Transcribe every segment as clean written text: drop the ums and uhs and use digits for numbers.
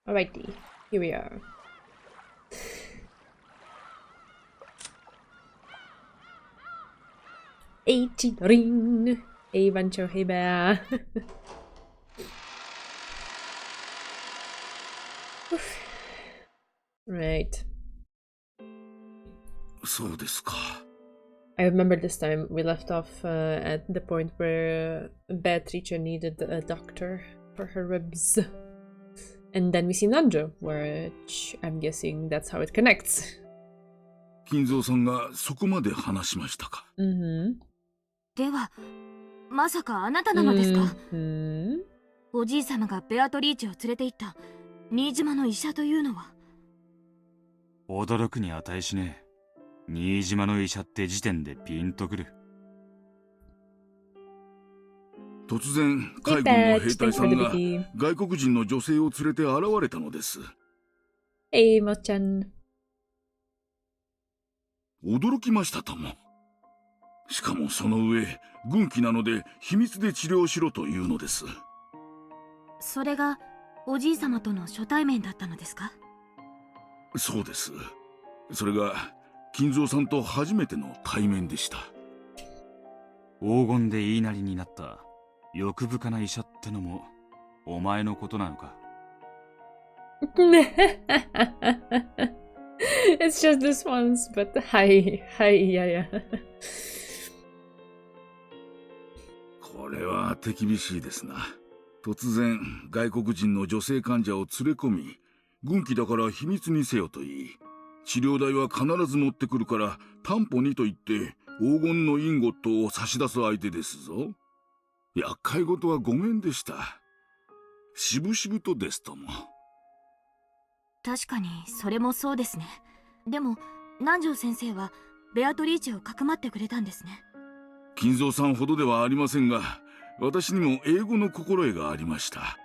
Alrighty, here we are. Hey Chinorin! Hey Bancho, hey Bear! Right. そうですか。 I remember this time we left off at the point where Beatrice needed a doctor for her ribs. And then we see Nanjo, which I'm guessing that's how it connects. 金蔵さんがそこまで話しましたか。では、まさかあなたなのですか？Mm-hmm. おじい様がベアトリーチェを連れて行った新島の医者というのは。驚くに値しねえ。新島の医者って時点でピンとくる。突然海軍の兵隊さんが外国人の女性を連れて現れたのです。Hey, Mo-chan. 驚きましたとも。しかもその上、軍機なので秘密で治療しろというのです。それがおじい様との初対面だったのですか？そうです。それが金蔵さんと初めての対面でした。黄金で言いなりになった欲深な医者ってのもお前のことなのか。It's just this once, but hi, yeah. これは手厳しいですな。突然外国人の女性患者を連れ込み、軍機だから秘密にせよと言い、治療代は必ず持ってくるから担保にと言って黄金のインゴットを差し出す相手ですぞ。厄介事はごめんでした。しぶしぶとですとも。確かにそれもそうですね。でも南條先生はベアトリーチェをかくまってくれたんですね。金蔵さんほどではありませんが、私にも英語の心得がありました。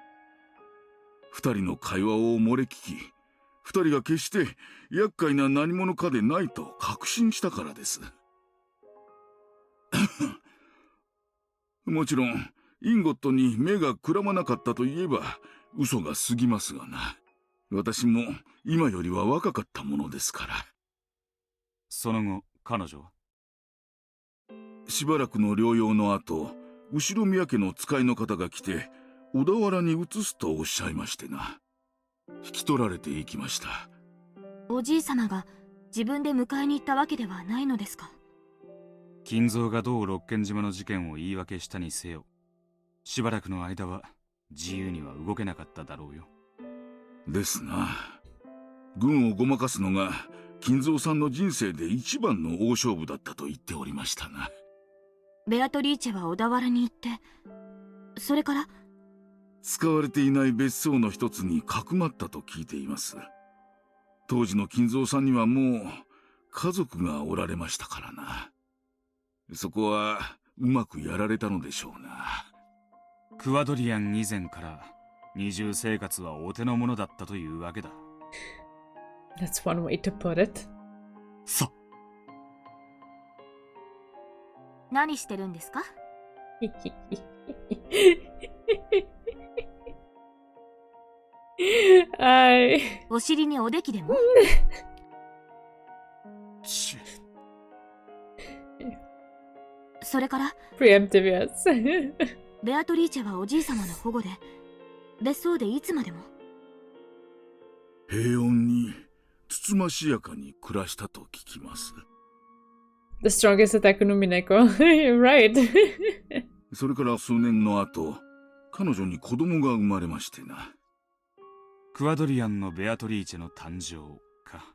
二人の会話を漏れ聞き、二人が決して厄介な何者かでないと確信したからです。もちろんインゴットに目がくらまなかったといえば嘘が過ぎますがな。私も今よりは若かったものですから。その後彼女はしばらくの療養の後、後宮家の使いの方が来て小田原に移すとおっしゃいましてな。引き取られていきました。おじい様が自分で迎えに行ったわけではないのですか？金蔵がどう六軒島の事件を言い訳したにせよ、しばらくの間は自由には動けなかっただろうよ。ですな。軍をごまかすのが金蔵さんの人生で一番の大勝負だったと言っておりましたな。ベアトリーチェは小田原に行って、それから使われていない別荘の一つにかくまったと聞いています。当時の金蔵さんにはもう家族がおられましたからな。そこはうまくやられたのでしょうな。クワドリアン以前から二重生活はお手の物だったというわけだ。That's one way to put it. さ、何してるんですか？お尻におできでも？それからPreemptive, yes. ベアトリーチェはおじい様の保護で別荘でいつまでも？平穏につつましやかに暮らしたと聞きます。The strongest attack in Umineko. You're right. それから数年の後、彼女に子供が生まれましてな。クワドリアンのベアトリーチェの誕生か。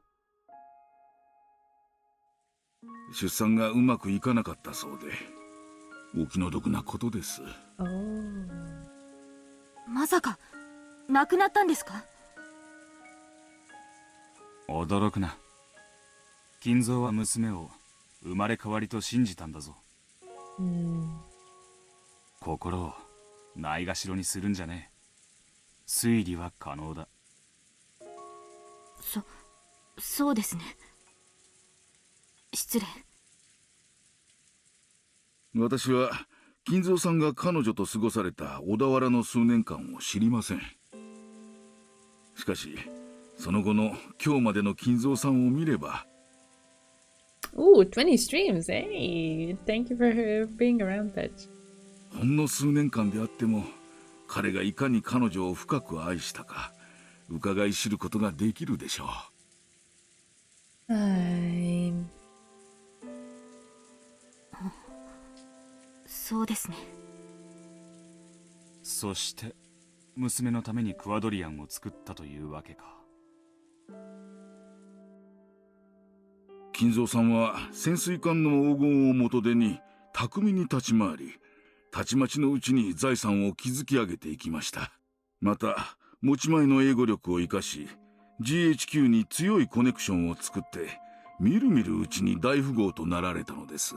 出産がうまくいかなかったそうで、お気の毒なことです。Oh. まさか亡くなったんですか？驚くな。金蔵は娘を生まれ変わりと信じたんだぞ。心をないがしろにするんじゃねえ。推理は可能だ。そうですね。失礼。私は金蔵さんが彼女と過ごされた小田原の数年間を知りません。しかしその後の今日までの金蔵さんを見れば。 Ooh, 20 streams. Hey, thank you for being around, Petch. ほんの数年間であっても彼がいかに彼女を深く愛したか伺い知ることができるでしょう。そうですね。そして娘のためにクワドリアンを作ったというわけか。金蔵さんは潜水艦の黄金を元手に巧みに立ち回り、たちまちのうちに財産を築き上げていきました。また持ち前の英語力を生かし GHQ に強いコネクションを作ってみるみるうちに大富豪となられたのです。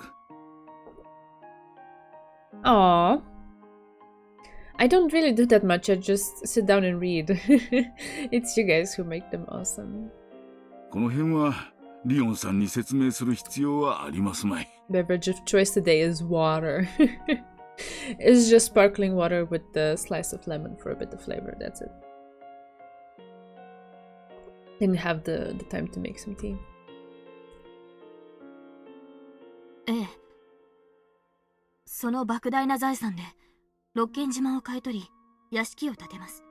Aww. I don't really do that much. I just sit down and read. It's you guys who make them awesome. この辺はリオンさんに説明する必要はありますまい。Beverage of choice today is water. It's just sparkling water with the slice of lemon for a bit of flavor. That's it. Didn't have the time to make some tea. ええ。その莫大な財産で六軒島を買い取り屋敷を建てます。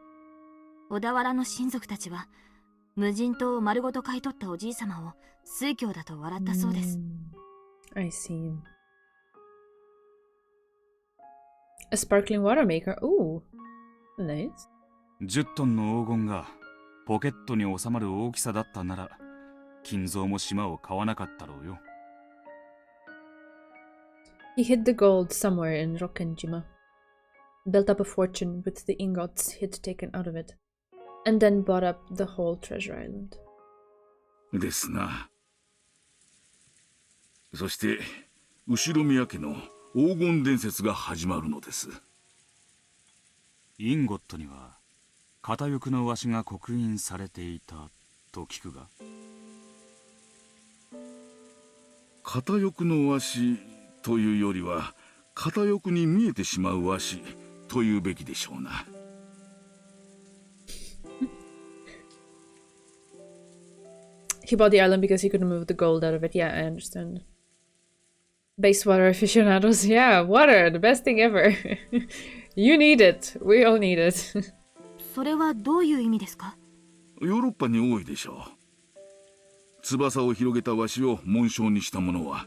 小田原の親族たちは無人島を丸ごと買い取ったおじいさまを酔狂だと笑ったそうです。I see. A sparkling water maker. Ooh, nice. 10トンの黄金がポケットに収まる大きさだったなら金蔵も島を買わなかったろうよ。He hid the gold somewhere in Rokkenjima, built up a fortune with the ingots he'd taken out of it, and then bought up the whole treasure island. ですな。そして後宮家の黄金伝説が始まるのです。インゴットには片翼のワシが刻印されていたと聞くが。片翼のワシというよりは片翼に見えてしまうワシというべきでしょうな。He bought the island because he could remove the gold out of it. Yeah, I understand. Base water aficionados. Yeah, water, the best thing ever. You need it. We all need it. それはどういう意味ですか？ヨーロッパに多いでしょう。翼を広げたワシを紋章にしたものは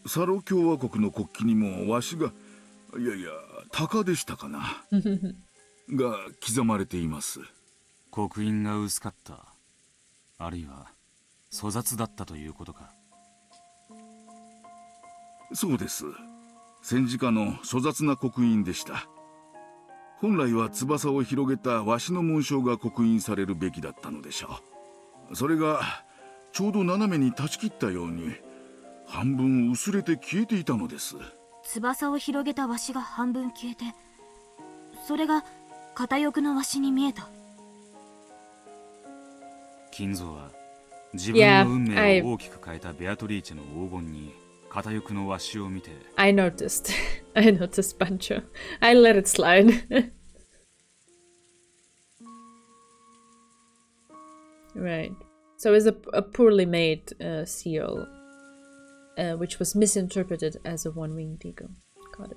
サロ共和国の国旗にもワシが、いやいや鷹でしたかなが刻まれています。刻印が薄かった、あるいは粗雑だったということか。そうです。戦時下の粗雑な刻印でした。本来は翼を広げたワシの紋章が刻印されるべきだったのでしょう。それがちょうど斜めに断ち切ったように半分薄れて消えていたのです。翼を広げたワシが半分消えて、それが片翼のワシに見えた。金蔵は自分の運命を大きく変えたベアトリーチェの黄金に片翼のワシを見て。I noticed. I noticed, Pancho. I let it slide. Right. So it's a poorly made seal, which was misinterpreted as a one-winged eagle. Got it.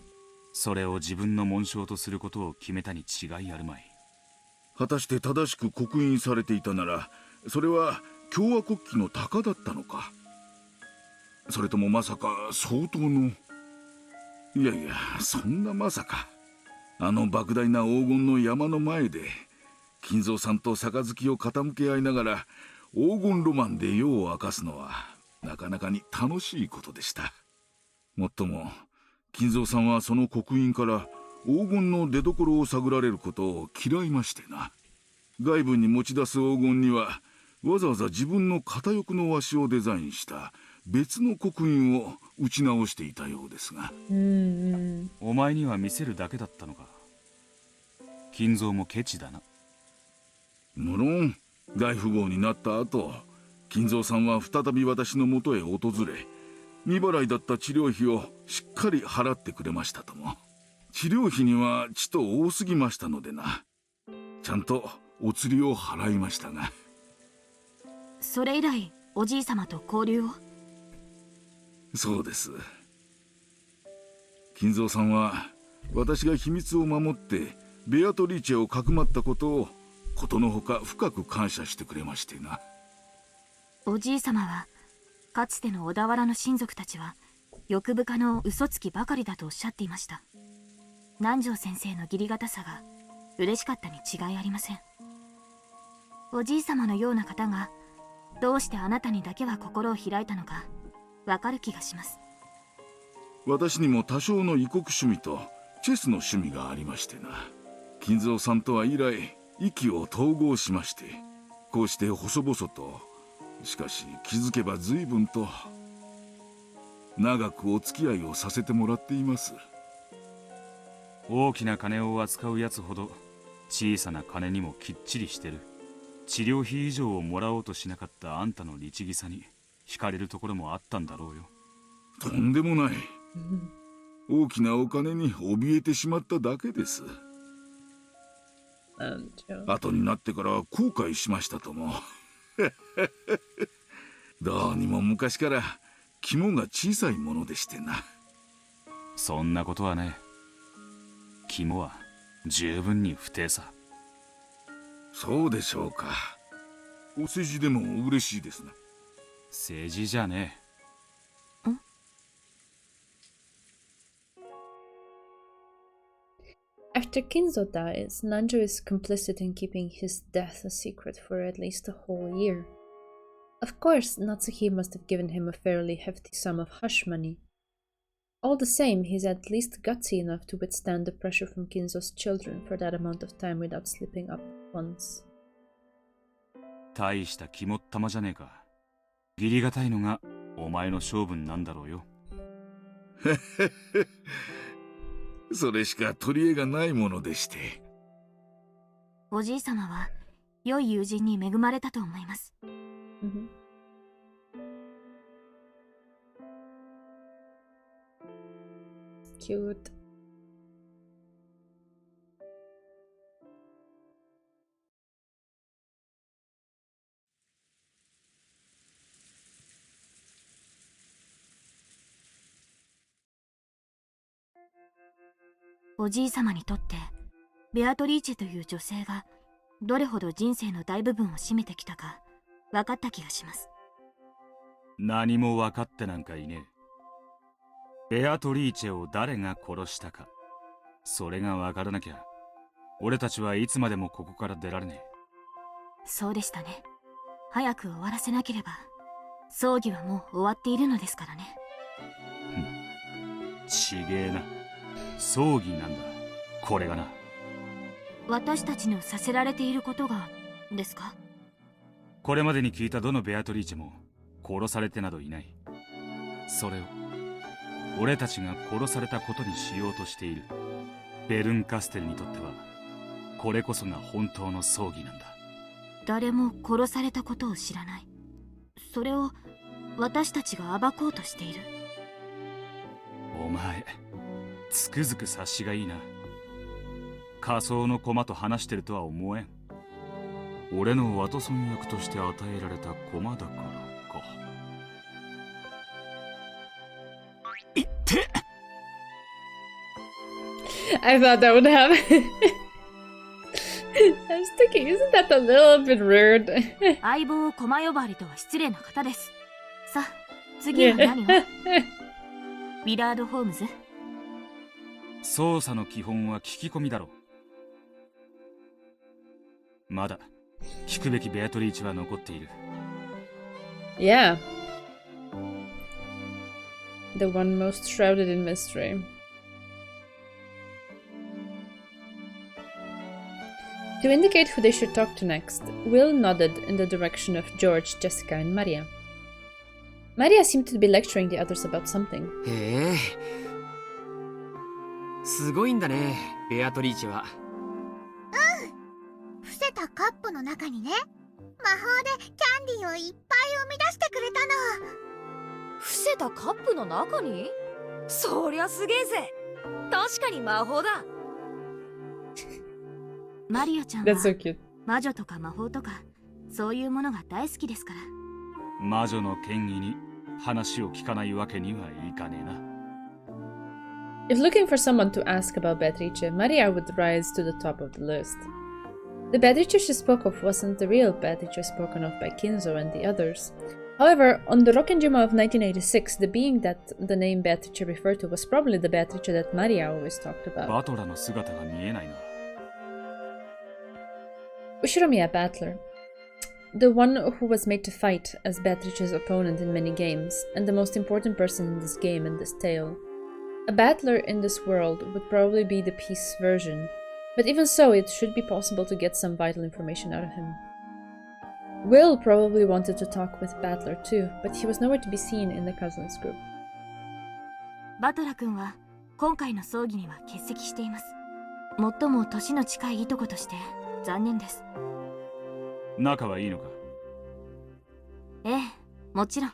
それを自分の紋章とすることを決めたに違いあるまい。果たして正しく刻印されていたなら、それは共和国旗の鷹だったのか、それともまさか相当の、いやいや、そんなまさか。あの莫大な黄金の山の前で金蔵さんと杯を傾け合いながら黄金ロマンで夜を明かすのはなかなかに楽しいことでした。もっとも金蔵さんはその刻印から黄金の出所を探られることを嫌いましてな。外部に持ち出す黄金にはわざわざ自分の片翼のワシをデザインした別の刻印を打ち直していたようですが。お前には見せるだけだったのか。金蔵もケチだな。無論大富豪になった後、金蔵さんは再び私のもとへ訪れ、未払いだった治療費をしっかり払ってくれましたとも。治療費にはちと多すぎましたのでな。ちゃんとお釣りを払いましたが。それ以来おじい様と交流を？そうです。金蔵さんは私が秘密を守ってベアトリーチェをかくまったことをことのほか深く感謝してくれましてな。おじい様はかつての小田原の親族たちは欲深の嘘つきばかりだとおっしゃっていました。南條先生の義理堅さが嬉しかったに違いありません。おじい様のような方がどうしてあなたにだけは心を開いたのかわかる気がします。私にも多少の異国趣味とチェスの趣味がありましてな。金蔵さんとは以来意気を統合しまして、こうして細々と、しかし気づけば随分と長くお付き合いをさせてもらっています。大きな金を扱うやつほど小さな金にもきっちりしてる。治療費以上をもらおうとしなかったあんたの律儀さに惹かれるところもあったんだろうよ。とんでもない。大きなお金に怯えてしまっただけです。後になってから後悔しましたとも。どうにも昔から肝が小さいものでしてな。そんなことはね。肝は十分に不定さ。そうでしょうか。お世辞でも嬉しいですね。政治じゃねえ。After Kinzo dies, Nanjo is complicit in keeping his death a secret for at least a whole year. Of course, Natsuki must have given him a fairly hefty sum of hush money. All the same, he's at least gutsy enough to withstand the pressure from Kinzo's children for that amount of time without slipping up once. 大した肝っ玉じゃねえか。義理がたいのがお前の性分なんだろうよ。それしか取り柄がないものでして。おじい様は良い友人に恵まれたと思います。Cute. おじい様にとってベアトリーチェという女性がどれほど人生の大部分を占めてきたか分かった気がします。何も分かってなんかいねえ。ベアトリーチェを誰が殺したか、それが分からなきゃ俺たちはいつまでもここから出られねえ。そうでしたね。早く終わらせなければ葬儀はもう終わっているのですからね。ちげえな。葬儀なんだこれがな。私たちのさせられていることがですか？これまでに聞いたどのベアトリーチェも殺されてなどいない。それを俺たちが殺されたことにしようとしているベルンカステルにとってはこれこそが本当の葬儀なんだ。誰も殺されたことを知らない。それを私たちが暴こうとしている。お前つくづく察しがいいな。仮想の駒と話してるとは思えん。俺のワトソン役として与えられた駒だからか。いって I thought that would happen. I was thinking, isn't that a little bit rude? 相棒を駒呼ばわりとは失礼な方です。さあ次は何を？ウィラード・ホームズ。捜査の基本は聞き込みだろう。まだ聞くべきベアトリーチは残っている。Yeah. The one most shrouded in mystery. To indicate who they should talk to next, Will nodded in the direction of George, Jessica, and Maria. Maria seemed to be lecturing the others about something. へえ、すごいんだね、ベアトリーチェは。伏せたカップの中にね、魔法でキャンディーをいっぱい生み出してくれたの。伏せたカップの中に？そりゃすげえぜ。確かに魔法だ。マリアちゃん That's は so cute. 魔女とか魔法とかそういうものが大好きですから。魔女の権威に話を聞かないわけにはいかねえな。If looking for someone to ask about Beatrice, Maria would rise to the top of the list. The Beatrice she spoke of wasn't the real Beatrice spoken of by Kinzo and the others. However, on the Rokkenjima of 1986, the being that the name Beatrice referred to was probably the Beatrice that Maria always talked about. バトラの姿が見えないな。Ushiromiya Battler. The one who was made to fight as Beatrice's opponent in many games, and the most important person in this game and this tale. A battler in this world would probably be the peace version, but even so, it should be possible to get some vital information out of him. Will probably wanted to talk with Battler too, but he was nowhere to be seen in the cousins group. バトラ君は今回の葬儀には欠席しています。最も年の近いいとことして残念です。仲はいいのか？ええ、もちろん。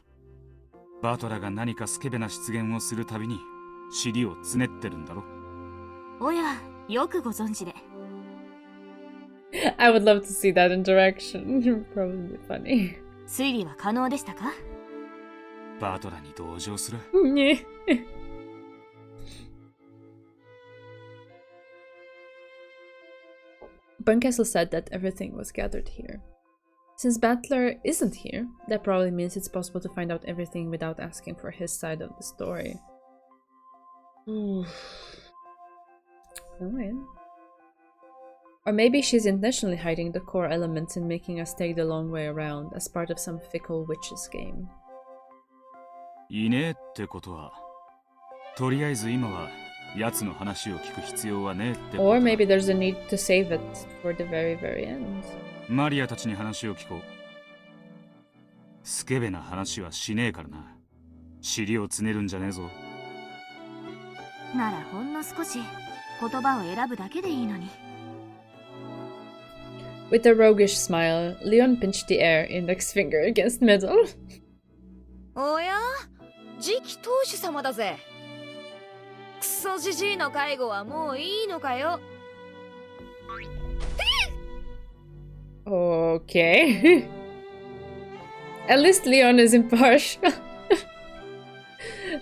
バトラが何かスケベな出現をするたびに尻をつねってるんだろ。おや、よくご存知で。I would love to see that interaction. Probably funny. 推理は可能でしたか？バトラに同情する。Buncastle said that everything was gathered here. Since Battler isn't here, that probably means it's possible to find out everything without asking for his side of the story. Oh, well. Or maybe she's intentionally hiding the core elements and making us take the long way around as part of some fickle witches game. いねえってことは、とりあえず今は奴の話を聞く必要はねえってことだ。Or maybe there's a need to save it for the very, very end. マリアたちに話を聞こう。スケベな話はしねえからな。尻をつねるんじゃねえぞ。ならほんの少し言葉を選ぶだけでいいのに。With a roguish smile, Leon pinched the air, index finger against middle. おや、次期当主様だぜ。クソジジイの介護はもういいのかよ。Okay. At least Leon is impartial.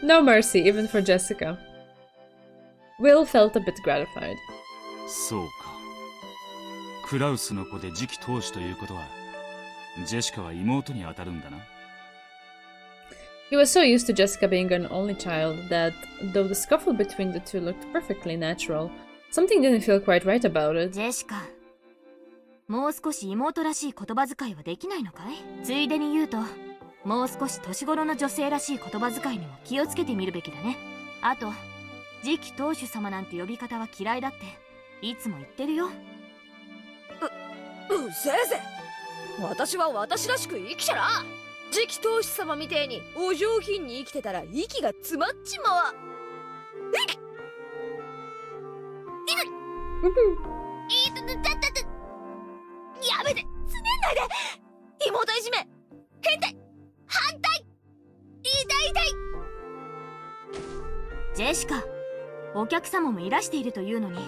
No mercy, even for Jessica. Will felt a bit gratified. そうか。クラウスの子で次期当主ということは、ジェシカは妹に当たるんだな。He was so used to Jessica being an only child that, though the scuffle between the two looked perfectly natural, something didn't feel quite right about it. ジェシカ、もう少し妹らしい言葉遣いはできないのかい？ついでに言うと、もう少し年頃の女性らしい言葉遣いにも気をつけてみるべきだね。あと、次期当主様なんて呼び方は嫌いだっていつも言ってるよ。うせえぜ。私は私らしく生きちゃら。次期当主様みてえにお上品に生きてたら息が詰まっちまわ。やめて、つねんないで。妹いじめ、変態、反対、痛い痛い。ジェシカ、お客様もいらしているというのに、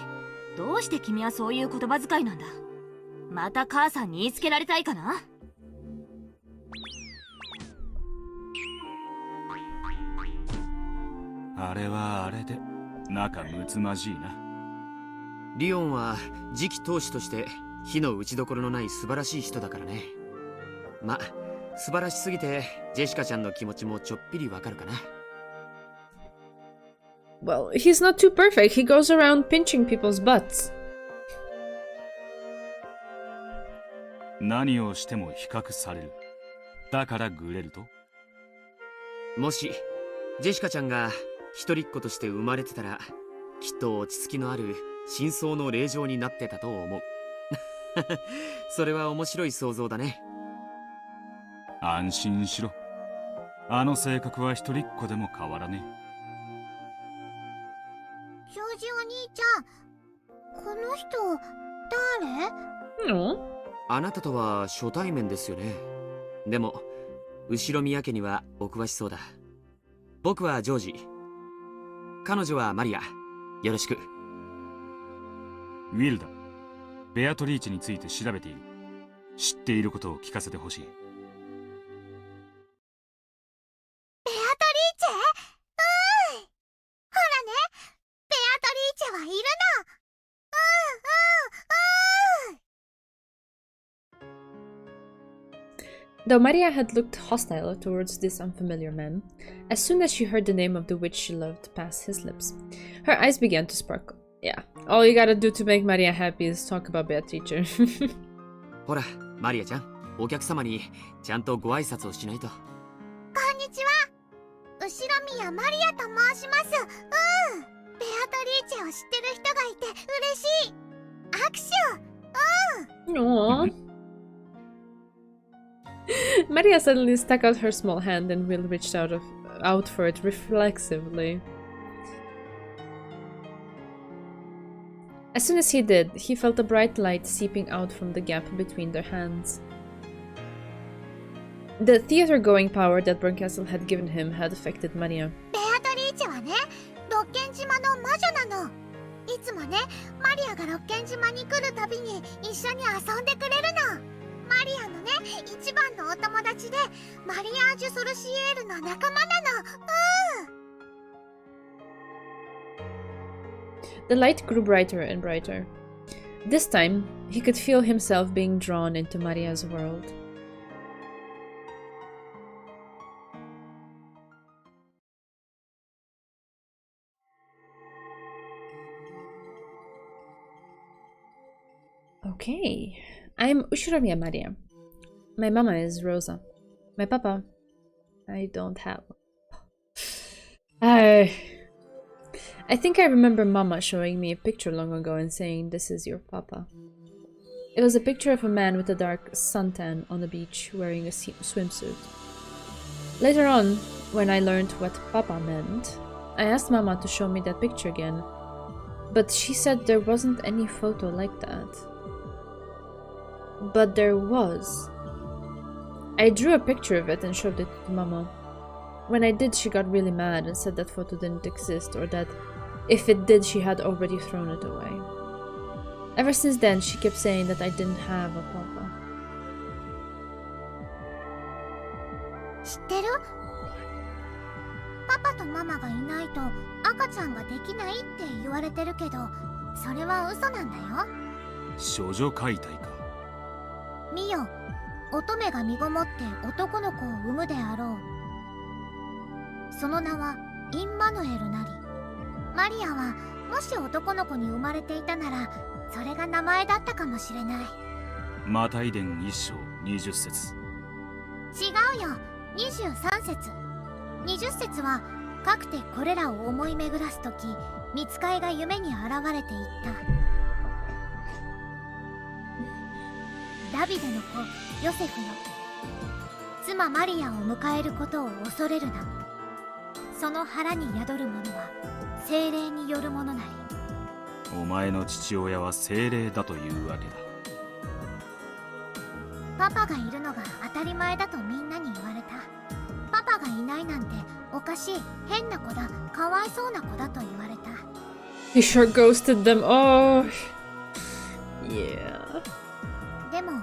どうして君はそういう言葉遣いなんだ？また母さんに言いつけられたいかな？あれはあれで仲睦まじいな。リオンは次期当主として火の打ちどころのない素晴らしい人だからね。ま、素晴らしすぎてジェシカちゃんの気持ちもちょっぴりわかるかな。Well, he's not too perfect. He goes around pinching people's butts. 何をしても比較される。だからグレると？もしジェシカちゃんが一人っ子として生まれてたら、きっと落ち着きのある深層の霊場になってたと思う。それは面白い想像だね。安心しろ。あの性格は一人っ子でも変わらねジョージお兄ちゃん、この人誰？ No. あなたとは初対面ですよね。でも後ろ宮家にはお詳しそうだ。僕はジョージ、彼女はマリア。よろしく。ウィルダ、ベアトリーチェについて調べている。知っていることを聞かせてほしい。ベアトリーチェ？ほらね、ベアトリーチェはいるの。Though Maria had looked hostile towards this unfamiliar man, as soon as she heard the name of the witch she loved pass his lips, her eyes began to sparkle. Yeah, all you gotta do to make Maria happy is talk about Beatrice. ほら、マリアちゃん、お客様にちゃんとご挨拶をしないと。こんにちは。後ろ宮マリアと申します。ベアトリーチェを知ってる人がいて嬉しい。握手。Aww. Maria suddenly stuck out her small hand and Will reached out for it reflexively. As soon as he did, he felt a bright light seeping out from the gap between their hands. The theater-going power that Bernkastel had given him had affected Maria. ベアトリーチェはね、六軒島の魔女なの。いつもね、マリアが六軒島に来るたびに一緒に遊んでくれるの。マリアのね、一番のお友達で、マリアージュ・ソルシエールの仲間なの。The light grew brighter and brighter. This time, he could feel himself being drawn into Maria's world. Okay, I'm Ushiromiya Maria. My mama is Rosa. My papa, I don't have. I think I remember Mama showing me a picture long ago and saying, "This is your papa." It was a picture of a man with a dark suntan on the beach wearing a swimsuit. Later on, when I learned what papa meant, I asked Mama to show me that picture again, but she said there wasn't any photo like that. But there was. I drew a picture of it and showed it to Mama. When I did, she got really mad and said that photo didn't exist, or that if it did, she had already thrown it away. Ever since then, she kept saying that I didn't have a papa. 知ってる？パパとママがいないと赤ちゃんができないって言われてるけど、それは嘘なんだよ。少女解体か。ミヨ、乙女が身ごもって男の子を産むであろう。その名はインマヌエルなり。マリアはもし男の子に生まれていたなら、それが名前だったかもしれない。マタイ伝1章20節。違うよ、23節。20節はかくてこれらを思い巡らすとき、御使いが夢に現れていった。ダビデの子ヨセフよ、妻マリアを迎えることを恐れるな。その腹に宿るものは精霊によるものなり。お前の父親は精霊だというわけだ。パパがいるのが当たり前だとみんなに言われた。パパがいないなんておかしい、変な子だ、かわいそうな子だと言われた。He sure ghosted them. Oh, yeah. でも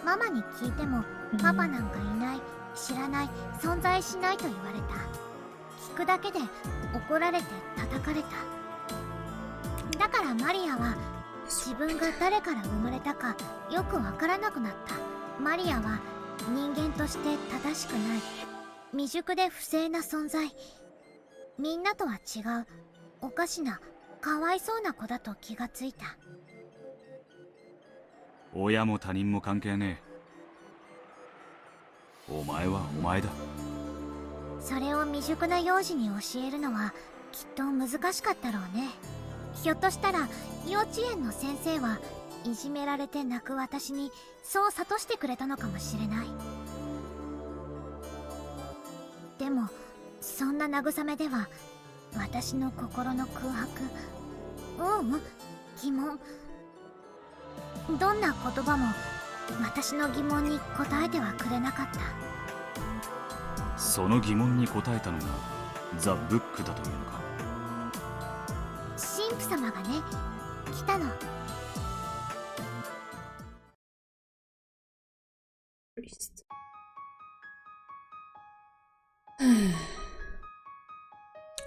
ママに聞いても、パパなんかいない、知らない、存在しないと言われた。聞くだけで怒られて叩かれた。だからマリアは自分が誰から生まれたかよくわからなくなった。マリアは人間として正しくない、未熟で不正な存在。みんなとは違う、おかしな、かわいそうな子だと気がついた。親も他人も関係ねえ。お前はお前だ。それを未熟な幼児に教えるのはきっと難しかったろうね。ひょっとしたら幼稚園の先生はいじめられて泣く私にそう諭してくれたのかもしれない。でもそんな慰めでは私の心の空白、疑問、どんな言葉も私の疑問に答えてはくれなかった。その疑問に答えたのがザ・ブックだというのか。神父様がね、来たの。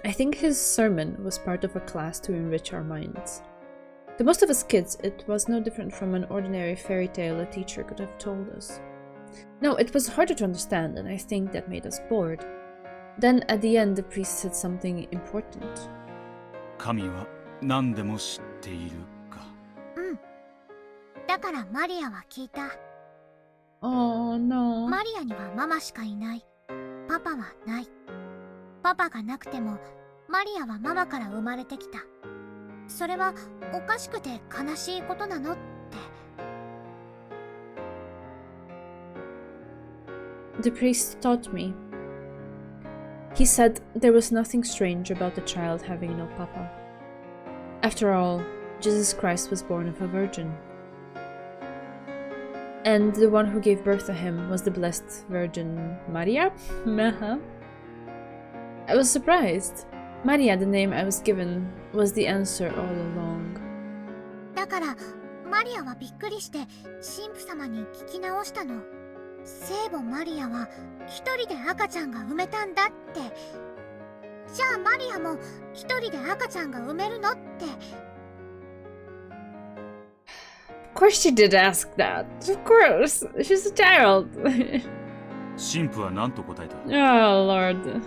I think his sermon was part of a class to enrich our minds. To most of us kids, it was no different from an ordinary fairy tale a teacher could have told us. No, it was harder to understand, and I think that made us bored. Then, at the end, the priest said something important. 神は何でも知っているか。うん。だからマリアは聞いた。Oh no. マリアにはママしかいない。パパはない。パパがなくても、マリアはママから生まれてきた。それはおかしくて悲しいことなのって。The priest taught me. He said there was nothing strange about the child having no papa. After all, Jesus Christ was born of a virgin. And the one who gave birth to him was the Blessed Virgin Maria? I was surprised. Maria, the name I was given, was the answer all along. だから、マリアはびっくりして、神父様に聞き直したの。聖母マリアは一人で赤ちゃんが産めたんだって。じゃあマリアも一人で赤ちゃんが産めるのって。Of course she did ask that. Of course. She's a child. 神父は何と答えた？ Oh, Lord.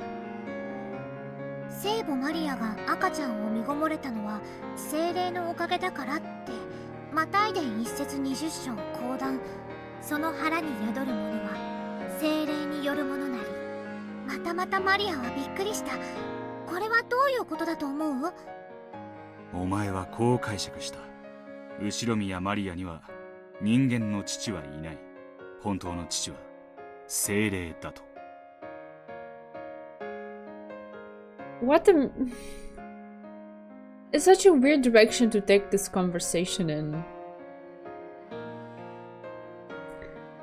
聖母マリアが赤ちゃんを身ごもれたのは聖霊のおかげだからって。マタイ伝一節20章講談。その腹に宿るものは聖霊によるものなり。またマリアはびっくりした。これはどういうことだと思う？お前はこう解釈した。後ろ宮マリアには人間の父はいない。本当の父は聖霊だと。What the... It's such a weird direction to take this conversation in.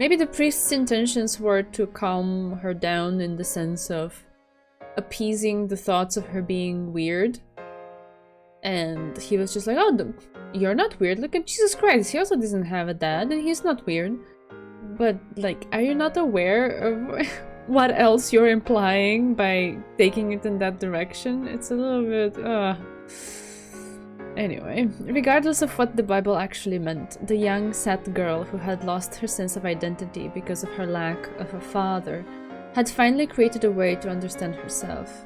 Maybe the priest's intentions were to calm her down in the sense of appeasing the thoughts of her being weird. And he was just like, oh, you're not weird. Look at Jesus Christ. He also doesn't have a dad and he's not weird. But, like, are you not aware of what else you're implying by taking it in that direction? It's a little bit, Anyway, regardless of what the Bible actually meant, the young, sad girl who had lost her sense of identity because of her lack of a father had finally created a way to understand herself.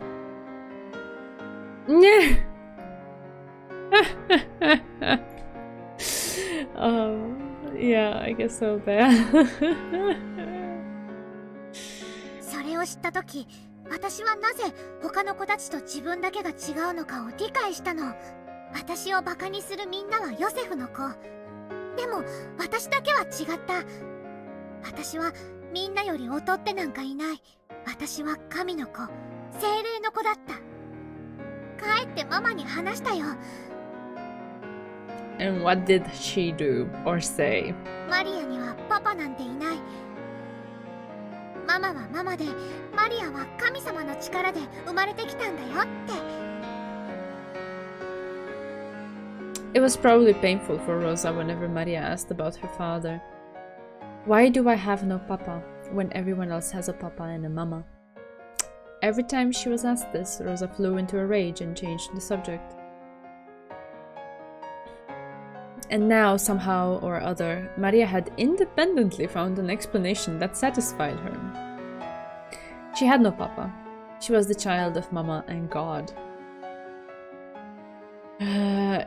Oh, yeah, I guess so bad. それを知ったとき、私はなぜ他の子たちと自分だけが違うのかを理解したの。私をバカにするみんなはヨセフの子。でも私だけは違った。私はみんなより劣ってなんかいない。私は神の子、精霊の子だった。帰ってママに話したよ。And what did she do or say? マリアにはパパなんていない。ママはママで、マリアは神様の力で生まれてきたんだよって。It was probably painful for Rosa whenever Maria asked about her father. Why do I have no papa when everyone else has a papa and a mama? Every time she was asked this, Rosa flew into a rage and changed the subject. And now, somehow or other, Maria had independently found an explanation that satisfied her. She had no papa. She was the child of Mama and God.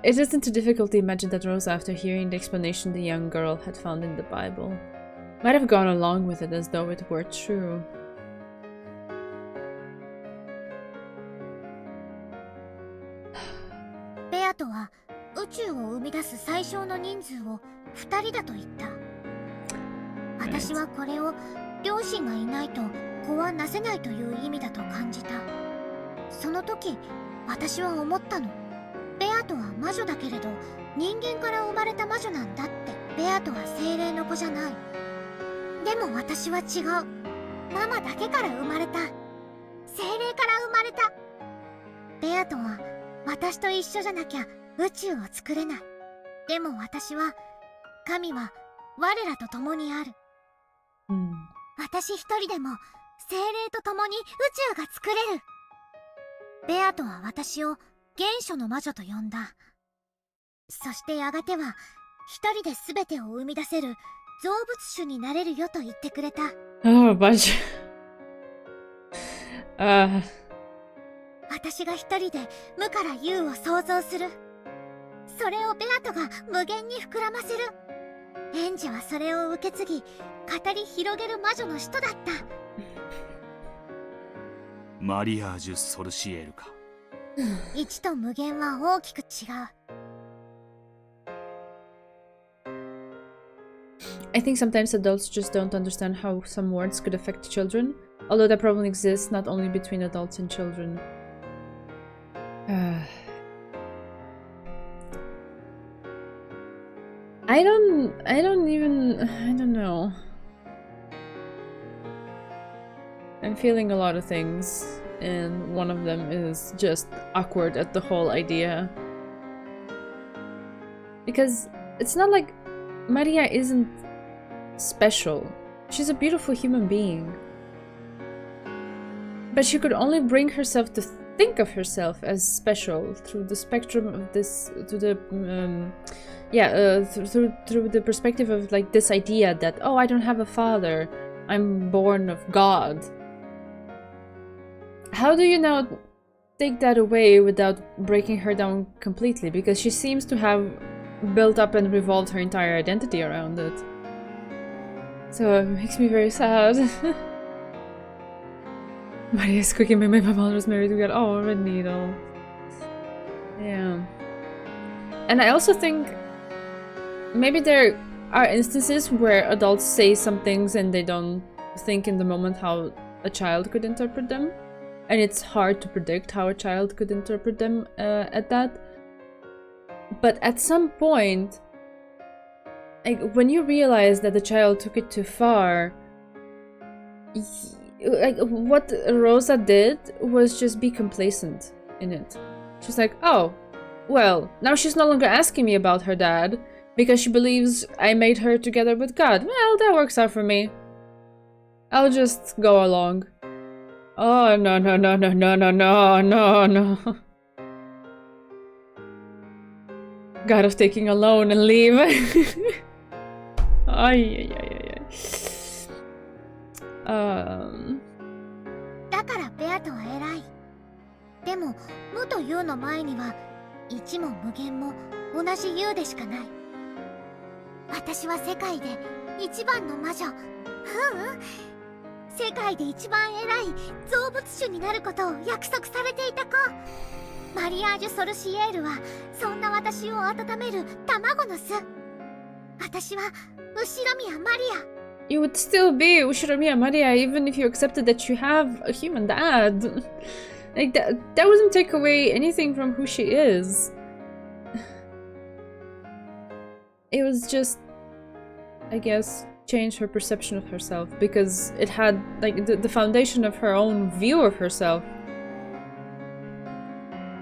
It isn't too difficult to imagine that Rosa, after hearing the explanation the young girl had found in the Bible, might have gone along with it as though it were true. Beato は宇宙を生み出す最小の人数を2人だと言った。私はこれを両親がいないと子はなせないという意味だと感じた。その時、私は思ったの。ベアトは魔女だけれど人間から生まれた魔女なんだって。ベアトは精霊の子じゃない。でも私は違う。ママだけから生まれた。精霊から生まれた。ベアトは私と一緒じゃなきゃ宇宙を作れない。でも私は、神は我らと共にある。私一人でも精霊と共に宇宙が作れる。ベアとは私を原初の魔女と呼んだ。そしてやがては一人で全てを生み出せる造物主になれるよと言ってくれた。Oh, bunch. 私が一人で無から有を創造する。それをベアトが無限に膨らませる。園児はそれを受け継ぎ語り広げる魔女の使徒だった。マリアージュ・ソルシエールか。1と無限は大きく違う。I think sometimes adults just don't understand how some words could affect children, although that problem exists not only between adults and children. I don't know. I'm feeling a lot of things, and one of them is just awkward at the whole idea. Because it's not like Maria isn't special. She's a beautiful human being. But she could only bring herself to think of herself as special through the spectrum of this, through the perspective of like this idea that, oh, I don't have a father, I'm born of God. How do you now take that away without breaking her down completely? Because she seems to have built up and revolved her entire identity around it. So it makes me very sad. Maria's cooking my mom was married to God. Oh, red needle. Yeah. And I also think maybe there are instances where adults say some things and they don't think in the moment how a child could interpret them. And it's hard to predict how a child could interpret them at that. But at some point, like, when you realize that the child took it too far, like, what Rosa did was just be complacent in it. She's like, oh, well, now she's no longer asking me about her dad because she believes I made her together with God. Well, that works out for me. I'll just go along. Oh, no. God of taking a loan and leave. Ay. だからベアトは偉い。でも無と有の前には1も無限も同じ有でしかない。私は世界で一番の魔女。世界で一番偉い造物主になることを約束されていた子。マリアージュ・ソルシエールはそんな私を温める卵の巣。私は後ろ宮マリア。You would still be Ushiromiya Maria even if you accepted that you have a human dad. Like, that wouldn't take away anything from who she is. It was just, I guess, change her perception of herself because it had, like, the foundation of her own view of herself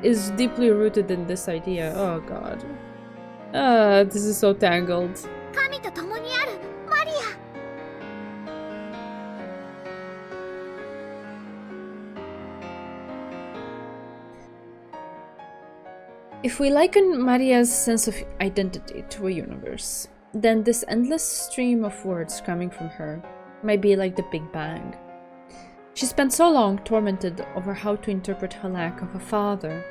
is deeply rooted in this idea. Oh god. This is so tangled. 神と共にあるマリア。If we liken Maria's sense of identity to a universe, then this endless stream of words coming from her might be like the Big Bang. She spent so long tormented over how to interpret her lack of a father.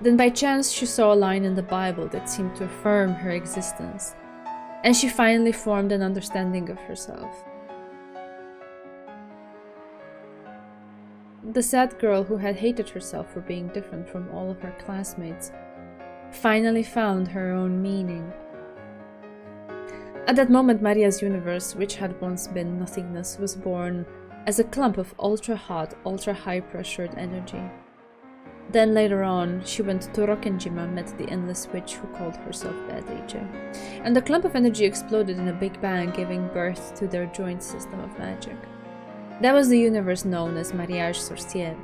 Then by chance she saw a line in the Bible that seemed to affirm her existence, and she finally formed an understanding of herself. The sad girl who had hated herself for being different from all of her classmates finally found her own meaning. At that moment, Maria's universe, which had once been nothingness, was born as a clump of ultra-hot, ultra-high-pressured energy. Then later on, she went to Rokkenjima, met the endless witch who called herself Beatrice, and the clump of energy exploded in a big bang, giving birth to their joint system of magic. That was the universe known as Mariage Sorcière.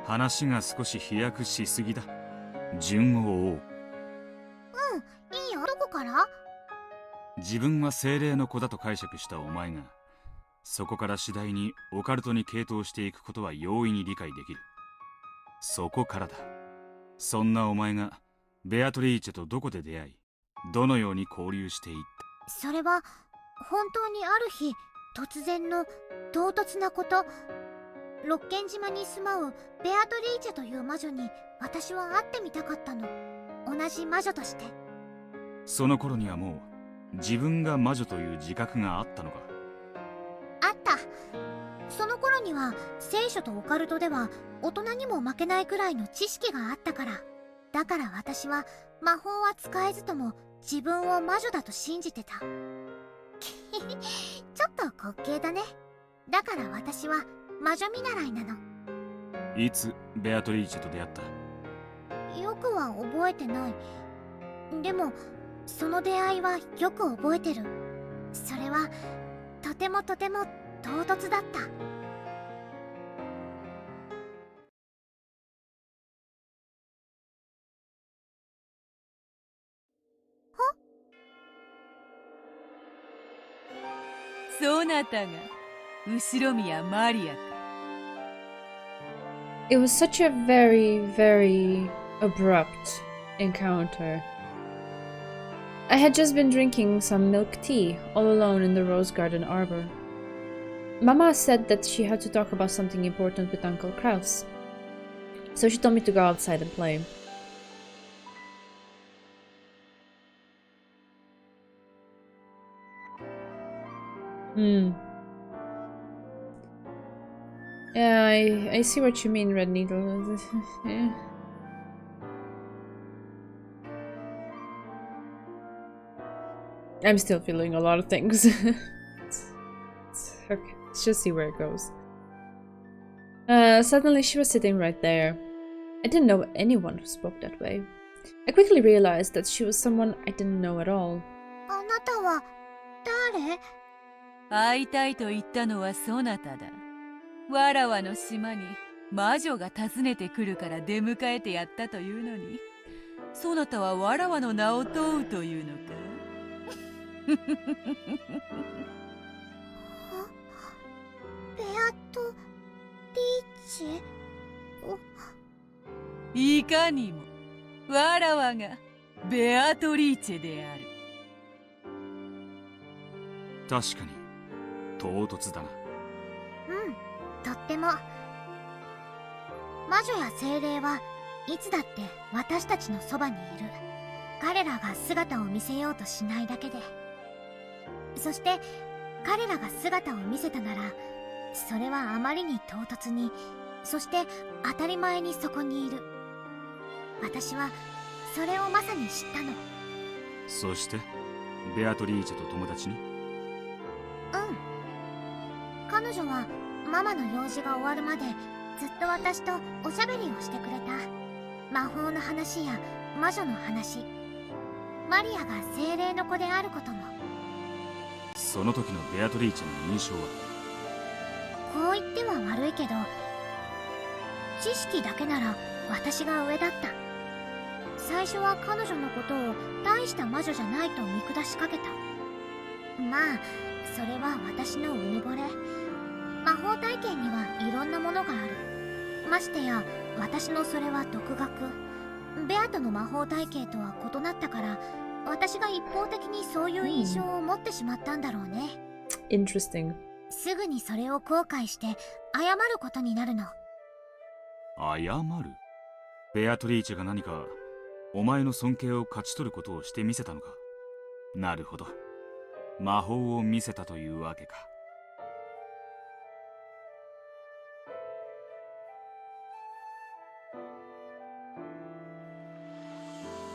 話が少し飛躍しすぎだ。順を追う。いいよ。どこから？自分は精霊の子だと解釈したお前が、そこから次第にオカルトに傾倒していくことは容易に理解できる。そこからだ。そんなお前がベアトリーチェとどこで出会い、どのように交流していった？それは本当にある日突然の唐突なこと。六軒島に住まうベアトリーチェという魔女に私は会ってみたかったの。同じ魔女として。その頃にはもう自分が魔女という自覚があったのか？あった。その頃には聖書とオカルトでは大人にも負けないくらいの知識があったから。だから私は魔法は使えずとも自分を魔女だと信じてた。ちょっと滑稽だね。だから私は魔女見習いなの。いつベアトリーチェと出会った？よくは覚えてない。でもその出会いはよく覚えてる。それはとてもとても唐突だった。そなたが後ろ宮マリアか。It was such a very, very abrupt encounter. I had just been drinking some milk tea all alone in the rose garden arbor. Mama said that she had to talk about something important with Uncle Kraus, so she told me to go outside and play. Yeah, I see what you mean, Red Needle. Yeah. I'm still feeling a lot of things. Okay, let's just see where it goes. Suddenly she was sitting right there. I didn't know anyone who spoke that way. I quickly realized that she was someone I didn't know at all. あなたは誰？会いたいと言ったのはそなただ。わらわの島に魔女が訪ねてくるから出迎えてやったというのに、そなたはわらわの名を問うというのか？ベアトリーチェ？いかにもわらわがベアトリーチェである。確かに唐突だな。うん、とっても。魔女や精霊はいつだって私たちのそばにいる。彼らが姿を見せようとしないだけで。そして彼らが姿を見せたなら、それはあまりに唐突に、そして当たり前にそこにいる。私はそれをまさに知ったの。そしてベアトリーチェと友達に？彼女はママの用事が終わるまでずっと私とおしゃべりをしてくれた。魔法の話や魔女の話、マリアが精霊の子であることも。その時のベアトリーチェの印象は？こう言っては悪いけど、知識だけなら私が上だった。最初は彼女のことを大した魔女じゃないと見下しかけた。まあそれは私のうぬぼれ。魔法体験にはいろんなものがある。ましてや私のそれは独学。ベアトの魔法体系とは異なったから、私が一方的にそういう印象を持ってしまったんだろうね。Interesting. すぐにそれを後悔して謝ることになるの。謝る？ベアトリーチェが何かお前の尊敬を勝ち取ることをしてみせたのか？なるほど。魔法を見せたというわけか。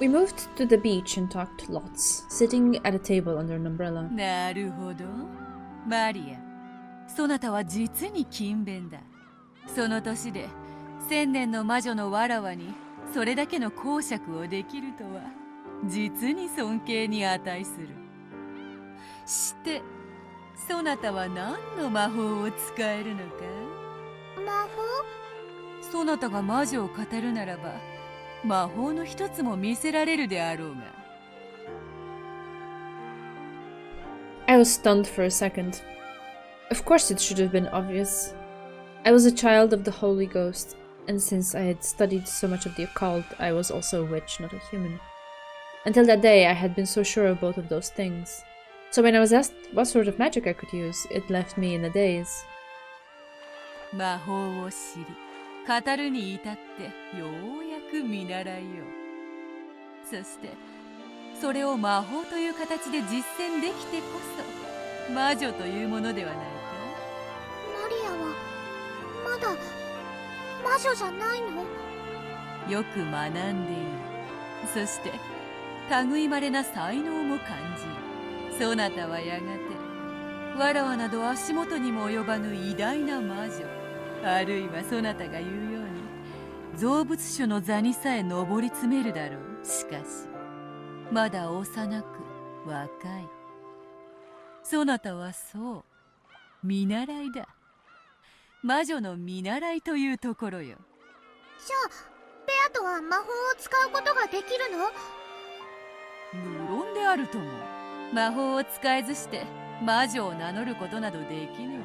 We moved to the beach and talked lots, sitting at a table under an umbrella. なるほど。マリア、そなたは実に勤勉だ。その年で千年の魔女のわらわにそれだけの講釈をできるとは、実に尊敬に値する。してそなたは何の魔法を使えるのか？魔法？そなたが魔女を語るならば、魔法の一つも見せられるであろうが。I was stunned for a second. Of course it should have been obvious. I was a child of the Holy Ghost, and since I had studied so much of the occult, I was also a witch, not a human. Until that day, I had been so sure of both of those things. So when I was asked what sort of magic I could use, it left me in a daze. 魔法を知り語るに至ってようやく見習いよ。そしてそれを魔法という形で実践できてこそ魔女というものではないか。マリアはまだ魔女じゃないの？よく学んでいる。そして類いまれな才能も感じる。そなたはやがてわらわなど足元にも及ばぬ偉大な魔女、あるいはそなたが言うように造物主の座にさえ上り詰めるだろう。しかしまだ幼く若い。そなたはそう見習いだ。魔女の見習いというところよ。じゃあベアとは魔法を使うことができるの？無論であるとも。魔法を使えずして魔女を名乗ることなどできぬわ。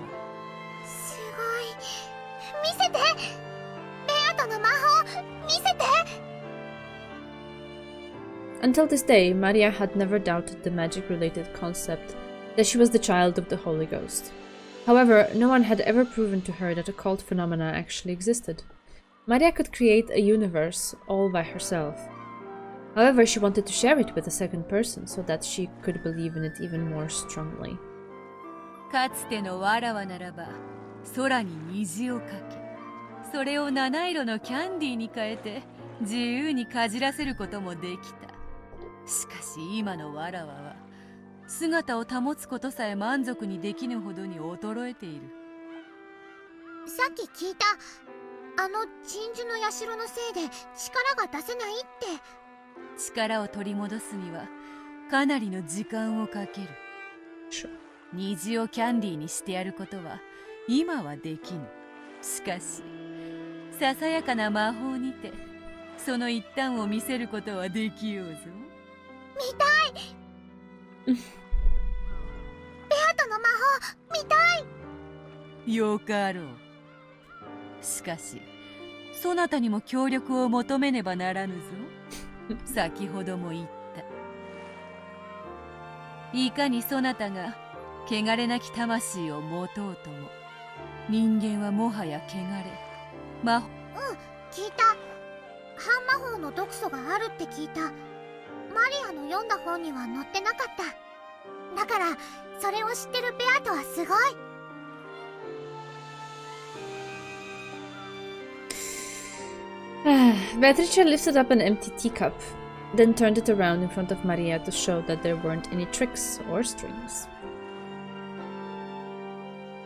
すごい。見せて！ベアとの魔法見せて！ Until this day, Maria had never doubted the magic-related concept that she was the child of the Holy Ghost. However, no one had ever proven to her that occult phenomena actually existed. Maria could create a universe all by herself. However, she wanted to share it with a second person so that she could believe in it even more strongly. かつてのわらわならば空に虹をかけ、それを七色のキャンディーに変えて自由にかじらせることもできた。しかし今のわらわは姿を保つことさえ満足にできぬほどに衰えている。さっき聞いた。あの鎮守の社のせいで力が出せないって。力を取り戻すにはかなりの時間をかける。虹をキャンディーにしてやることは今はできぬ。しかしささやかな魔法にてその一端を見せることはできようぞ。見たい。ベアとの魔法見たい。よかろう。しかしそなたにも協力を求めねばならぬぞ。先ほども言った。いかにそなたが汚れなき魂を持とうとも、人間はもはや汚れ魔法。聞いた。半魔法の毒素があるって聞いた。マリアの読んだ本には載ってなかった。だからそれを知ってるベアとはすごい。Beatrice lifted up an empty teacup, then turned it around in front of Maria to show that there weren't any tricks or strings.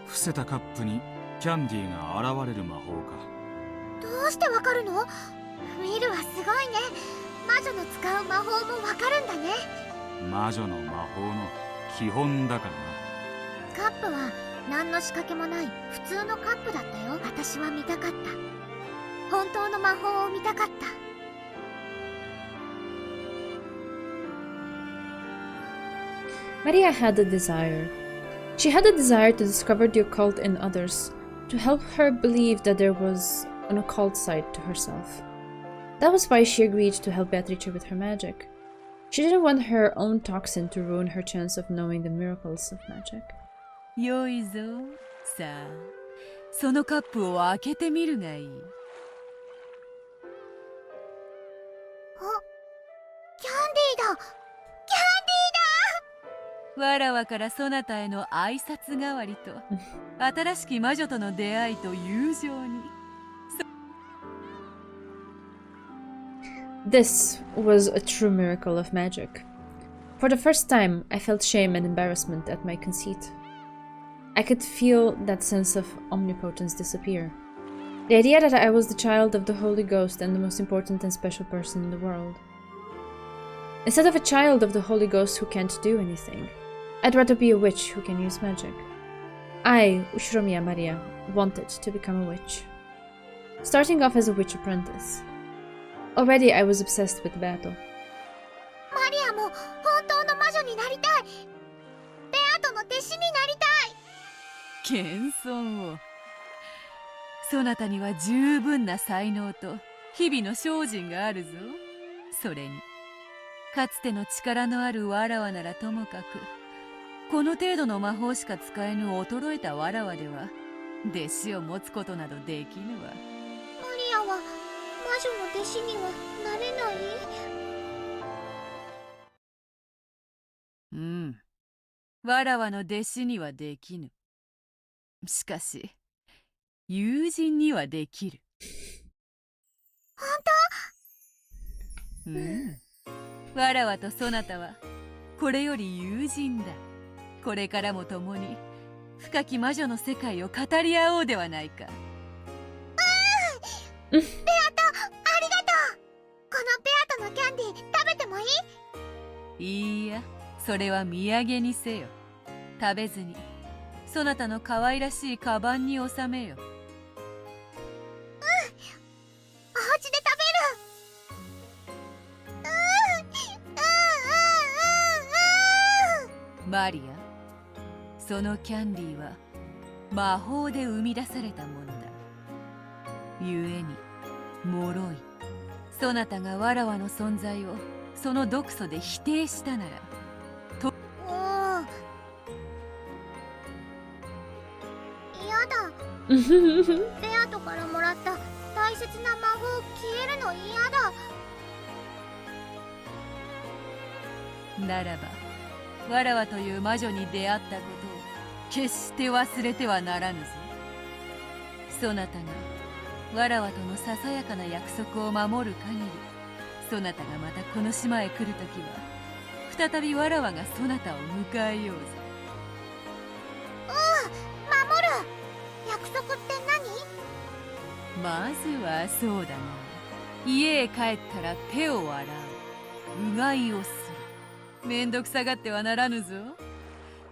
伏せたカップにキャンディーが現れる魔法か。どうしてわかるの？ミルはすごいね。魔女の使う魔法もわかるんだね。魔女の魔法の基本だからな。カップは何の仕掛けもない普通のカップだったよ。私は見たかった。本当の魔法を見たかった。Maria had a desire. She had a desire to discover the occult in others, to help her believe that there was an occult side to herself. That was why she agreed to help Beatrice with her magic. She didn't want her own toxin to ruin her chance of knowing the miracles of magic. よいぞ。さあ、そのカップを開けてみるがいい。キャンディーだ！キャンディーだ！わらわからそなたへの挨拶代わりと新しき魔女との出会いと友情に。This was a true miracle of magic. For the first time, I felt shame and embarrassment at my conceit. I could feel that sense of omnipotence disappear. The idea that I was the child of the Holy Ghost and the most important and special person in the world. Instead of a child of the Holy Ghost who can't do anything, I'd rather be a witch who can use magic. I, Ushiromiya Maria, wanted to become a witch. Starting off as a witch apprentice. Already I was obsessed with battle. マリアも本当の魔女になりたい。ベアとの謙遜を。そなたには十分な才能と日々の精進があるぞ。それにかつての力のあるわらわならともかく、この程度の魔法しか使えぬ衰えたわらわでは弟子を持つことなどできぬわ。マリアは魔女の弟子にはなれない？うん。わらわの弟子にはできぬ。しかし、友人にはできる。本うん。わらわとそなたは、これより友人だ。これからも共に、深き魔女の世界を語り合おうではないか。ベアト、ありがとう。このベアトのキャンディー食べてもいい？いいや、それは土産にせよ。食べずに、そなたの可愛らしいカバンに収めよ。お家で食べる。マリア、そのキャンディーは魔法で生み出されたものだ。故に脆い。そなたがわらわの存在をその毒素で否定したなら、やだ。ベアトからもらった大切な魔法消えるの嫌だ。ならばわらわという魔女に出会ったことを決して忘れてはならぬぞ。そなたがわらわとのささやかな約束を守る限り、そなたがまたこの島へ来るときは再びわらわがそなたを迎えようぞ。守る。約束ってまずはそうだな、家へ帰ったら手を洗う、うがいをする。めんどくさがってはならぬぞ。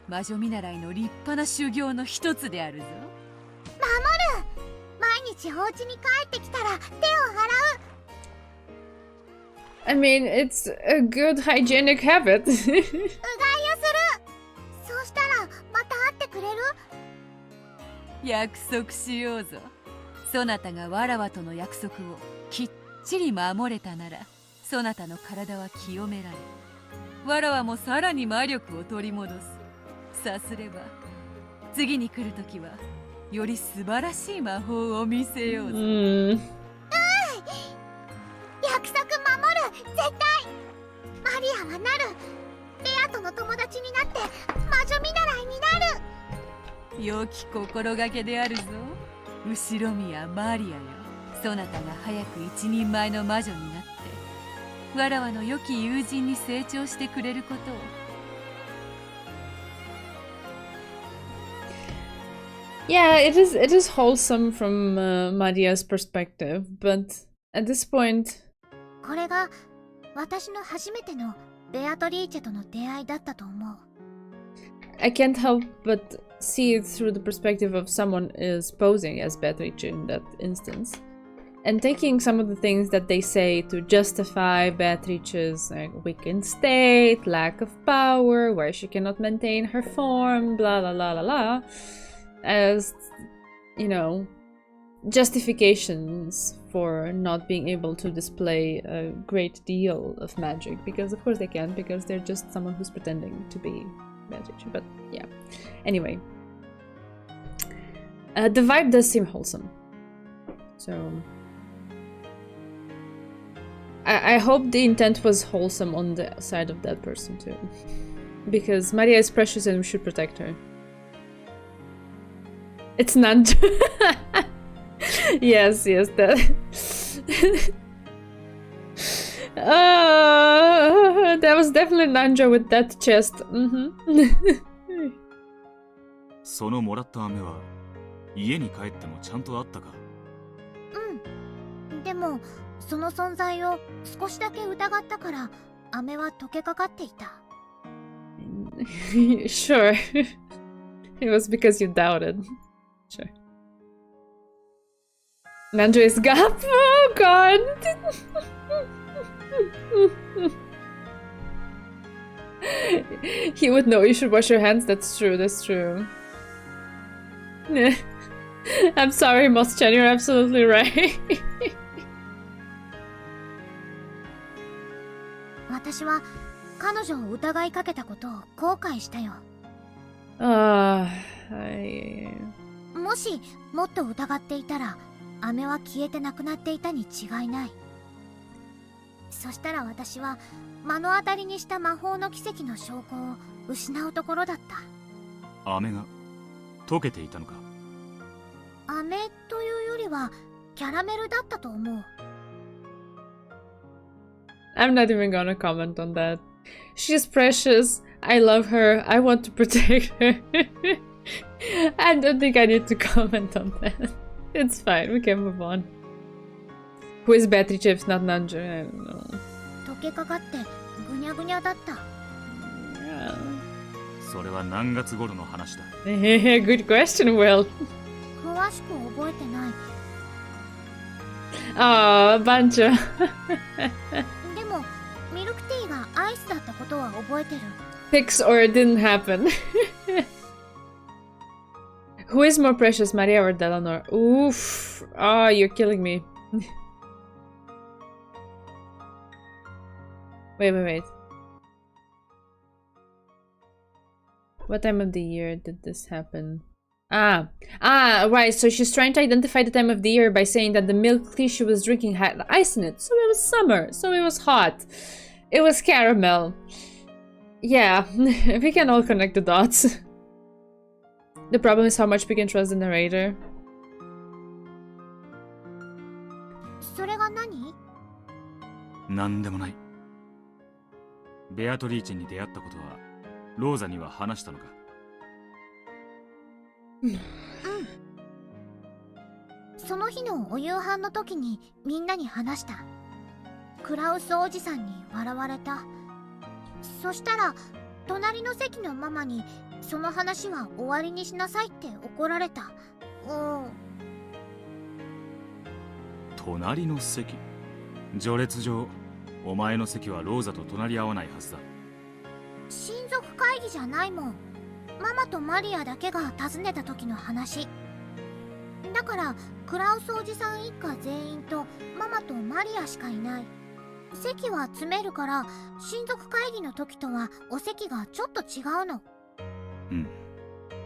魔女見習いの立派な修行の一つであるぞ。何？守る。毎日お家に帰ってきたら手を洗う。I mean, it's a good hygienic habit. うがいをする。そうしたらまた会ってくれる？約束しようぞ。そなたがわらわとの約束をきっちり守れたなら、そなたの体は清められ、わらわもさらに魔力を取り戻す。さすれば次に来るときはより素晴らしい魔法を見せようぞ。約束守る。絶対。マリアはなる。ベアとの友達になって魔女見習いになる。良き心がけであるぞ、後ろ宮マリアよ。そなたが早く一人前の魔女になって、わらわの良き友人に成長してくれることを。Yeah, it is wholesome from Maria's perspective, but at this point, これが私の初めてのベアトリーチェとの出会いだったと思う。I can't help but see it through the perspective of someone is posing as Beatrice in that instance, and taking some of the things that they say to justify Beatrice's weakened state, lack of power, why she cannot maintain her form, blah blah blah blah blah, as, you know, justifications for not being able to display a great deal of magic, because of course they can, because they're just someone who's pretending to be Beatrice. But yeah, anyway, the vibe does seem wholesome, so I hope the intent was wholesome on the side of that person too, because Maria is precious and we should protect her. It's not. Yes, that. That was definitely Nanja with that chest. そのもらった飴は家に帰ってもちゃんとあったか？うん。でもその存在を少しだけ疑ったから飴は溶けかかっていた。Sure. It was because you doubted. Sure. Nanja is gap. Oh god. He would know you should wash your hands. That's true. That's true. I'm sorry, Moss-chan, you're absolutely right. 私は彼女を疑いかけたことを後悔したよ。もしもっと疑っていたら、飴は消えてなくなっていたに違いない。そしたら私は目の当たりにした魔法の奇跡の証拠を失うところだった。飴が溶けていたのか。飴というよりはキャラメルだったと思う。I'm not even gonna comment on that. She's precious. I love her. I want to protect her. I don't think I need to comment on that. It's fine. We can move on. Who is Beatrice if not Nanjo? I don't know. 溶けかかってぐにゃぐにゃだった。Yeah. それは何月頃の話だ。Good question, Will. 詳しく覚えてない。Bancho. でもミルクティーがアイスだったことは覚えてる。Fix or it didn't happen. Who is more precious, Maria or Delanor? Oof. Oh, you're killing me. Wait. What time of the year did this happen? Right. So she's trying to identify the time of the year by saying that the milk tea she was drinking had ice in it. So it was summer. So it was hot. It was caramel. Yeah, we can all connect the dots. The problem is how much we can trust the narrator. それが何？なんでもない。ベアトリーチェに出会ったことはローザには話したのか？うん。その日のお夕飯の時にみんなに話した。クラウスおじさんに笑われた。そしたら隣の席のママにその話は終わりにしなさいって怒られた。隣の席？序列上お前の席はローザと隣り合わないはずだ。親族会議じゃないもん。ママとマリアだけが訪ねた時の話だから、クラウスおじさん一家全員とママとマリアしかいない。席は詰めるから親族会議の時とはお席がちょっと違うの。うん。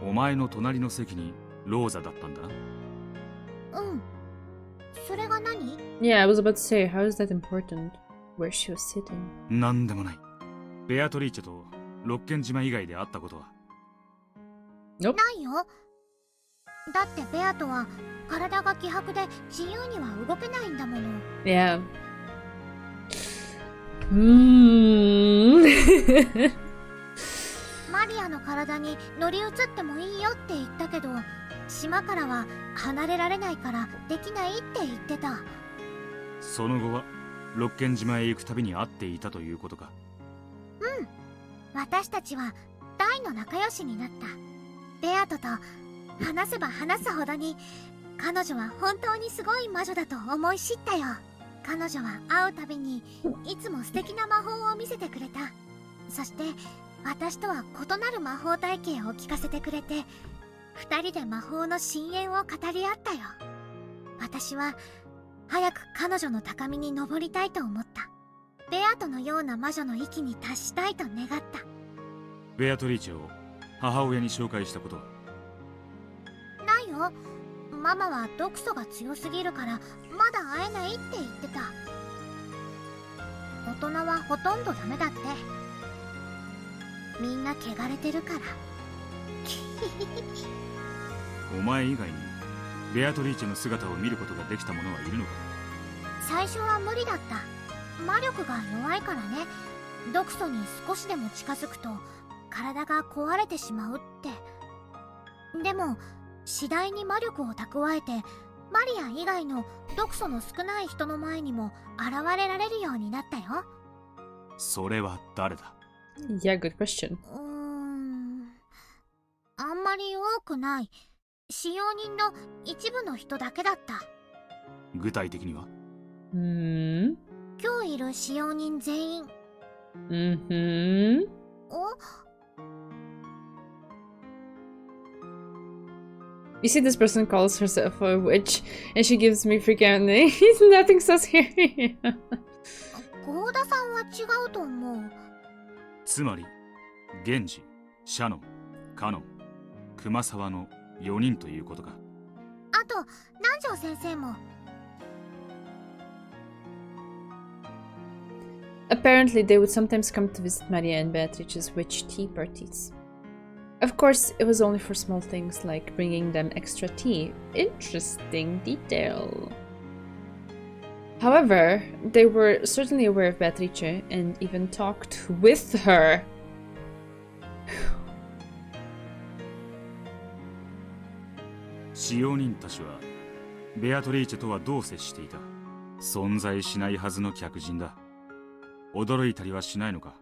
お前の隣の席にローザだったんだな。うん。それが何？ Yeah, I was about to say, how is that important? Where she was sitting. なんでもない。ベアトリーチェとロッケン島以外で会ったことは？ Nope. ないよ。だってベアとは体が希薄で自由には動けないんだもの。Yeah. マリアの体に乗り移ってもいいよって言ったけど、島からは離れられないからできないって言ってた。その後はロッケン島へ行くたびに会っていたということか？うん。私たちは大の仲良しになった。ベアトと話せば話すほどに彼女は本当にすごい魔女だと思い知ったよ。彼女は会うたびにいつも素敵な魔法を見せてくれた。そして私とは異なる魔法体系を聞かせてくれて、二人で魔法の深淵を語り合ったよ。私は早く彼女の高みに登りたいと思った。ベアトのような魔女の域に達したいと願った。ベアトリーチェを母親に紹介したことは？ないよ。ママは毒素が強すぎるからまだ会えないって言ってた。大人はほとんどダメだって。みんな汚れてるから。お前以外にベアトリーチェの姿を見ることができた者はいるのか？最初は無理だった。魔力が弱いからね。毒素に少しでも近づくと体が壊れてしまうって。でも次第に魔力を蓄えてマリア以外の毒素の少ない人の前にも現れられるようになったよ。それは誰だ？ Yeah, good question. あんまり多くない。使用人の一部の人だけだった。具体的には？今日いる使用人全員。You see, this person calls herself a witch, and she gives me freak out. Nothing so scary. 合田さんは違うと思う。つまり源氏、シャノン、カノン、熊沢の4人ということか。あと南條先生も。Apparently, they would sometimes come to visit Maria and Beatrice's witch tea parties. Of course, it was only for small things like bringing them extra tea. Interesting detail. However, they were certainly aware of Beatrice and even talked with her. 使用人たちはベアトリーチェとはどう接していた？存在しないはずの客人だ。驚いたりはしないのか？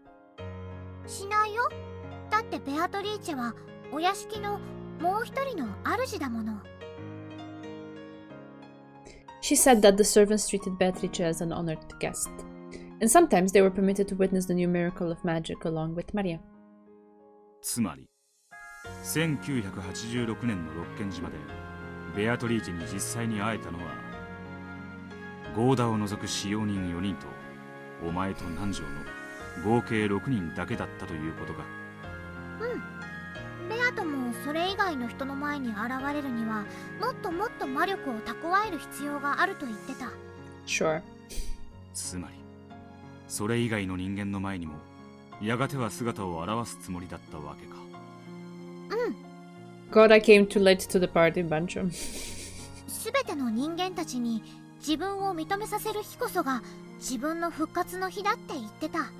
しないよ。だってベアトリーチェはお屋敷のもう一人の主だもの。She said that the servants treated Beatrice as an honored guest, and sometimes they were permitted to witness the new miracle of magic along with Maria. つまり1986年のロッケン島でベアトリーチェに実際に会えたのはゴーダを除く使用人4人とお前と南條の合計6人だけだったということか。ベアトもそれ以外の人の前に現れるにはもっともっと魔力を蓄える必要があると言ってた。 Sure. つまりそれ以外の人間の前にもやがては姿を現すつもりだったわけか。God, I came too late to the party, Bancho. すべての人間たちに自分を認めさせる日こそが自分の復活の日だって言ってた。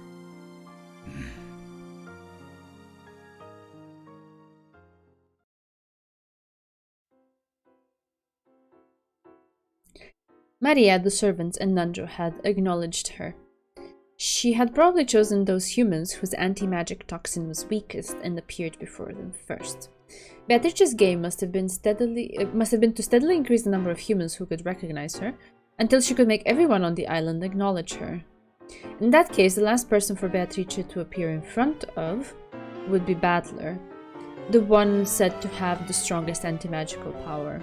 Maria, the servants, and Nanjo had acknowledged her. She had probably chosen those humans whose anti-magic toxin was weakest and appeared before them first. Beatrice's game must have been to steadily increase the number of humans who could recognize her, until she could make everyone on the island acknowledge her. In that case, the last person for Beatrice to appear in front of would be Battler, the one said to have the strongest anti-magical power.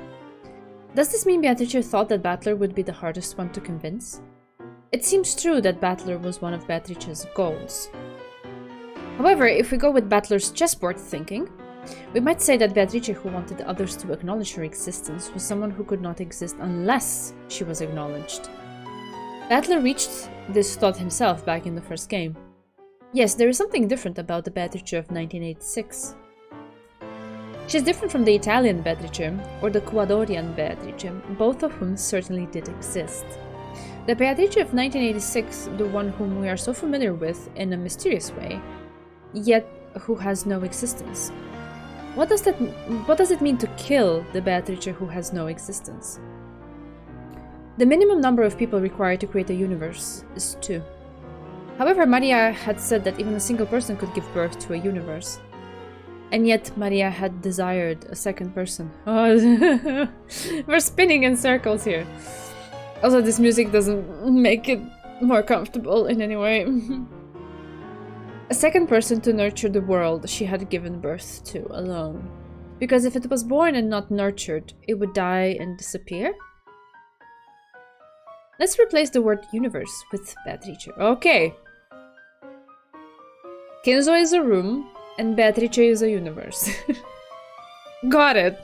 Does this mean Beatrice thought that Battler would be the hardest one to convince? It seems true that Battler was one of Beatrice's goals. However, if we go with Battler's chessboard thinking, we might say that Beatrice, who wanted others to acknowledge her existence, was someone who could not exist unless she was acknowledged. Battler reached this thought himself back in the first game. Yes, there is something different about the Beatrice of 1986. She's different from the Italian Beatrice or the Ecuadorian Beatrice, both of whom certainly did exist. The Beatrice of 1986, the one whom we are so familiar with in a mysterious way, yet who has no existence. What does it mean to kill the Beatrice who has no existence? The minimum number of people required to create a universe is 2. However, Maria had said that even a single person could give birth to a universe. And yet Maria had desired a second person. Oh, we're spinning in circles here. Also, this music doesn't make it more comfortable in any way. A second person to nurture the world she had given birth to alone. Because if it was born and not nurtured, it would die and disappear? Let's replace the word universe with Beatrice. Okay. Kinzo is a room, and Beatrice is a universe. Got it.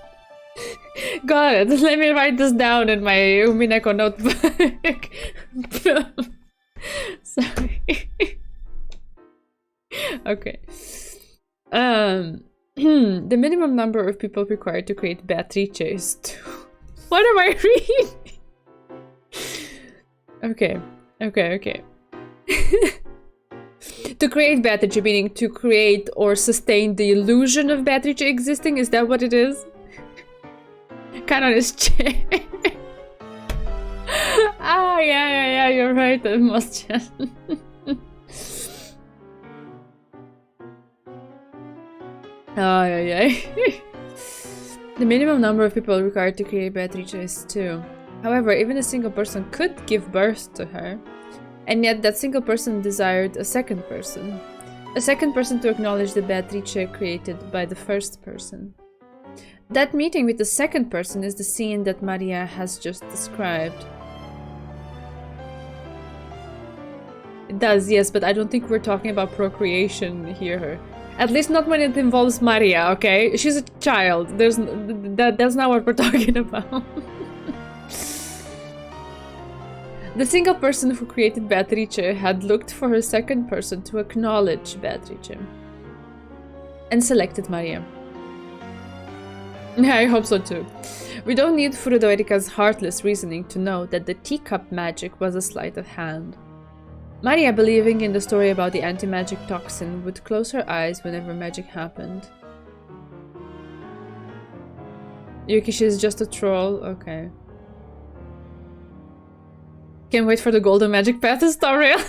Got it. Let me write this down in my Umineko notebook. Sorry. Okay. The minimum number of people required to create Beatrice is 2. What am I reading? Okay. To create Beatrice, meaning to create or sustain the illusion of Beatrice existing, is that what it is? Kind on his chair. Ah, yeah, you're right, it must just... Oh, yeah. The minimum number of people required to create Beatrice is 2. However, even a single person could give birth to her. And yet that single person desired a second person. A second person to acknowledge the Beatrice created by the first person. That meeting with the second person is the scene that Maria has just described. It does, yes, but I don't think we're talking about procreation here. At least not when it involves Maria, okay? She's a child. That's not what we're talking about. The single person who created Beatrice had looked for her second person to acknowledge Beatrice. And selected Maria. Yeah, I hope so too. We don't need Furudo Erika's heartless reasoning to know that the teacup magic was a sleight of hand. Maria, believing in the story about the anti-magic toxin, would close her eyes whenever magic happened. Yukishi is just a troll? Okay. Can't wait for the Golden Magic Path tutorial.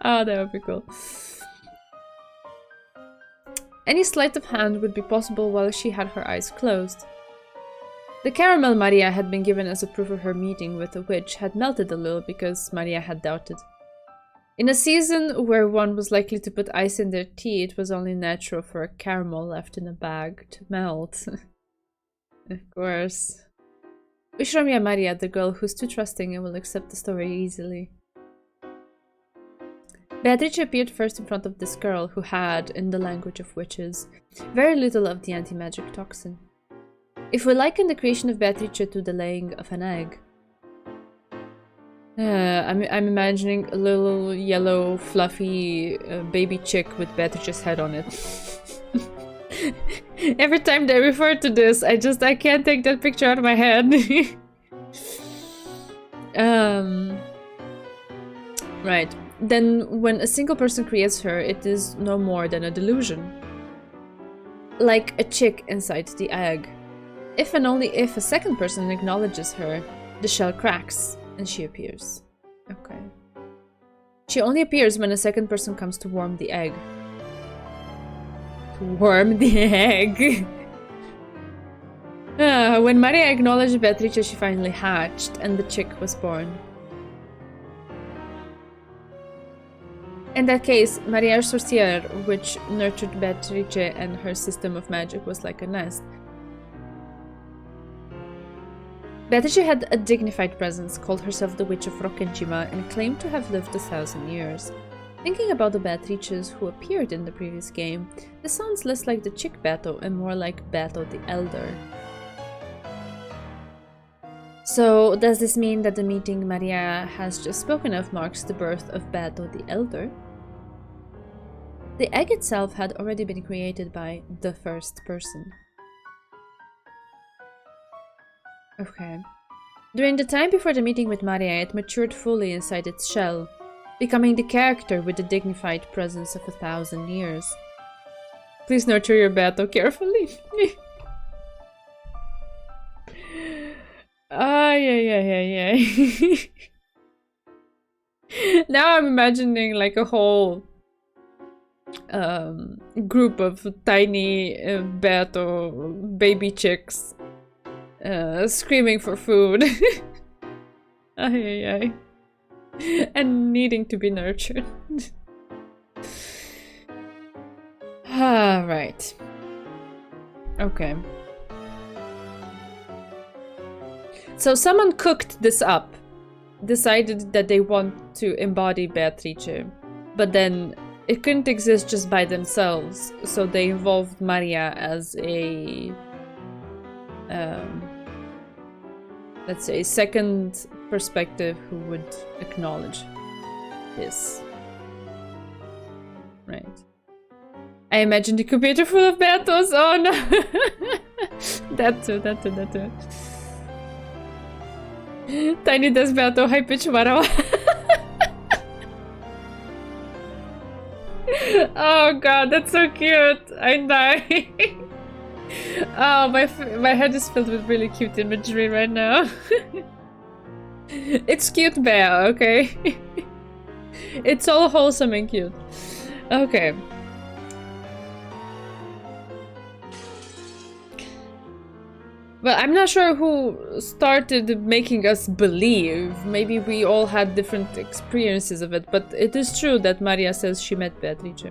Oh, that would be cool. Any sleight of hand would be possible while she had her eyes closed. The caramel Maria had been given as a proof of her meeting with the witch had melted a little because Maria had doubted. In a season where one was likely to put ice in their tea, it was only natural for a caramel left in a bag to melt. Of course. Ushiramiya Maria, the girl who's too trusting and will accept the story easily. Beatrice appeared first in front of this girl who had, in the language of witches, very little of the anti-magic toxin. If we liken the creation of Beatrice to the laying of an egg, I'm imagining a little yellow fluffy baby chick with Beatrice's head on it. Every time they refer to this, I can't take that picture out of my head. Right. Then when a single person creates her, it is no more than a delusion. Like a chick inside the egg. If and only if a second person acknowledges her, the shell cracks and she appears. Okay. She only appears when a second person comes to warm the egg. To warm the egg? When Maria acknowledged Beatrice, she finally hatched and the chick was born. In that case, Maria Sorcière, which nurtured Beatrice and her system of magic, was like a nest. Beatrice had a dignified presence, called herself the Witch of Rokkenjima, and claimed to have lived 1,000 years. Thinking about the Beatrices who appeared in the previous game, this sounds less like the chick Beto and more like Beto the Elder. So, does this mean that the meeting Maria has just spoken of marks the birth of Beto the Elder? The egg itself had already been created by the first person. Okay. During the time before the meeting with Maria, it matured fully inside its shell, becoming the character with the dignified presence of 1,000 years. Please nurture your Beto carefully. Yeah. Now I'm imagining like a whole group of tiny Beto baby chicks screaming for food. And needing to be nurtured. Right. Okay. So someone cooked this up, decided that they want to embody Beatrice, but then it couldn't exist just by themselves, so they involved Maria as a let's say second perspective who would acknowledge this. Right. I imagined a computer full of Betos. Oh no. That too. Tiny does Beto, high pitch warawa. Oh god, that's so cute. I'm dying. Oh, my head is filled with really cute imagery right now. It's cute bear, okay? It's all wholesome and cute. Okay. Well, I'm not sure who started making us believe. Maybe we all had different experiences of it, but it is true that Maria says she met Beatrice.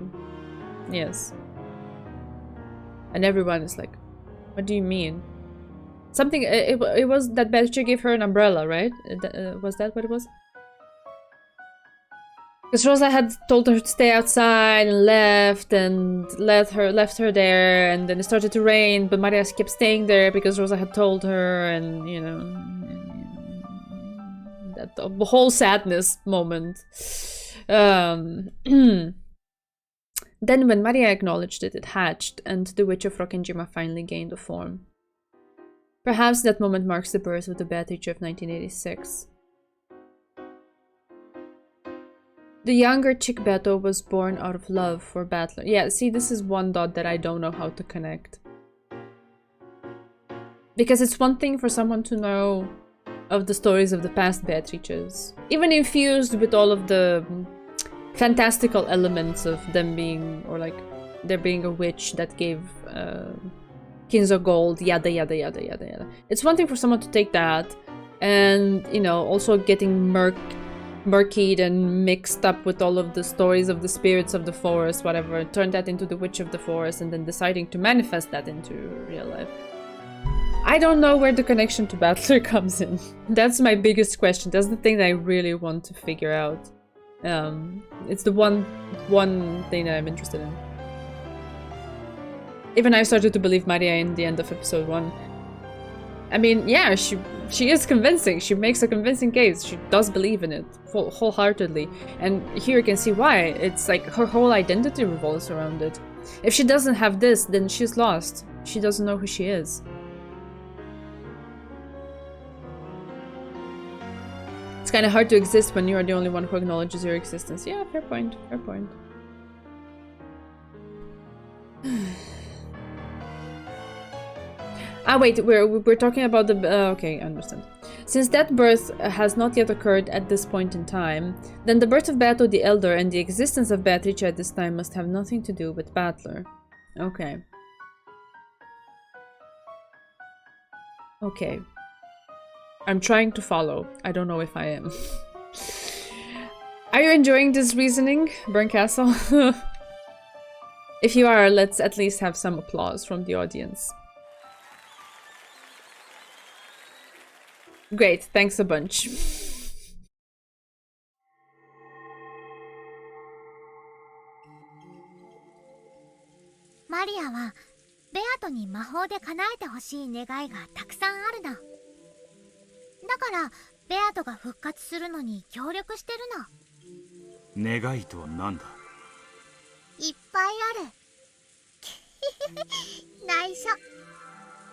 Yes. And everyone is like, what do you mean? Something, it was that Beatrice gave her an umbrella, right? Was that what it was? Because Rosa had told her to stay outside and left her there, and then it started to rain, but Maria kept staying there because Rosa had told her, and you know, that the whole sadness moment. Then when Maria acknowledged it, it hatched, and the Witch of Rokkenjima finally gained a form. Perhaps that moment marks the birth of the Beatrice of 1986. The younger Chick Beto was born out of love for Battler. Yeah, see, this is one dot that I don't know how to connect. Because it's one thing for someone to know of the stories of the past Beatrices, even infused with all of the fantastical elements of them being, or like, there being a witch that gave Kinzo gold, yada yada yada yada yada. It's one thing for someone to take that and, you know, also getting murkied and mixed up with all of the stories of the spirits of the forest, whatever, turn that into the Witch of the Forest, and then deciding to manifest that into real life. I don't know where the connection to Battler comes in. That's my biggest question. That's the thing that I really want to figure out. It's the one thing that I'm interested in. Even I started to believe Maria in the end of episode 1. I mean, yeah, she is convincing. She makes a convincing case. She does believe in it wholeheartedly. And here you can see why. It's like her whole identity revolves around it. If she doesn't have this, then she's lost. She doesn't know who she is. It's kind of hard to exist when you're the only one who acknowledges your existence. Yeah, fair point. Fair point. Ah, wait, we're talking about the... okay, I understand. Since that birth has not yet occurred at this point in time, then the birth of Beato the Elder and the existence of Beatrice at this time must have nothing to do with Battler. Okay. Okay. I'm trying to follow. I don't know if I am. Are you enjoying this reasoning, Burncastle? If you are, let's at least have some applause from the audience. Great, thanks a bunch. Maria はベアトに魔法で叶えてほしい願いがたくさんあるの。だからベアトが復活するのに協力してるの。願いとは何だ？いっぱいある。内緒。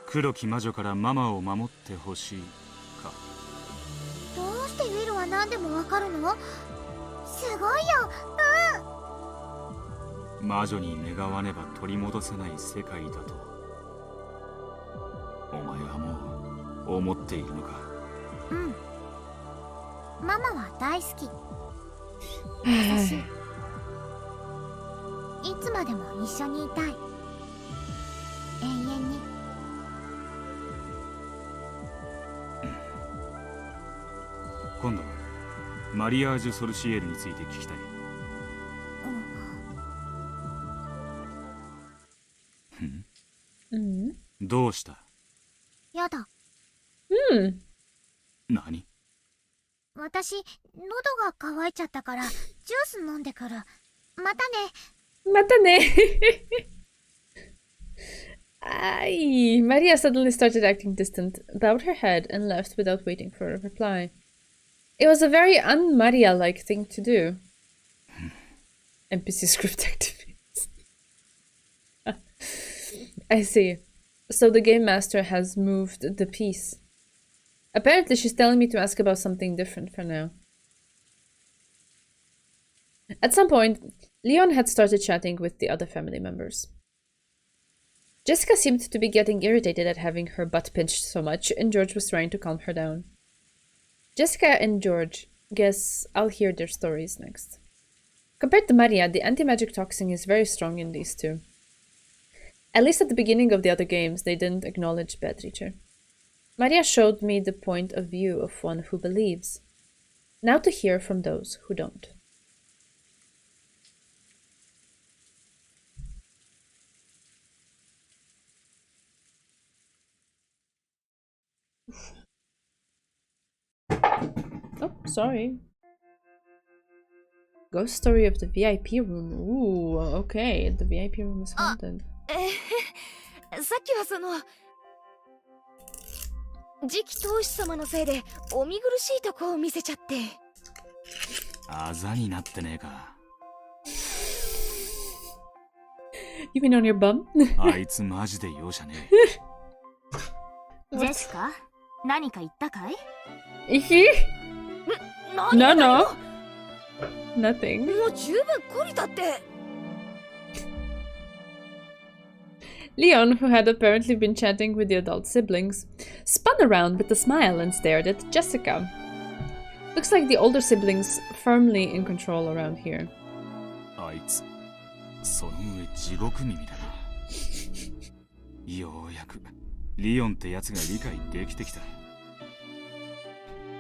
黒き魔女からママを守ってほしいか。どうしてウィルは何でもわかるの？すごいよ。魔女に願わねば取り戻せない世界だとお前はもう思っているのか。うん。ママは大好き。優しい。いつまでも一緒にいたい。永遠に。今度はマリアージュ・ソルシエルについて聞きたい。どうした？やだ。何？私、喉が渇いちゃったから、ジュース飲んでくる。またね。またね。Ay, Maria suddenly started acting distant, bowed her head, and left without waiting for a reply. It was a very un-Maria-like thing to do. NPC script activates. I see. So the game master has moved the piece. Apparently she's telling me to ask about something different for now. At some point, Leon had started chatting with the other family members. Jessica seemed to be getting irritated at having her butt pinched so much, and George was trying to calm her down. Jessica and George, guess I'll hear their stories next. Compared to Maria, the anti-magic toxin is very strong in these two. At least at the beginning of the other games, they didn't acknowledge Beatrice. Maria showed me the point of view of one who believes. Now to hear from those who don't. Oh, sorry. Ghost story of the VIP room. Ooh, okay. The VIP room is haunted. さっきはその次期当主様のせいでお見苦しいとこを見せちゃって。あざになってねえか。You mean on your bum? あいつマジで容赦ねジェシカ、何か言ったかい？ He? 何 No, だよ no. Nothing. もう十分懲りたって。Leon, who had apparently been chatting with the adult siblings, spun around with a smile and stared at Jessica. Looks like the older siblings firmly in control around here. え。あいつ、その上地獄耳だな。ようやくリオンってやつが理解できてきた。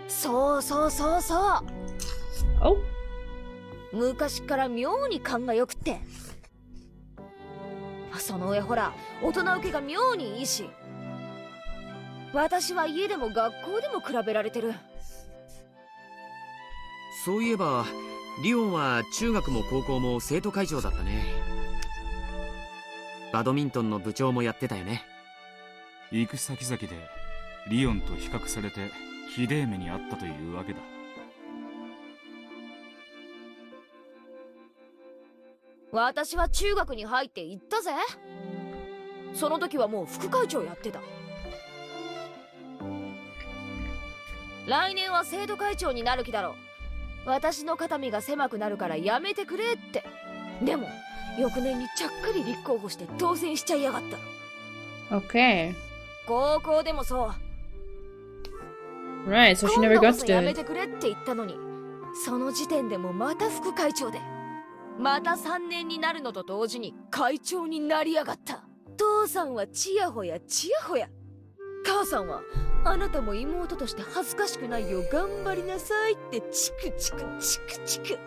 そうそうそうそう。Oh. 昔から妙に勘がよくって。その上ほら、大人受けが妙にいいし。私は家でも学校でも比べられてる。そういえばリオンは中学も高校も生徒会長だったね。バドミントンの部長もやってたよね。行く先々でリオンと比較されてひでえ目にあったというわけだ。私は中学に入って行ったぜ。その時はもう副会長やってた。来年は生徒会長になる気だろう。私の肩身が狭くなるからやめてくれって。でも翌年にちゃっかり立候補して当選しちゃいやがった。 Okay. 高校でもそう。 Right, so she 今 never 度こ got そ to やめ it. てくれって言ったのに、その時点でもまた副会長で、また3年になるのと同時に会長になりやがった。父さんはチヤホヤチヤホヤ、母さんはあなたも妹として恥ずかしくないよう頑張りなさいってチクチクチクチク。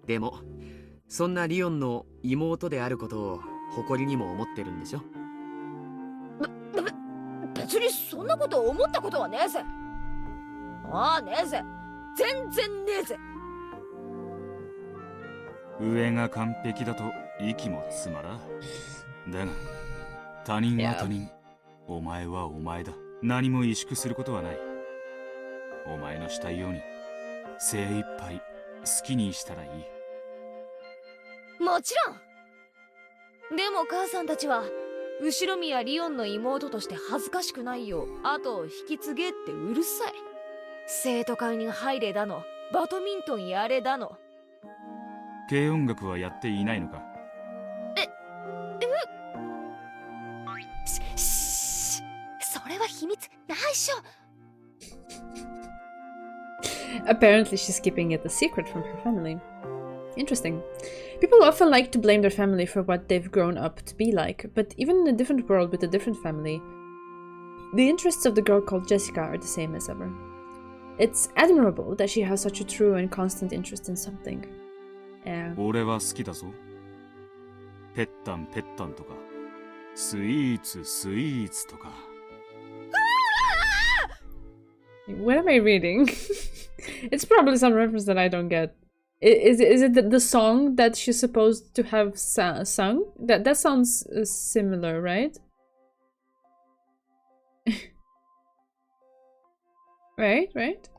でもそんなリオンの妹であることを誇りにも思ってるんでしょ。別にそんなこと思ったことはねえぜ。ああ、ねえぜ。全然ねえぜ。上が完璧だと息も詰まら。だが他人は他人、お前はお前だ。何も萎縮することはない。お前のしたいように精一杯好きにしたらいい。もちろん。でも母さんたちは後宮リオンの妹として恥ずかしくないよう後を引き継げってうるさい。生徒会に入れだの、バドミントンやれだの。軽音楽はやっていないのか。それは秘密ないっしょ。 Apparently, she's keeping it a secret from her family. Interesting. People often like to blame their family for what they've grown up to be like, but even in a different world with a different family, the interests of the girl called Jessica are the same as ever. It's admirable that she has such a true and constant interest in something. 俺は好きだぞ。ペッタンペッタンとか、スイーツスイーツとか。What am I reading? It's probably some reference that I don't get. Is it the song that she's supposed to have sung? That sounds similar, right? Right?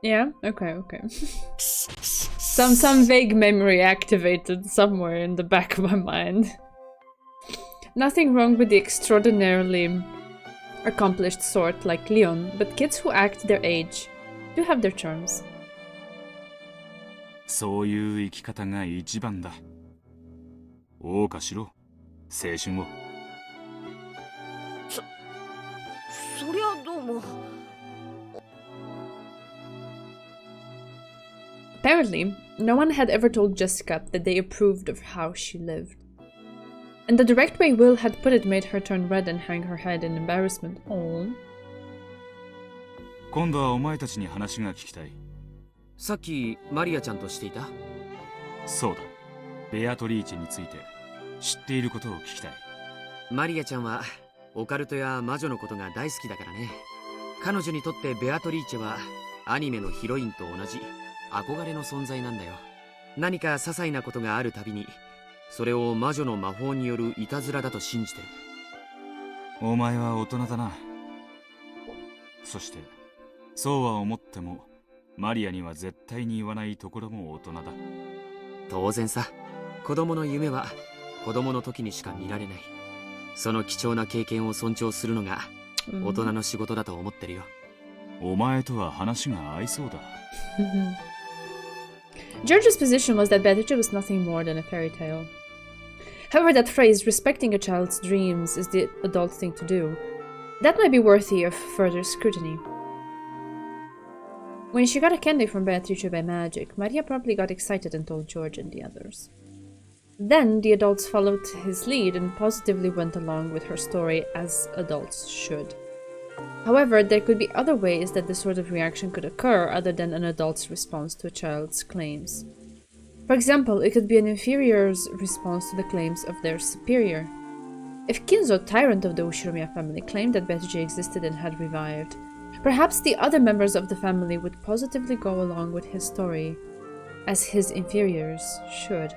Yeah, okay. Some vague memory activated somewhere in the back of my mind. Nothing wrong with the extraordinarily accomplished sort like Leon, but kids who act their age do have their charms. そういう生き方が一番だ。謳歌しろ、青春を。そりゃどうも。Apparently, no one had ever told Jessica that they approved of how she lived. And the direct way Will had put it made her turn red and hang her head in embarrassment. Oh. 今度はお前たちに話が聞きたい。さっきマリアちゃんとしていた？そうだ。ベアトリーチェについて知っていることを聞きたい。マリアちゃんはオカルトや魔女のことが大好きだからね。彼女にとってベアトリーチェはアニメのヒロインと同じ憧れの存在なんだよ。何か些細なことがあるたびにそれを魔女の魔法によるいたずらだと信じてる。お前は大人だな。そしてそうは思ってもマリアには絶対に言わないところも大人だ。当然さ。子供の夢は子供の時にしか見られない。その貴重な経験を尊重するのが大人の仕事だと思ってるよ。お前とは話が合いそうだ。George's position was that Beatrice was nothing more than a fairy tale. However, that phrase, respecting a child's dreams, is the adult thing to do. That might be worthy of further scrutiny. When she got a candy from Beatrice by magic, Maria probably got excited and told George and the others. Then the adults followed his lead and positively went along with her story as adults should. However, there could be other ways that this sort of reaction could occur other than an adult's response to a child's claims. For example, it could be an inferior's response to the claims of their superior. If Kinzo, tyrant of the Ushiromiya family, claimed that Beatrice existed and had revived, perhaps the other members of the family would positively go along with his story, as his inferiors should.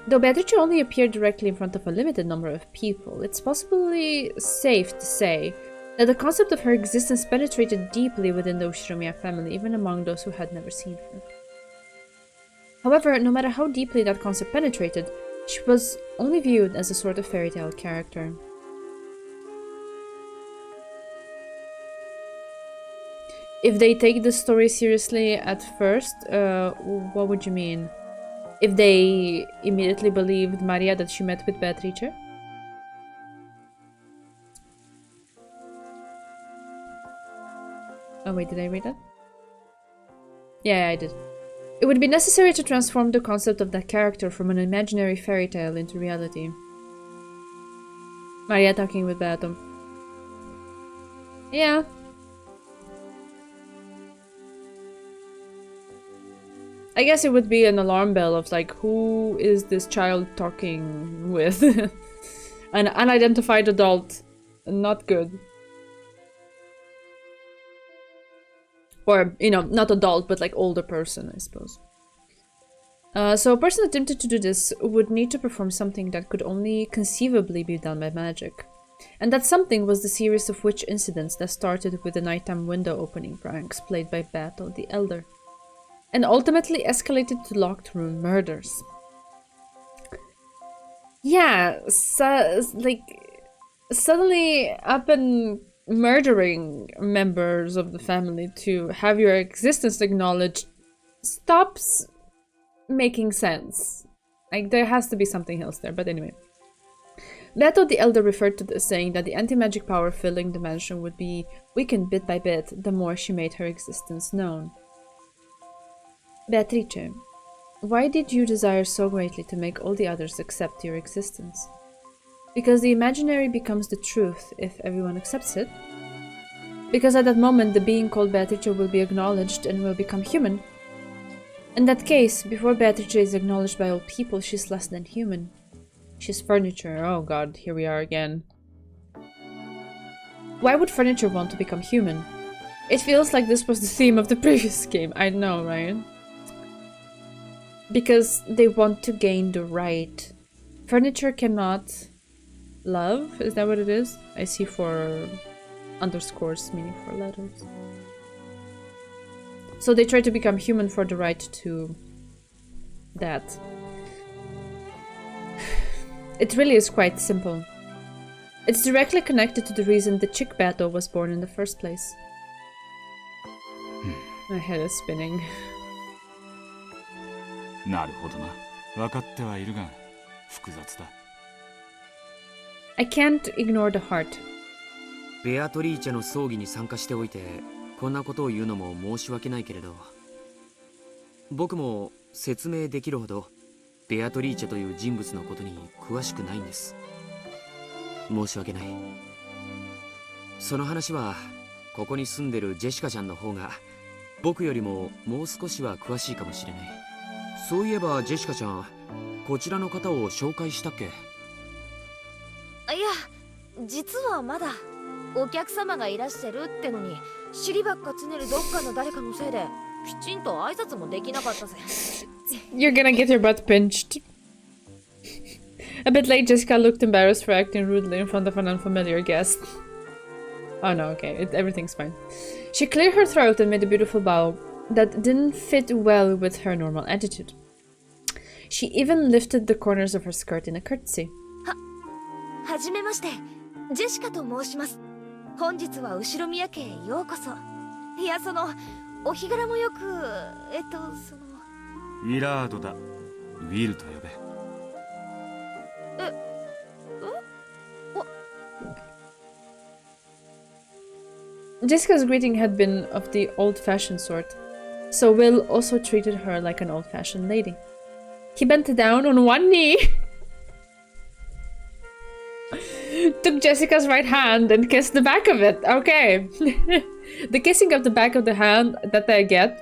Though Beatrice only appeared directly in front of a limited number of people, it's possibly safe to say that the concept of her existence penetrated deeply within the Ushiromiya family, even among those who had never seen her. However, no matter how deeply that concept penetrated, she was only viewed as a sort of fairy tale character. If they take the story seriously at first, what would you mean? If they immediately believed Maria that she met with Beatrice? Oh wait, did I read that? Yeah, I did. It would be necessary to transform the concept of that character from an imaginary fairy tale into reality. Maria talking with Beato. Yeah. I guess it would be an alarm bell of like, who is this child talking with? An unidentified adult. Not good. Or, you know, not adult, but like older person, I suppose. So a person attempted to do this would need to perform something that could only conceivably be done by magic. And that something was the series of witch incidents that started with the nighttime window opening pranks played by Battle the Elder, and ultimately escalated to locked room murders. Yeah, so, like, suddenly up and murdering members of the family to have your existence acknowledged stops making sense. Like, there has to be something else there, but anyway. Leto the Elder referred to this, saying that the anti-magic power filling the mansion would be weakened bit by bit the more she made her existence known. Beatrice, why did you desire so greatly to make all the others accept your existence? Because the imaginary becomes the truth if everyone accepts it? Because at that moment the being called Beatrice will be acknowledged and will become human? In that case, before Beatrice is acknowledged by all people, she's less than human. She's furniture. Oh god, here we are again. Why would furniture want to become human? It feels like this was the theme of the previous game. I know, right? Because they want to gain the right. Furniture cannot love? Is that what it is? I see 4 underscores meaning 4 letters. So they try to become human for the right to that. It really is quite simple. It's directly connected to the reason the chick Bato was born in the first place. My head is spinning. なるほどな。分かってはいるが、複雑だ。I can't ignore the heart. ベアトリーチェの葬儀に参加しておいて、こんなことを言うのも申し訳ないけれど、僕も説明できるほどベアトリーチェという人物のことに詳しくないんです。申し訳ない。その話はここに住んでるジェシカちゃんの方が僕よりももう少しは詳しいかもしれない。そういえばジェシカちゃん、こちらの方を紹介したっけ？いや、実はまだお客様がいらっしゃるってのに尻ばっかつねるどっかの誰かのせいできちんと挨拶もできなかったぜ。You're gonna get your butt pinched. A bit late, Jessica looked embarrassed for acting rudely in front of an unfamiliar guest. Oh no, okay, everything's fine. She cleared her throat and made a beautiful bow that didn't fit well with her normal attitude. She even lifted the corners of her skirt in a curtsy. はじめまして、ジェシカと申します。本日は後ろ宮家へようこそ。いや、お日柄もよく、ウィラードだ。ウィルと呼べ。Jessica's greeting had been of the old-fashioned sort, so Will also treated her like an old-fashioned lady. He bent down on one knee, took Jessica's right hand and kissed the back of it. Okay. The kissing of the back of the hand that I get.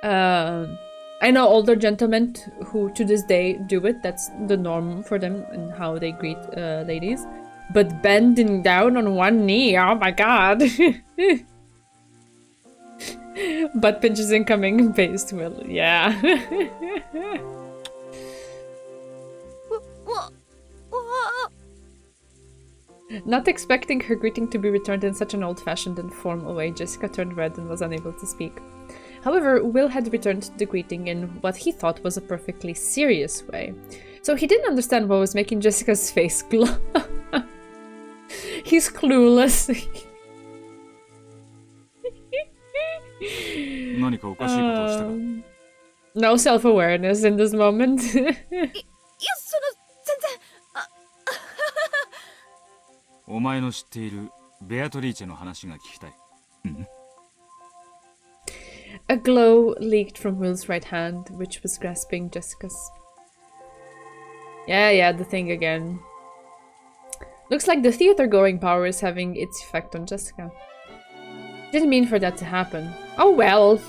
I know older gentlemen who to this day do it. That's the norm for them and how they greet ladies. But bending down on one knee, oh my god. Butt pinches incoming, based Will, yeah. Not expecting her greeting to be returned in such an old-fashioned and formal way, Jessica turned red and was unable to speak. However, Will had returned the greeting in what he thought was a perfectly serious way, so he didn't understand what was making Jessica's face glow. He's clueless. No self-awareness in this moment. A glow leaked from Will's right hand, which was grasping Jessica's. Yeah, the thing again. Looks like the theater-going power is having its effect on Jessica. Didn't mean for that to happen. Oh well.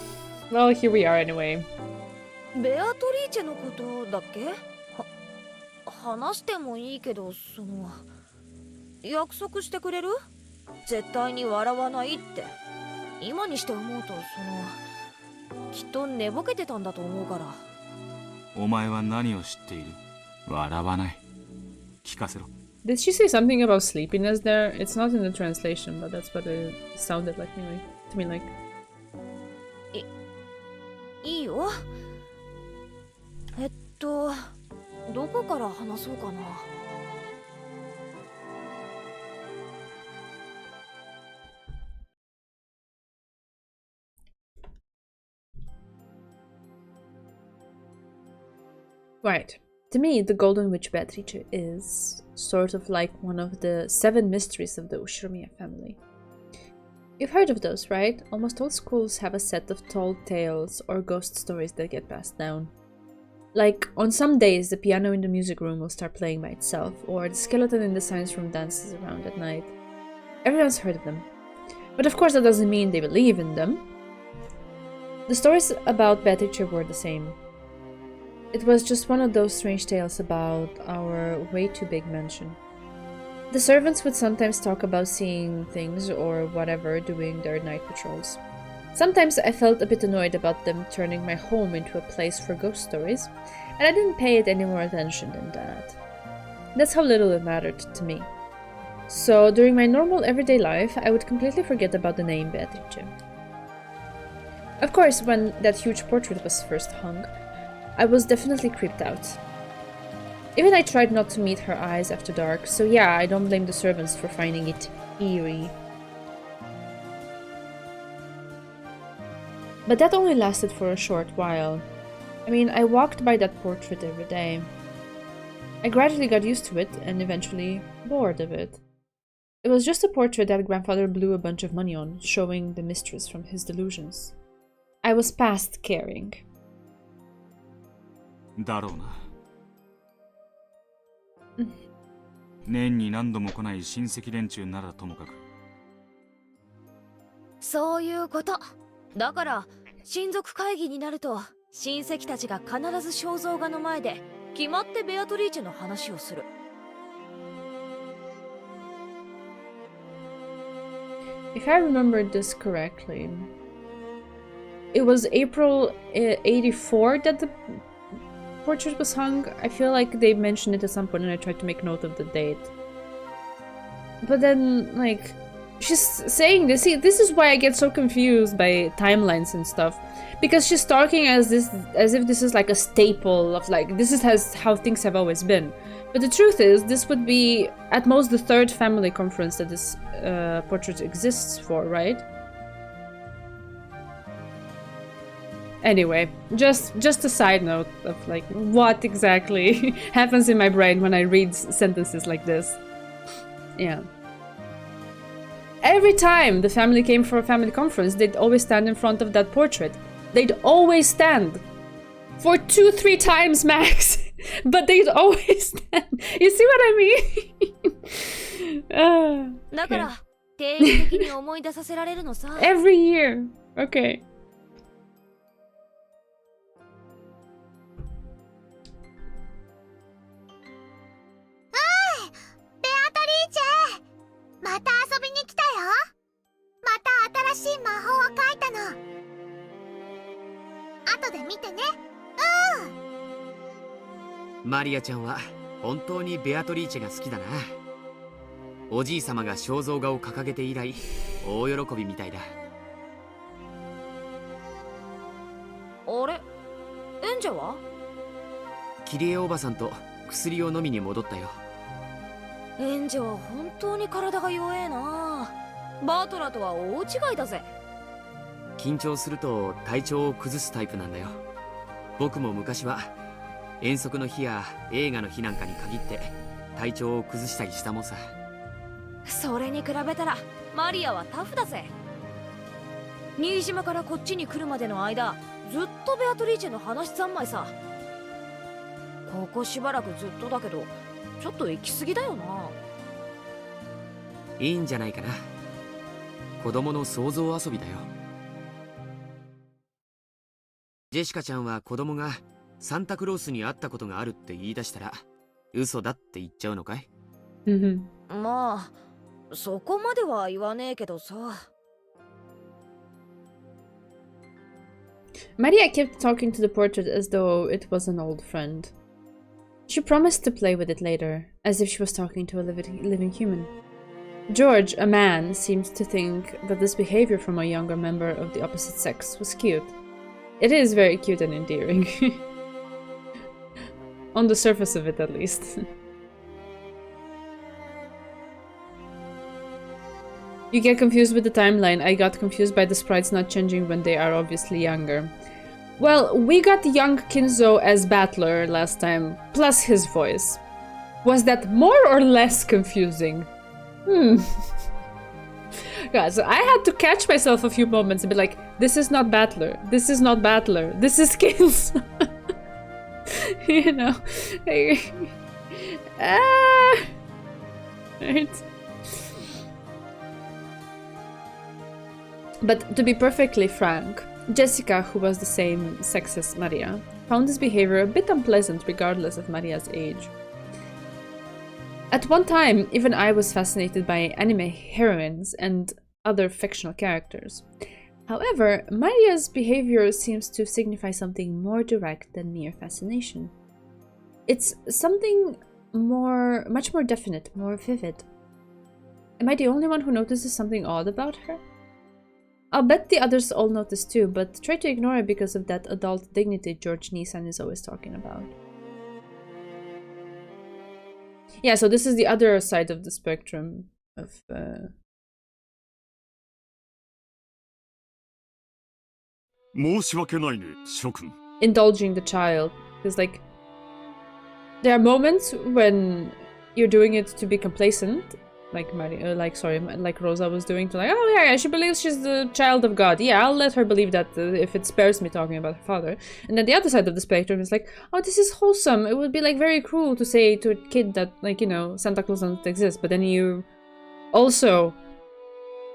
Well, here we are anyway. ベアトリーチェのことだっけ？話してもいいけど、約束してくれる？絶対に笑わないって。今にして思うと、きっと寝ぼけてたんだと思うから。お前は何を知っている？笑わない。聞かせろ。Did she say something about sleepiness there? It's not in the translation, but that's what it sounded like to me like. いいよ。どこから話そうかな。Right. To me, the Golden Witch Beatrice is sort of like one of the 7 mysteries of the Ushiromiya family. You've heard of those, right? Almost all schools have a set of told tales or ghost stories that get passed down. Like, on some days, the piano in the music room will start playing by itself, or the skeleton in the science room dances around at night. Everyone's heard of them. But of course that doesn't mean they believe in them. The stories about Beatrice were the same. It was just one of those strange tales about our way too big mansion. The servants would sometimes talk about seeing things or whatever during their night patrols. Sometimes I felt a bit annoyed about them turning my home into a place for ghost stories, and I didn't pay it any more attention than that. That's how little it mattered to me. So during my normal everyday life, I would completely forget about the name Beatrice. Of course, when that huge portrait was first hung, I was definitely creeped out. Even I tried not to meet her eyes after dark, so yeah, I don't blame the servants for finding it eerie. But that only lasted for a short while. I mean, I walked by that portrait every day. I gradually got used to it and eventually bored of it. It was just a portrait that grandfather blew a bunch of money on, showing the mistress from his delusions. I was past caring. だろうな。年に何度も来ない親戚連中ならともかく。そういうこと。だから親族会議になると親戚たちが必ず肖像画の前で決まってベアトリーチェの話をする。If I remember this correctly, it was April 84 that the portrait was hung. I feel like they mentioned it at some point and I tried to make note of the date. But then, like, she's saying this. See, this is why I get so confused by timelines and stuff. Because she's talking as if this is like a staple of like, this is how things have always been. But the truth is, this would be at most the third family conference that this portrait exists for, right? Anyway, just a side note of like what exactly happens in my brain when I read sentences like this. Yeah. Every time the family came for a family conference, they'd always stand in front of that portrait. They'd always stand. For 2-3 times max. But they'd always stand. You see what I mean? だから、定期的に思い出させられるのさ。Every year. Okay. ベアトリーチェ、また遊びに来たよ。また新しい魔法を書いたの。後で見てね。マリアちゃんは本当にベアトリーチェが好きだな。おじいさまが肖像画を掲げて以来、大喜びみたいだ。あれ、エンジェは？キリエおばさんと薬を飲みに戻ったよ。エンジェは本当に体が弱えな。バートラとは大違いだぜ。緊張すると体調を崩すタイプなんだよ。僕も昔は遠足の日や映画の日なんかに限って体調を崩したりしたもんさ。それに比べたらマリアはタフだぜ。新島からこっちに来るまでの間、ずっとベアトリーチェの話三昧さ。ここしばらくずっとだけど、ちょっと行き過ぎだよな。いいんじゃないかな。子供の想像遊びだよ。ジェシカちゃんは子供がサンタクロースに会ったことがあるって言い出したら嘘だって言っちゃうのかい？まあそこまでは言わねえけどさ。Maria kept talking to the portrait as though it was an old friend. She promised to play with it later, as if she was talking to a living human. George, a man, seemed to think that this behavior from a younger member of the opposite sex was cute. It is very cute and endearing. On the surface of it, at least. You get confused with the timeline. I got confused by the sprites not changing when they are obviously younger. Well, we got young Kinzo as Battler last time, plus his voice. Was that more or less confusing? God, so I had to catch myself a few moments and be like, this is not Battler, this is not Battler, this is Kinzo. You know? Right. But to be perfectly frank, Jessica, who was the same sex as Maria, found this behavior a bit unpleasant regardless of Maria's age. At one time, even I was fascinated by anime heroines and other fictional characters. However, Maria's behavior seems to signify something more direct than mere fascination. It's something much more definite, more vivid. Am I the only one who notices something odd about her? I'll bet the others all notice too, but try to ignore it because of that adult dignity George Nissan is always talking about. Yeah, so this is the other side of the spectrum of indulging the child. Because like there are moments when you're doing it to be complacent, like like Rosa was doing, to like, oh yeah, she believes she's the child of God. Yeah, I'll let her believe that if it spares me talking about her father. And then the other side of the spectrum is like, oh, this is wholesome. It would be like very cruel to say to a kid that, like, you know, Santa Claus doesn't exist, but then you also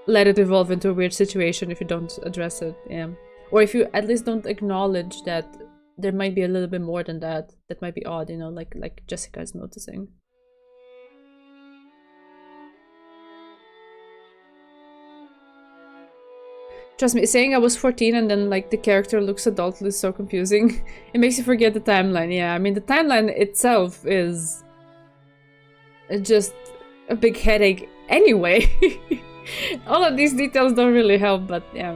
let it evolve into a weird situation if you don't address it. Yeah. Or if you at least don't acknowledge that there might be a little bit more than that. That might be odd, you know, like Jessica is noticing. Trust me, saying I was 14 and then like the character looks adult is so confusing. It makes you forget the timeline. Yeah, I mean the timeline itself is just a big headache anyway. All of these details don't really help, but yeah,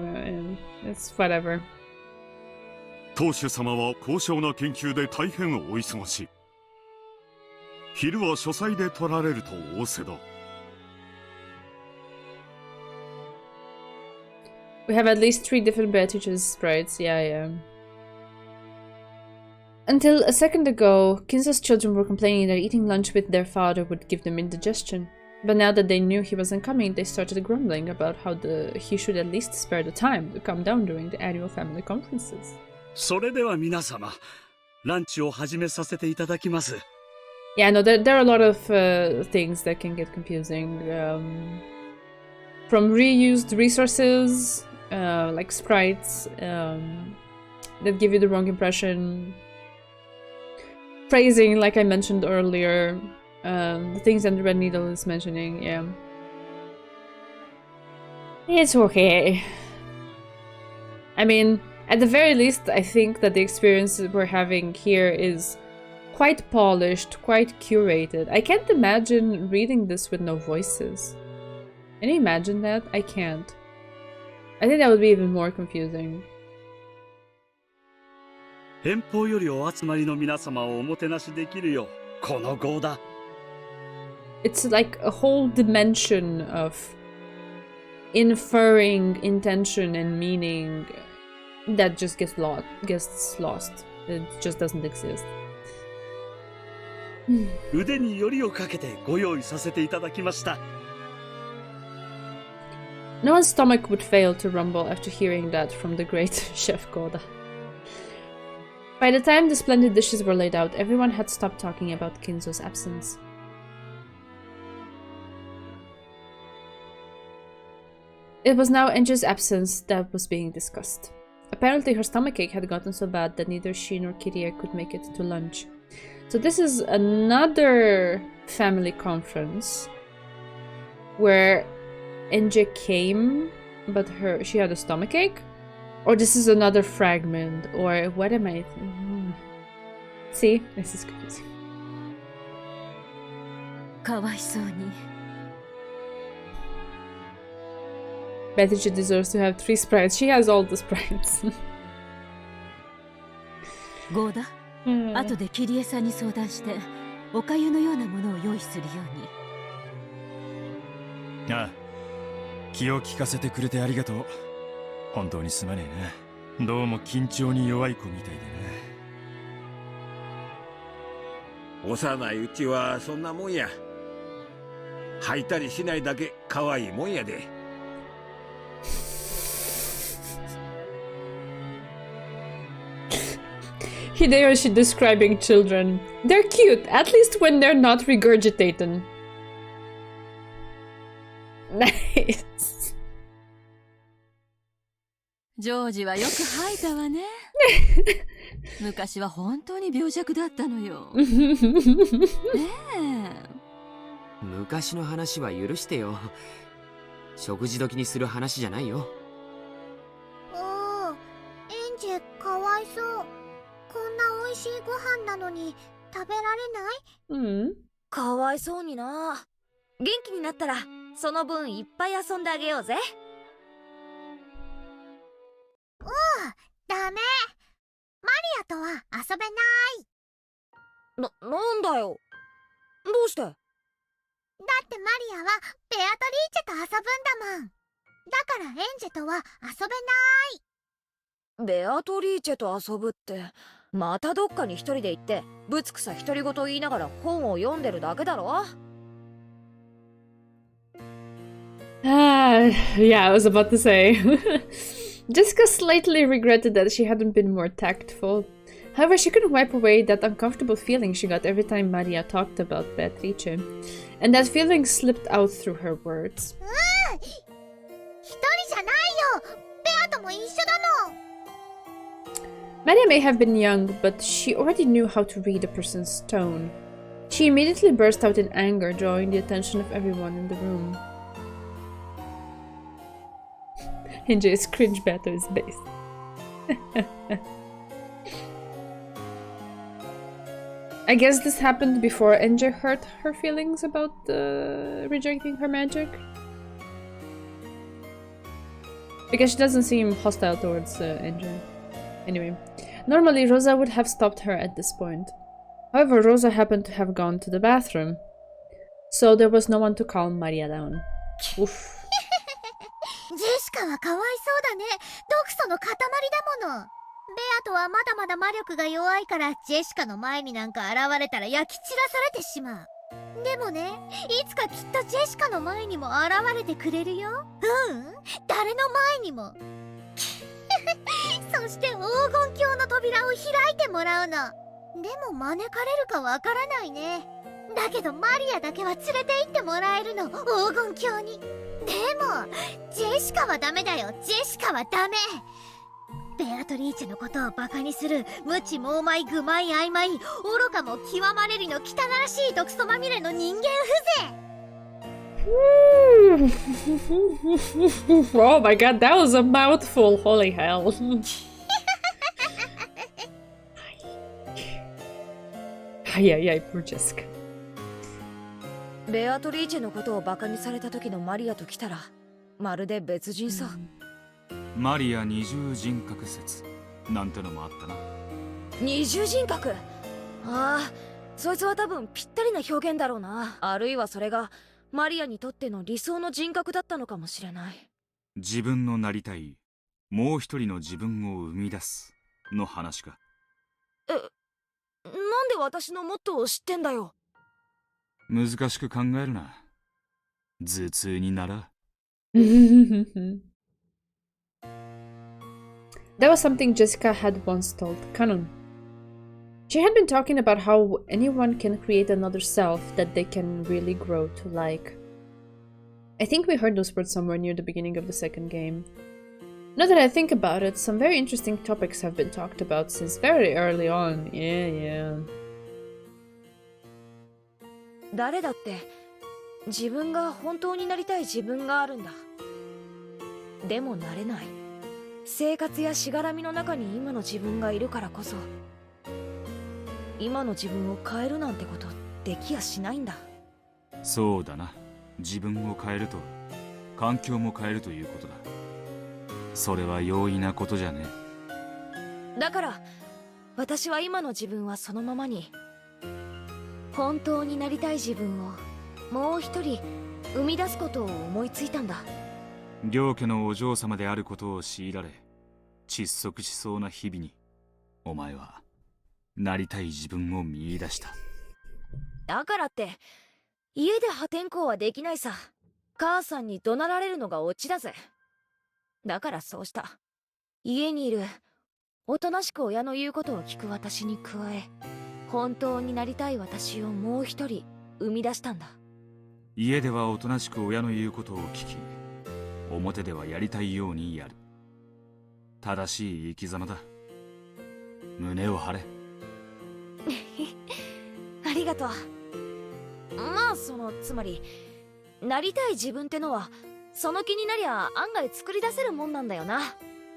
it's whatever. 当主様は高尚な研究で大変お忙しい。昼は書斎で取られると仰せだ。We have at least 3 different Beatrice's sprites, yeah. Until a second ago, Kinzo's children were complaining that eating lunch with their father would give them indigestion. But now that they knew he wasn't coming, they started grumbling about how he should at least spare the time to come down during the annual family conferences. それでは皆様、ランチを始めさせていただきます。Yeah, no, there are a lot of things that can get confusing. From reused resources, like sprites, that give you the wrong impression. Phrasing, like I mentioned earlier. The things that the Red Needle is mentioning, yeah. It's okay. I mean, at the very least, I think that the experience we're having here is quite polished, quite curated. I can't imagine reading this with no voices. Can you imagine that? I can't. I think that would be even more confusing. 遠方よりお集まりの皆様をおもてなしできるよ、この号だ。It's like a whole dimension of inferring intention and meaning that just gets lost. It just doesn't exist. 腕によりをかけてご用意させていただきました。No one's stomach would fail to rumble after hearing that from the great Chef Koda. By the time the splendid dishes were laid out, everyone had stopped talking about Kinzo's absence. It was now Enji's absence that was being discussed. Apparently her stomachache had gotten so bad that neither she nor Kirie could make it to lunch. So this is another family conference where Enji came, but she had a stomachache? Or this is another fragment, or what am I... See? This is confusing. かわいそうに。Beatrice deserves to have 3 sprites. She has all the sprites. ゴーダ、後でキリエさんに相談しておかゆのようなものを用意するように。ああ、気を利かせてくれてありがとう。本当にすまねえな。どうも緊張に弱い子みたいでな。幼いうちはそんなもんや。吐いたりしないだけ可愛いもんやで。Hideyoshi describing children. They're cute, at least when they're not regurgitating. Nice. ジョージはよく吐いたわね。昔は本当に病弱だったのよ。ねえ。昔の話は許してよ。食事時にする話じゃないよ。エンジェかわいそう。こんな美味しいご飯なのに食べられない？かわいそうにな。元気になったらその分いっぱい遊んであげようぜ。ダメ。マリアとは遊べない。なんだよ。どうして？だってマリアはベアトリーチェと遊ぶんだもん。だからエンジェとは遊べない。ベアトリーチェと遊ぶってまたどっかに一人で行ってぶつくさ独り言言いながら本を読んでるだけだろ。Yeah, I was about to say. Jessica slightly regretted that she hadn't been more tactful. However, she couldn't wipe away that uncomfortable feeling she got every time Maria talked about Beatrice. And that feeling slipped out through her words. 一人じゃないよ。ベアとも一緒だもん。Maria may have been young, but she already knew how to read a person's tone. She immediately burst out in anger, drawing the attention of everyone in the room. NJ's cringe battle is based. I guess this happened before NJ hurt her feelings about rejecting her magic. Because she doesn't seem hostile towards NJ. Anyway, normally Rosa would have stopped her at this point. However, Rosa happened to have gone to the bathroom, so there was no one to calm Maria down. Oof. ジェシカはかわいそうだね。毒素の塊だもの。ベアとはまだまだ魔力が弱いから、ジェシカの前になんか現れたら焼き散らされてしまう。でもね、いつかきっとジェシカの前にも現れてくれるよ。誰の前にも。そして黄金鏡の扉を開いてもらうの。でも招かれるかわからないね。だけどマリアだけは連れて行ってもらえるの、黄金鏡に。でもジェシカはダメだよ。ジェシカはダメ。ベアトリーチェのことをバカにする無知猛昧愚昧曖昧愚かも極まれりの汚らしい毒素まみれの人間風情。Oh my god, that was a mouthful. Holy hell. はいはいはい、ポージェスカ。ベアトリーチェのことをバカにされた時のマリアと来たらまるで別人さ。マリア二重人格説なんてのもあったな。二重人格。ああ、そいつは多分ぴったりな表現だろうな。あるいはそれがマリアにとっての理想の人格だったのかもしれない。自分のなりたいもう一人の自分を生み出すの話か。なんで私のモットーを知ってんだよ。難しく考えるな。頭痛になら。That was something Jessica had once told Canon. She had been talking about how anyone can create another self that they can really grow to like. I think we heard those words somewhere near the beginning of the second game. Now that I think about it, some very interesting topics have been talked about since very early on. Yeah. 誰だって自分が本当になりたい自分があるんだ。でもなれない。生活やしがらみの中に今の自分がいるからこそ、今の自分を変えるなんてことできやしないんだ。そうだな。自分を変えると環境も変えるということだ。それは容易なことじゃねえ。だから私は今の自分はそのままに、本当になりたい自分をもう一人生み出すことを思いついたんだ。両家のお嬢様であることを強いられ窒息しそうな日々に、お前はなりたい自分を見出した。だからって家で破天荒はできないさ。母さんに怒鳴られるのがオチだぜ。だからそうした。家にいるおとなしく親の言うことを聞く私に加え、本当になりたい私をもう一人生み出したんだ。家ではおとなしく親の言うことを聞き、表ではやりたいようにやる。正しい生き様だ。胸を張れ。ありがとう。まあつまりなりたい自分ってのはその気になりゃ案外作り出せるもんなんだよな。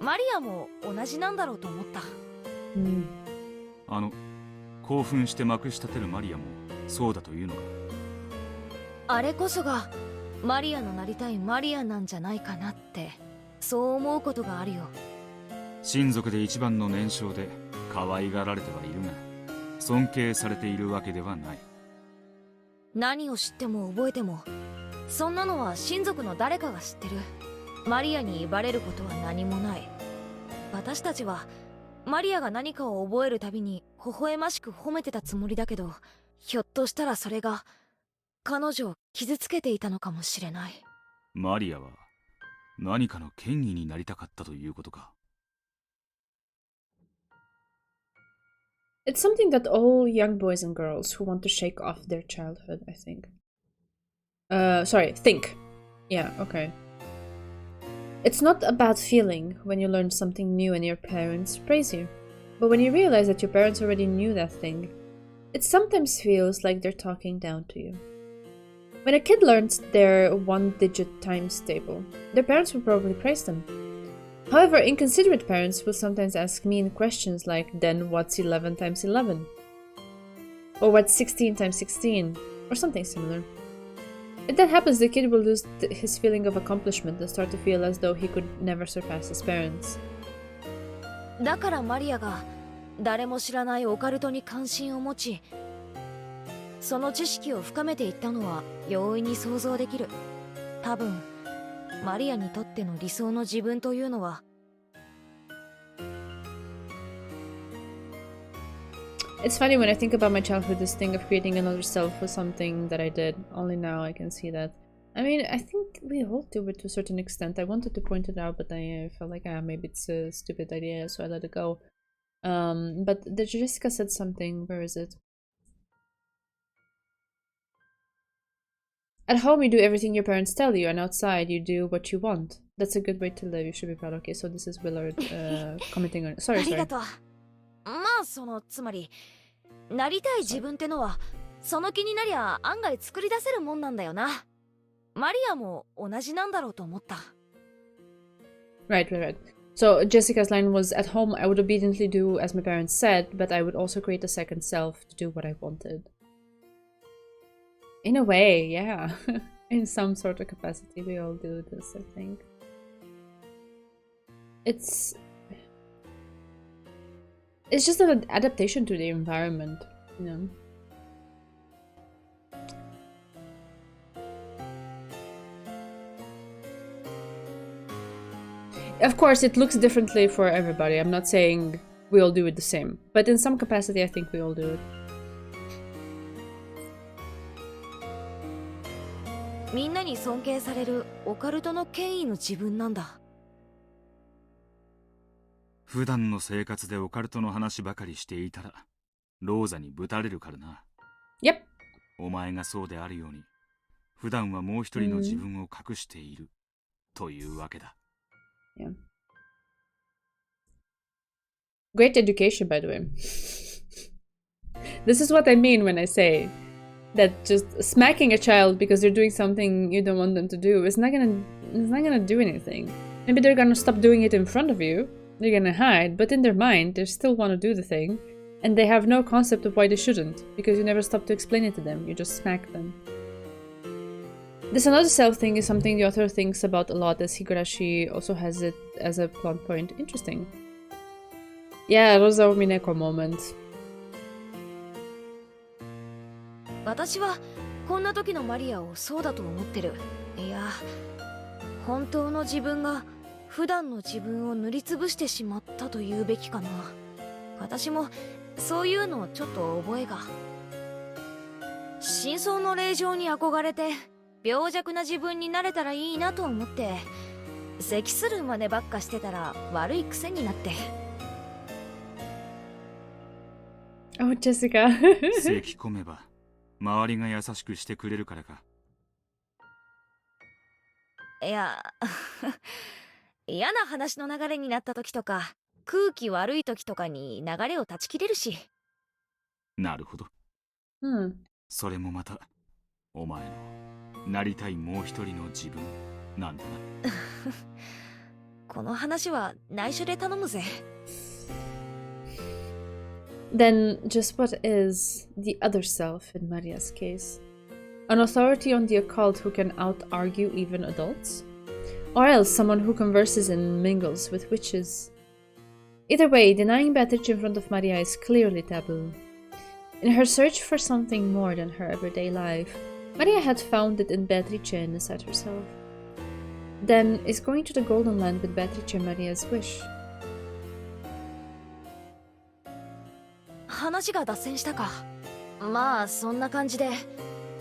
マリアも同じなんだろうと思った。興奮してまくし立てるマリアもそうだというのか。あれこそがマリアのなりたいマリアなんじゃないかなって、そう思うことがあるよ。親族で一番の年少で可愛がられてはいるが、尊敬されているわけではない。何を知っても覚えても、そんなのは親族の誰かが知ってる。マリアに威張れることは何もない。私たちはマリアが何かを覚えるたびに微笑ましく褒めてたつもりだけど、ひょっとしたらそれが彼女を傷つけていたのかもしれない。マリアは何かの権威になりたかったということか。It's something that all young boys and girls who want to shake off their childhood, I think. Think. Yeah, okay. It's not a bad feeling when you learn something new and your parents praise you. But when you realize that your parents already knew that thing, it sometimes feels like they're talking down to you. When a kid learns their one-digit times table, their parents will probably praise them. However, inconsiderate parents will sometimes ask mean questions like, then what's 11 times 11? Or what's 16 times 16? Or something similar. If that happens, the kid will lose his feeling of accomplishment and start to feel as though he could never surpass his parents. だからマリアが誰も知らないオカルトに関心を持ち、その知識を深めていったのは容易に想像できる。多分マリアにとっての理想の自分というのは。It's funny when I think about my childhood, this thing of creating another self was something that I did. Only now I can see that. I mean, I think we all do it to a certain extent. I wanted to point it out, but I felt like, maybe it's a stupid idea, so I let it go. But the Jessica said something. Where is it? At home, you do everything your parents tell you, and outside, you do what you want. That's a good way to live. You should be proud. Okay, so this is Willard commenting on it. Sorry. まあつまりなりたい自分ってのはその気になりゃ案外作り出せるもんなんだよな。マリアも同じなんだろうと思った。Right. So Jessica's line was, at home I would obediently do as my parents said, but I would also create a second self to do what I wanted. In a way, yeah. In some sort of capacity, we all do this, I think. It's just an adaptation to the environment, you know. Of course, it looks differently for everybody. I'm not saying we all do it the same, but in some capacity, I think we all do it. みんなに尊敬されるオカルトの権威の自分なんだ。普段の生活でオカルトの話ばかりしていたらローザにぶたれるからな。Yep. お前がそうであるように普段はもう一人の自分を隠しているというわけだ。Yeah. Great education, by the way. This is what I mean when I say that just smacking a child because they're doing something you don't want them to do is not gonna do anything. Maybe they're gonna stop doing it in front of you. They're gonna hide, but in their mind, they still want to do the thing, and they have no concept of why they shouldn't, because you never stop to explain it to them, you just smack them. This another self thing is something the author thinks about a lot, as Higurashi also has it as a plot point. Interesting. Yeah, Rosa Umineko moment. 私はこんな時のマリアをそうだと思ってる。いや、本当の自分が普段の自分を塗りつぶしてしまったと言うべきかな。私もそういうのをちょっと覚えが。真相の霊場に憧れて病弱な自分になれたらいいなと思って咳する真似ばっかしてたら悪い癖になって。Oh, Jessica. 咳込めば周りが優しくしてくれるからか。いや嫌な話の流れになった時とか空気悪い時とかに流れを断ち切れるし。なるほど。それもまたお前のなりたいもう一人の自分なんだな。この話は内緒で頼むぜ。Then, just what is the other self in Maria's case? An authority on the occult who can out-argue even adults? Or else someone who converses and mingles with witches? Either way, denying Beatrice in front of Maria is clearly taboo. In her search for something more than her everyday life, Maria had found it in Beatrice and said herself. Then, is going to the Golden Land with Beatrice Maria's wish? 話が脱線したか。まあそんな感じで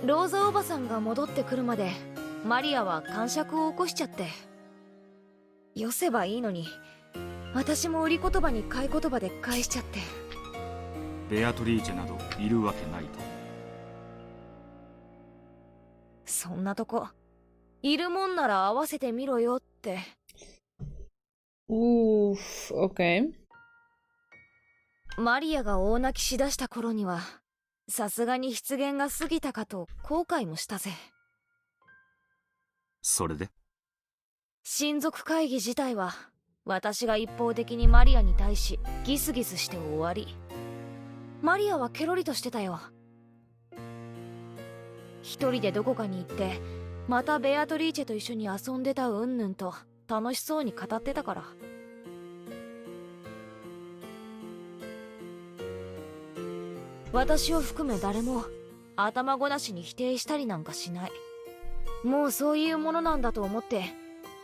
ローザおばさんが戻ってくるまでマリアは癇癪を起こしちゃって。よせばいいのに私も売り言葉に買い言葉で返しちゃって。ベアトリーチェなどいるわけないと。そんなとこいるもんなら合わせてみろよって。Oof, okay. マリアが大泣きしだした頃にはさすがに失言が過ぎたかと後悔もしたぜ。それで親族会議自体は私が一方的にマリアに対しギスギスして終わり、マリアはケロリとしてたよ。一人でどこかに行ってまたベアトリーチェと一緒に遊んでたうんぬんと楽しそうに語ってたから。私を含め誰も頭ごなしに否定したりなんかしない。もうそういうものなんだと思って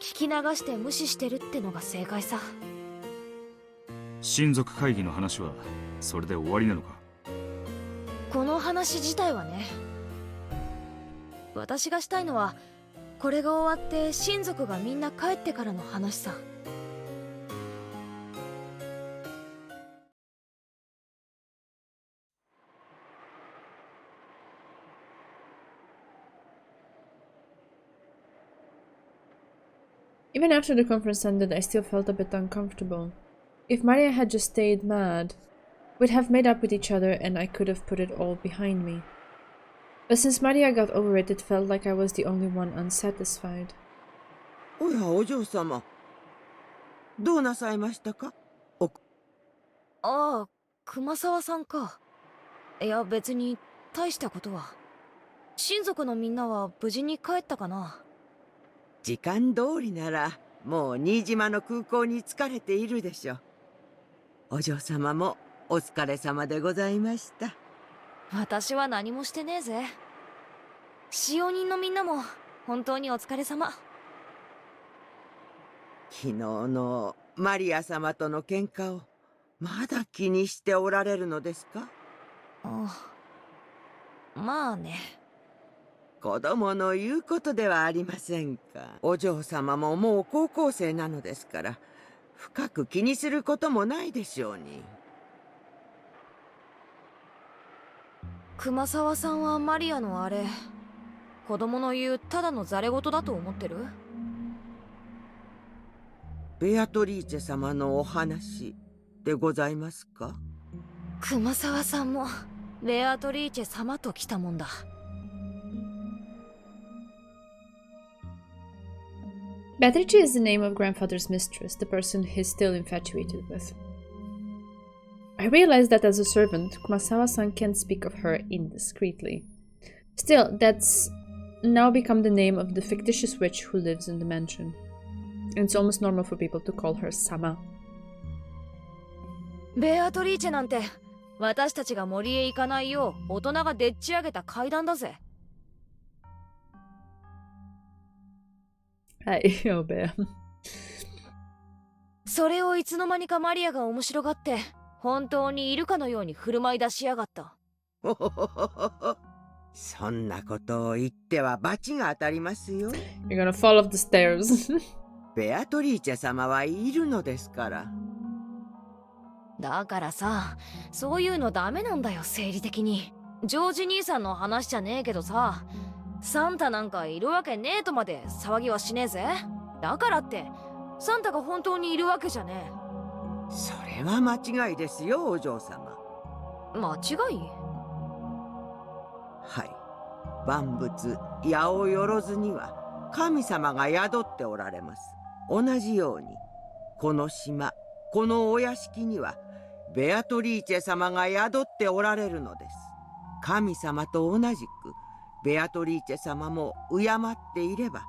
聞き流して無視してるってのが正解さ。親族会議の話はそれで終わりなのか？この話自体はね、私がしたいのはこれが終わって親族がみんな帰ってからの話さ。Even after the conference ended, I still felt a bit uncomfortable. If Maria had just stayed mad, we'd have made up with each other and I could have put it all behind me. But since Maria got over it, it felt like I was the only one unsatisfied. おや、お嬢様。どうなさいましたか？ああ、熊沢さんか。いや、別に大したことは。親族のみんなは無事に帰ったかな？時間通りならもう新島の空港に着かれているでしょう。お嬢様もお疲れ様でございました。私は何もしてねえぜ。使用人のみんなも本当にお疲れ様。昨日のマリア様との喧嘩をまだ気にしておられるのですか？ああ、まあね。子供の言うことではありませんか。お嬢様ももう高校生なのですから深く気にすることもないでしょうに。熊沢さんはマリアのあれ、子供の言うただのザレ言だと思ってる？ベアトリーチェ様のお話でございますか？熊沢さんもベアトリーチェ様と来たもんだ。Beatrice is the name of grandfather's mistress, the person he's still infatuated with. I realized that as a servant, Kumasawa-san can't speak of her indiscreetly. Still, that's now become the name of the fictitious witch who lives in the mansion. And it's almost normal for people to call her Sama. ベアトリーチェなんて私たちが森へ行かないよう大人がでっち上げた階段だぜ。はい、おべえ。それをいつの間にかマリアが面白がって本当にいるかのように振る舞い出しやがった。そんなことを言っては罰が当たりますよ。You're gonna fall off the stairs. ベアトリーチェ様はいるのですから。だからさ、そういうのダメなんだよ、生理的に。ジョージ兄さんの話じゃねえけどさ、サンタなんかいるわけねえとまで騒ぎはしねえぜ。だからってサンタが本当にいるわけじゃねえ。それは間違いですよ、お嬢様。間違い？はい。万物八百万には神様が宿っておられます。同じようにこの島、このお屋敷にはベアトリーチェ様が宿っておられるのです。神様と同じくベアトリーチェ様も敬っていれば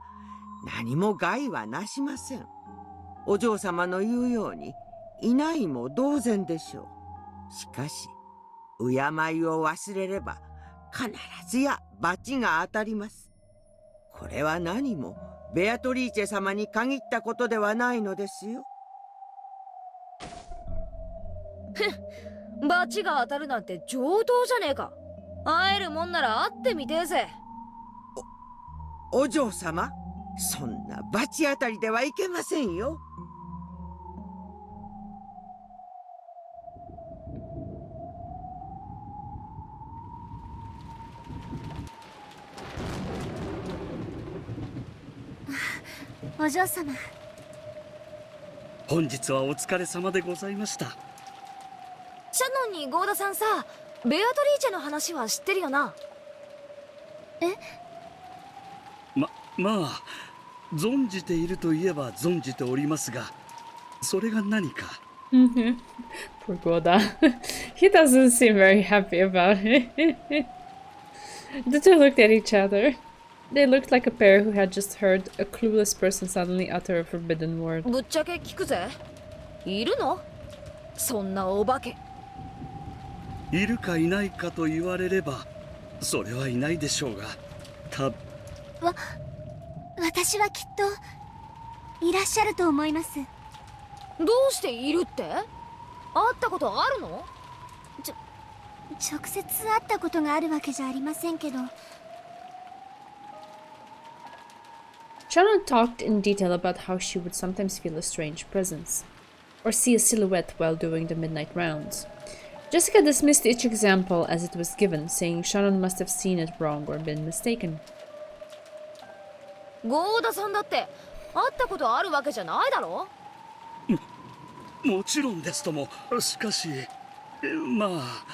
何も害はなしません。お嬢様の言うようにいないも同然でしょう。しかし敬いを忘れれば必ずや罰が当たります。これは何もベアトリーチェ様に限ったことではないのですよ。罰が当たるなんて上等じゃねえか。会えるもんなら会ってみてえぜ。お嬢様、そんな罰当たりではいけませんよ。お嬢様、本日はお疲れ様でございました。シャノンにゴーダさんさ、ベアトリーチェの話は知ってるよな？まあ存じているといえば存じておりますが、それが何か。Poor Goda. He doesn't seem very happy about it. The two looked at each other. They looked like a pair who had just heard a clueless person suddenly utter a forbidden word. ぶっちゃけ聞くぜ。いるの？そんなお化け。いるかいないかと言われれば、それはいないでしょうが、私はきっといらっしゃると思います。どうしているって？会ったことあるの？直接会ったことがあるわけじゃありませんけど。Shannon talked in detail about how she would sometimes feel a strange presence, or see a silhouette while doing the midnight rounds. Jessica dismissed each example as it was given, saying Shannon must have seen it wrong or been mistaken. ゴーダさんだって会ったことあるわけじゃないだろ？もちろんですとも、しかし、まあ。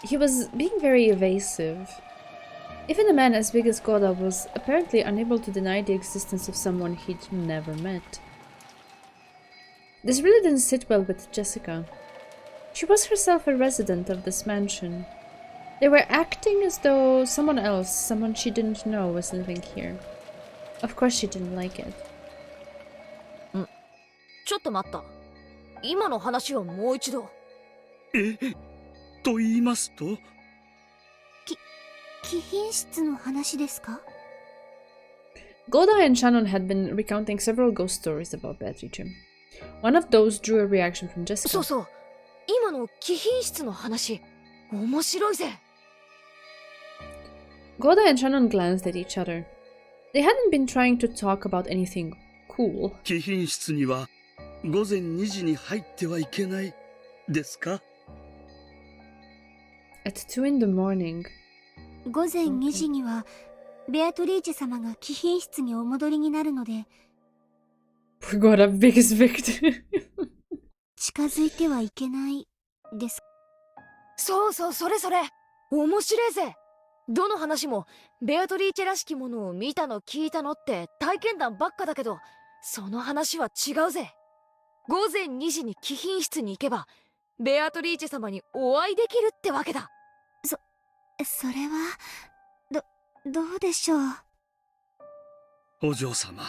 He was being very evasive. Even a man as big as Goda was apparently unable to deny the existence of someone he'd never met. This really didn't sit well with Jessica. She was herself a resident of this mansion. They were acting as though someone else, someone she didn't know, was living here. Of course she didn't like it. ちょっと待った。今の話をもう一度。と言いますと？貴賓室の話ですか？ Goda and Shannon had been recounting several ghost stories about Beatrice. One of those drew a reaction from Jessica. そうそう。今の貴賓室の話、面白いぜ。Goda and Shannon glanced at each other. They hadn't been trying to talk about anything cool. 貴賓室には午前2時に入ってはいけないですか？ At 2 in the morning. 午前2時にはベアトリーチェ様が貴賓室にお戻りになるので。We got a biggest victim. 近づいてはいけないです。そうそう、それそれ。面白いぜ。どの話もベアトリーチェらしきものを見たの聞いたのって体験談ばっかだけど、その話は違うぜ。午前2時に貴賓室に行けばベアトリーチェ様にお会いできるってわけだ。それはどうでしょう。お嬢様、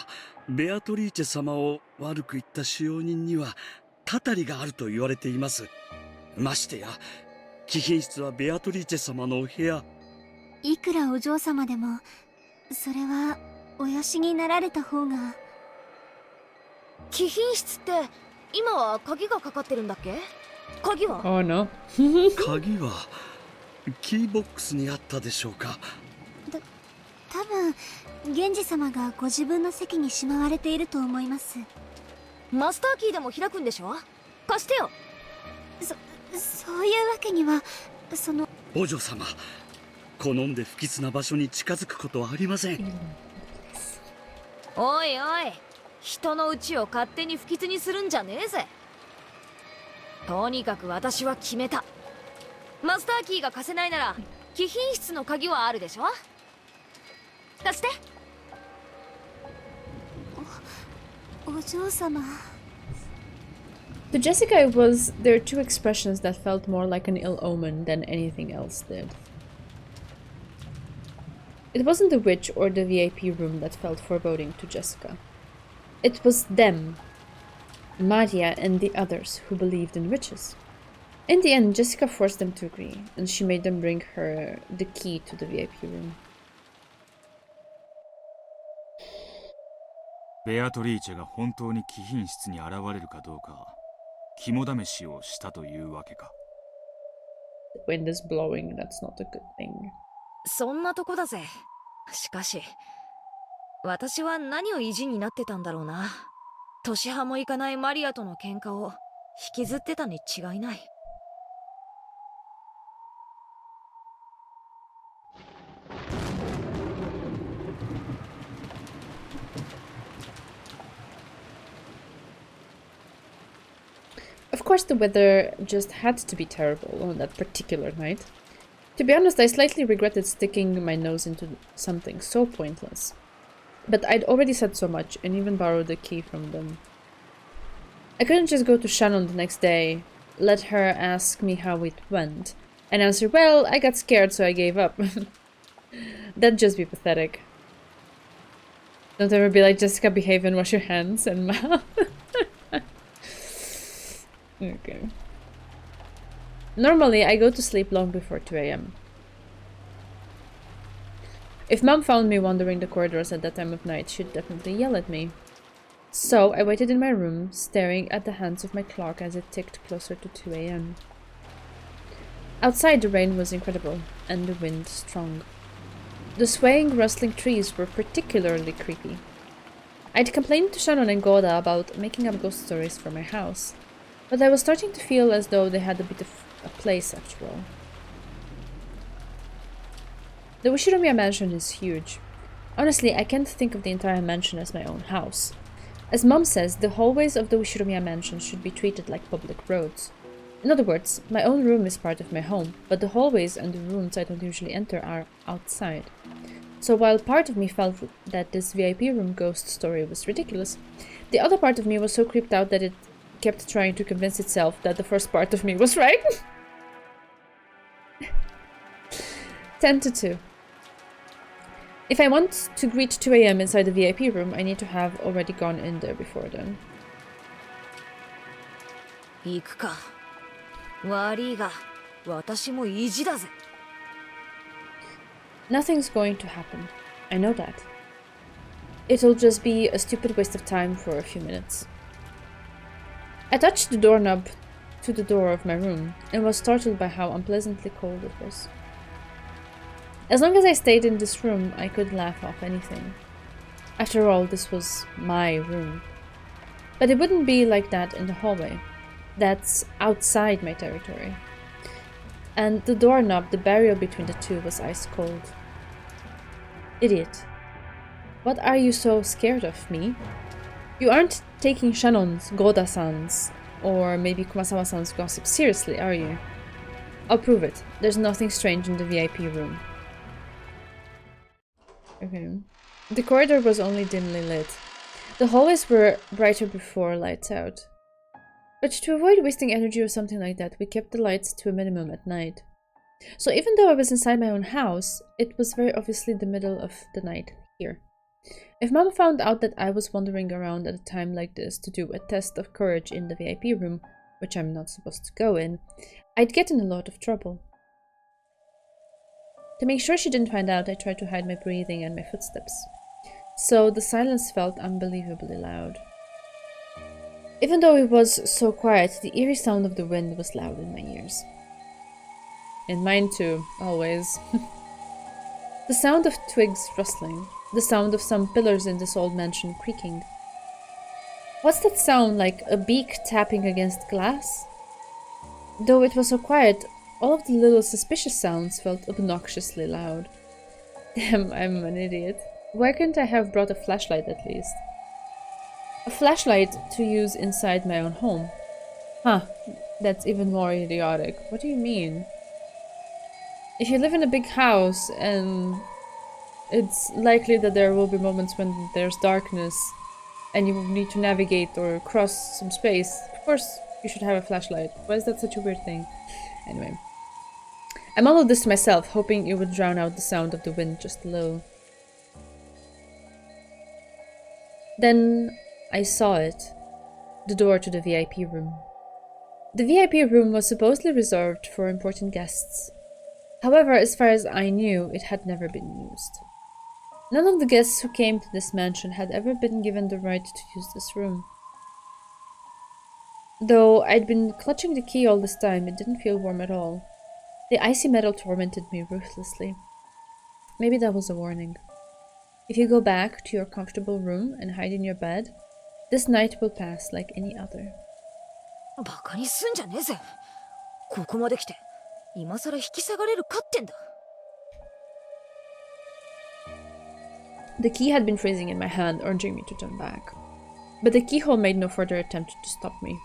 ベアトリーチェ様を悪く言った使用人にはたたりがあると言われています。ましてや貴賓室はベアトリーチェ様のお部屋。いくらお嬢様でもそれはおよしになられた方が。貴賓室って今は鍵がかかってるんだっけ？鍵は？ Oh no. 鍵はキーボックスにあったでしょうか。多分源氏様がご自分の席にしまわれていると思います。マスターキーでも開くんでしょ？貸してよ。そういうわけには。お嬢様、好んで不吉な場所に近づくことはありません。おいおい、人の家を勝手に不吉にするんじゃねえぜ。とにかく私は決めた。マスターキーが貸せないなら貴賓室の鍵はあるでしょ？貸して。お嬢様。To Jessica, it was their two expressions that felt more like an ill omen than anything else did. It wasn't the witch or the VIP room that felt foreboding to Jessica. It was them, Maria and the others who believed in witches. In the end, Jessica forced them to agree, and she made them bring her the key to the VIP room. ベアトリーチェが本当に貴賓室に現れるかどうか肝試しをしたというわけか。 The wind is blowing, that's not a good thing. そんなとこだぜ。しかし私は何を意地になってたんだろうな。年派もいかないマリアとの喧嘩を引きずってたに違いない。Of course, the weather just had to be terrible on that particular night. To be honest, I slightly regretted sticking my nose into something so pointless. But I'd already said so much, and even borrowed the key from them. I couldn't just go to Shannon the next day, let her ask me how it went, and answer, well, I got scared so I gave up. That'd just be pathetic. Don't ever be like, Jessica, behave and wash your hands and mouth. Okay. Normally, I go to sleep long before 2 AM. If Mom found me wandering the corridors at that time of night, she'd definitely yell at me. So, I waited in my room, staring at the hands of my clock as it ticked closer to 2 AM. Outside, the rain was incredible, and the wind strong. The swaying, rustling trees were particularly creepy. I'd complained to Shannon and Goda about making up ghost stories for my house, but I was starting to feel as though they had a bit of a place after all. The Wishinomiya mansion is huge. Honestly, I can't think of the entire mansion as my own house. As Mom says, the hallways of the Wishinomiya mansion should be treated like public roads. In other words, my own room is part of my home, but the hallways and the rooms I don't usually enter are outside. So while part of me felt that this VIP room ghost story was ridiculous, the other part of me was so creeped out that it kept trying to convince itself that the first part of me was right. 10 to 2. If I want to greet 2 AM inside the VIP room, I need to have already gone in there before then. 行くか。悪いが、私も意地だぜ。Nothing's going to happen. I know that. It'll just be a stupid waste of time for a few minutes. I touched the doorknob to the door of my room and was startled by how unpleasantly cold it was. As long as I stayed in this room, I could laugh off anything. After all, this was my room. But it wouldn't be like that in the hallway. That's outside my territory. And the doorknob, the barrier between the two, was ice cold. Idiot. What are you so scared of, me? You aren't taking Shannon's, Goda-san's, or maybe Kumasawa-san's gossip seriously, are you? I'll prove it. There's nothing strange in the VIP room. Okay. The corridor was only dimly lit. The hallways were brighter before lights out. But to avoid wasting energy or something like that, we kept the lights to a minimum at night. So even though I was inside my own house, it was very obviously the middle of the night here. If Mom found out that I was wandering around at a time like this to do a test of courage in the VIP room, which I'm not supposed to go in, I'd get in a lot of trouble. To make sure she didn't find out, I tried to hide my breathing and my footsteps. So the silence felt unbelievably loud. Even though it was so quiet, the eerie sound of the wind was loud in my ears. And mine too, always. The sound of twigs rustling, the sound of some pillars in this old mansion creaking. What's that sound, like a beak tapping against glass? Though it was so quiet, all of the little suspicious sounds felt obnoxiously loud. Damn, I'm an idiot. Why couldn't I have brought a flashlight at least? A flashlight to use inside my own home. Huh, that's even more idiotic. What do you mean? If you live in a big house and it's likely that there will be moments when there's darkness and you need to navigate or cross some space, of course you should have a flashlight. Why is that such a weird thing? Anyway. I mumbled this to myself, hoping it would drown out the sound of the wind just a little. Then I saw it. The door to the VIP room. The VIP room was supposedly reserved for important guests. However, as far as I knew, it had never been used. None of the guests who came to this mansion had ever been given the right to use this room. Though I'd been clutching the key all this time, it didn't feel warm at all. The icy metal tormented me ruthlessly. Maybe that was a warning. If you go back to your comfortable room and hide in your bed, this night will pass like any other. バカにすんじゃねえぜ。ここまで来て、今さら引き下がれるかってんだ。The key had been freezing in my hand, urging me to turn back. But the keyhole made no further attempt to stop me.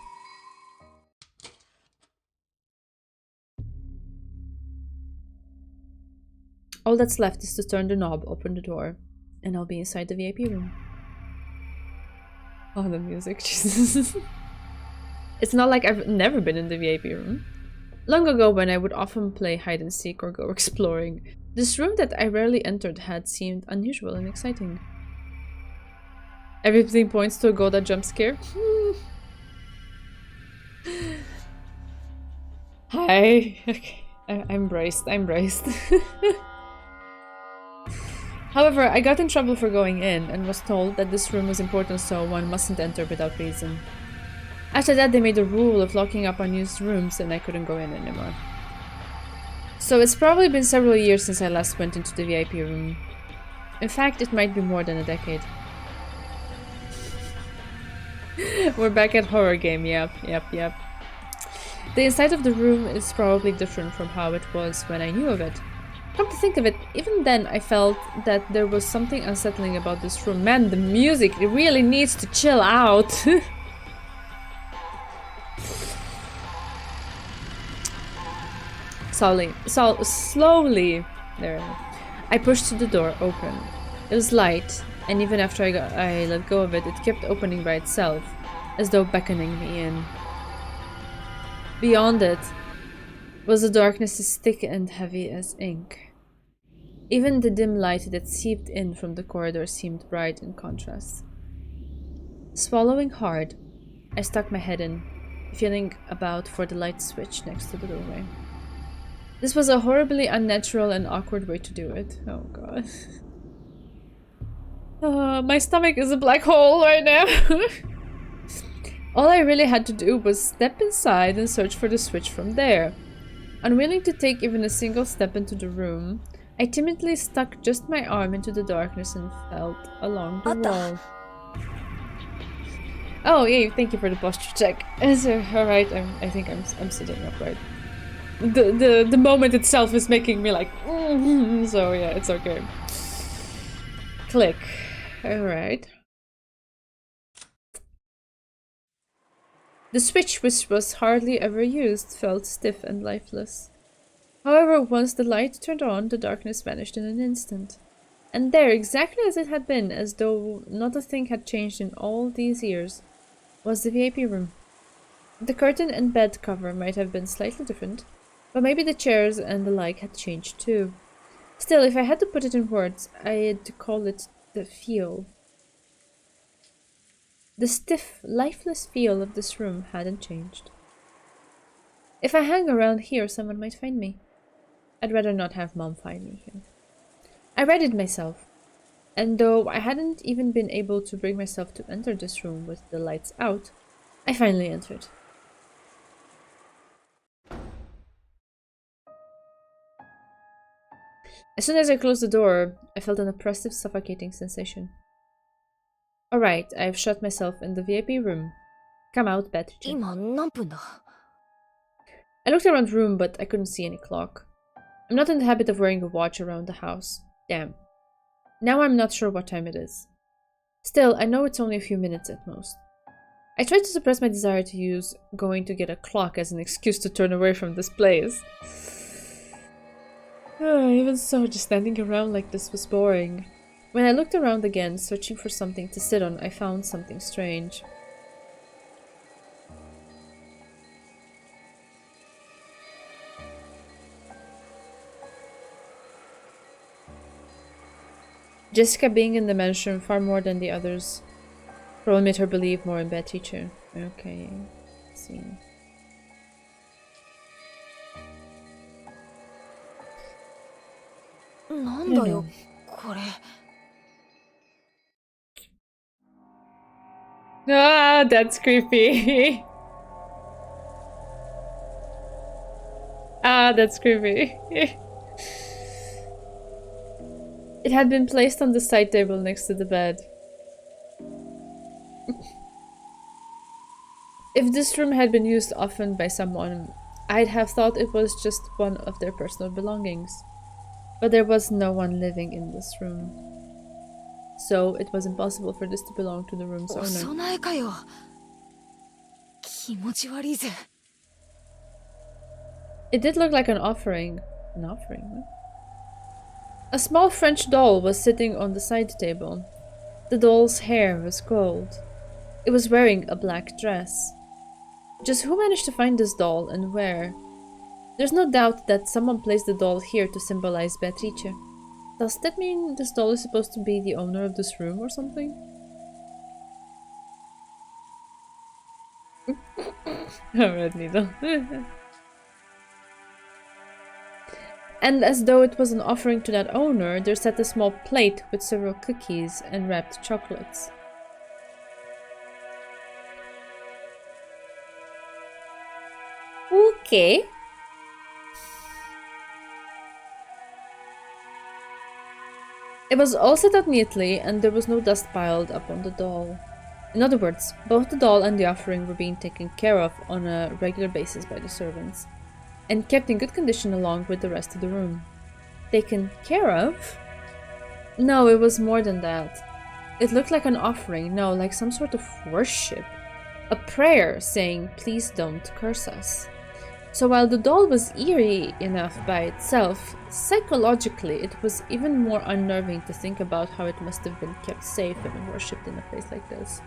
All that's left is to turn the knob, open the door, and I'll be inside the VIP room. Oh, the music, Jesus. It's not like I've never been in the VIP room. Long ago, when I would often play hide and seek or go exploring, this room that I rarely entered had seemed unusual and exciting. Everything points to a Goda jump scare. Hi. Okay. I'm braced. I'm braced. However, I got in trouble for going in and was told that this room was important, so one mustn't enter without reason. After that, they made a rule of locking up unused rooms and I couldn't go in anymore. So it's probably been several years since I last went into the VIP room. In fact, it might be more than a decade. We're back at horror game, yep. The inside of the room is probably different from how it was when I knew of it. Come to think of it, even then I felt that there was something unsettling about this room. Man, the music, it really needs to chill out. Slowly, there. I pushed the door open. It was light, and even after I let go of it, it kept opening by itself, as though beckoning me in. Beyond it was a darkness as thick and heavy as ink. Even the dim light that seeped in from the corridor seemed bright in contrast. Swallowing hard, I stuck my head in, feeling about for the light switch next to the doorway. This was a horribly unnatural and awkward way to do it. Oh god. My stomach is a black hole right now. All I really had to do was step inside and search for the switch from there. Unwilling to take even a single step into the room, I timidly stuck just my arm into the darkness and felt along the wall. Oh, yay, thank you for the posture check. Alright, I think I'm sitting upright. The moment itself is making me like, so yeah, it's okay. Click. Alright. The switch, which was hardly ever used, felt stiff and lifeless. However, once the light turned on, the darkness vanished in an instant. And there, exactly as it had been, as though not a thing had changed in all these years, was the VIP room. The curtain and bed cover might have been slightly different, but maybe the chairs and the like had changed too. Still, if I had to put it in words, I'd call it the feel. The stiff, lifeless feel of this room hadn't changed. If I hang around here, someone might find me. I'd rather not have Mom find me here. I readied myself, and though I hadn't even been able to bring myself to enter this room with the lights out, I finally entered. As soon as I closed the door, I felt an oppressive, suffocating sensation. Alright, I've shut myself in the VIP room. Come out, Beatrice. I looked around the room, but I couldn't see any clock. I'm not in the habit of wearing a watch around the house. Damn. Now I'm not sure what time it is. Still, I know it's only a few minutes at most. I tried to suppress my desire to use going to get a clock as an excuse to turn away from this place. Even so, just standing around like this was boring. When I looked around again, searching for something to sit on, I found something strange. Jessica being in the mansion far more than the others probably made her believe more in Beatrice. Okay, let's see. Ah, that's creepy. Ah, that's creepy. It had been placed on the side table next to the bed. If this room had been used often by someone, I'd have thought it was just one of their personal belongings. But there was no one living in this room. So it was impossible for this to belong to the room's owner. It did look like an offering. An offering? What? A small French doll was sitting on the side table. The doll's hair was gold. It was wearing a black dress. Just who managed to find this doll and where? There's no doubt that someone placed the doll here to symbolize Beatrice. Does that mean this doll is supposed to be the owner of this room or something? Red needle. And as though it was an offering to that owner, there sat a small plate with several cookies and wrapped chocolates. Okay. It was all set up neatly, and there was no dust piled up on the doll. In other words, both the doll and the offering were being taken care of on a regular basis by the servants, and kept in good condition along with the rest of the room. Taken care of? No, it was more than that. It looked like an offering, no, like some sort of worship. A prayer saying, "Please don't curse us." So while the doll was eerie enough by itself, psychologically it was even more unnerving to think about how it must have been kept safe and worshipped in a place like this.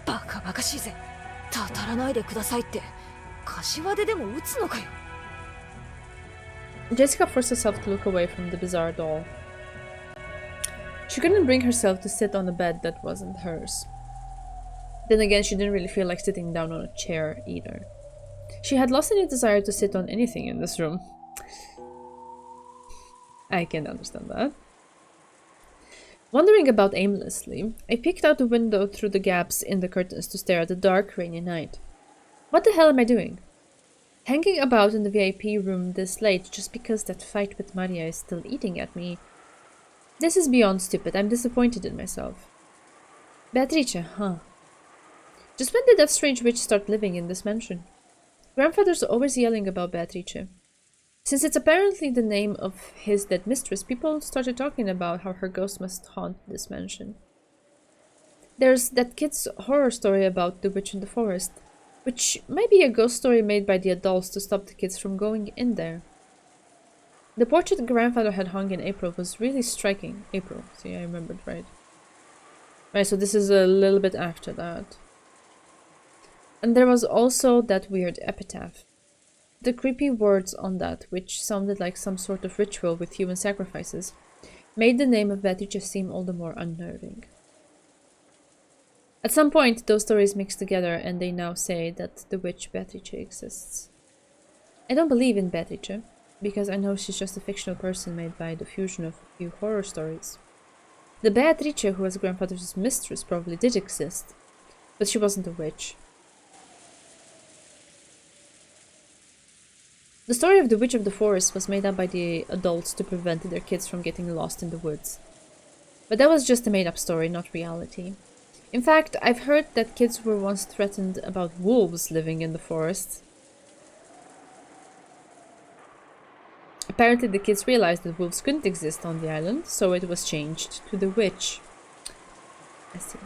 バカバカしいぜ。たたらないでくださいって、柏手でも打つのかよ。Jessica forced herself to look away from the bizarre doll. She couldn't bring herself to sit on a bed that wasn't hers. Then again, she didn't really feel like sitting down on a chair either. She had lost any desire to sit on anything in this room. I can understand that. Wandering about aimlessly, I peeked out the window through the gaps in the curtains to stare at the dark, rainy night. What the hell am I doing? Hanging about in the VIP room this late just because that fight with Maria is still eating at me. This is beyond stupid. I'm disappointed in myself. Beatrice, huh? Just when did that strange witch start living in this mansion? Grandfather's always yelling about Beatrice. Since it's apparently the name of his dead mistress, people started talking about how her ghost must haunt this mansion. There's that kid's horror story about the witch in the forest, which might be a ghost story made by the adults to stop the kids from going in there. The portrait grandfather had hung in April was really striking. April, see, I remembered right. Right, so this is a little bit after that. And there was also that weird epitaph. The creepy words on that, which sounded like some sort of ritual with human sacrifices, made the name of Beatrice seem all the more unnerving. At some point, those stories mixed together and they now say that the witch Beatrice exists. I don't believe in Beatrice, because I know she's just a fictional person made by the fusion of a few horror stories. The Beatrice who was grandfather's mistress probably did exist, but she wasn't a witch. The story of the Witch of the Forest was made up by the adults to prevent their kids from getting lost in the woods. But that was just a made-up story, not reality. In fact, I've heard that kids were once threatened about wolves living in the forest. Apparently the kids realized that wolves couldn't exist on the island, so it was changed to the witch. I see.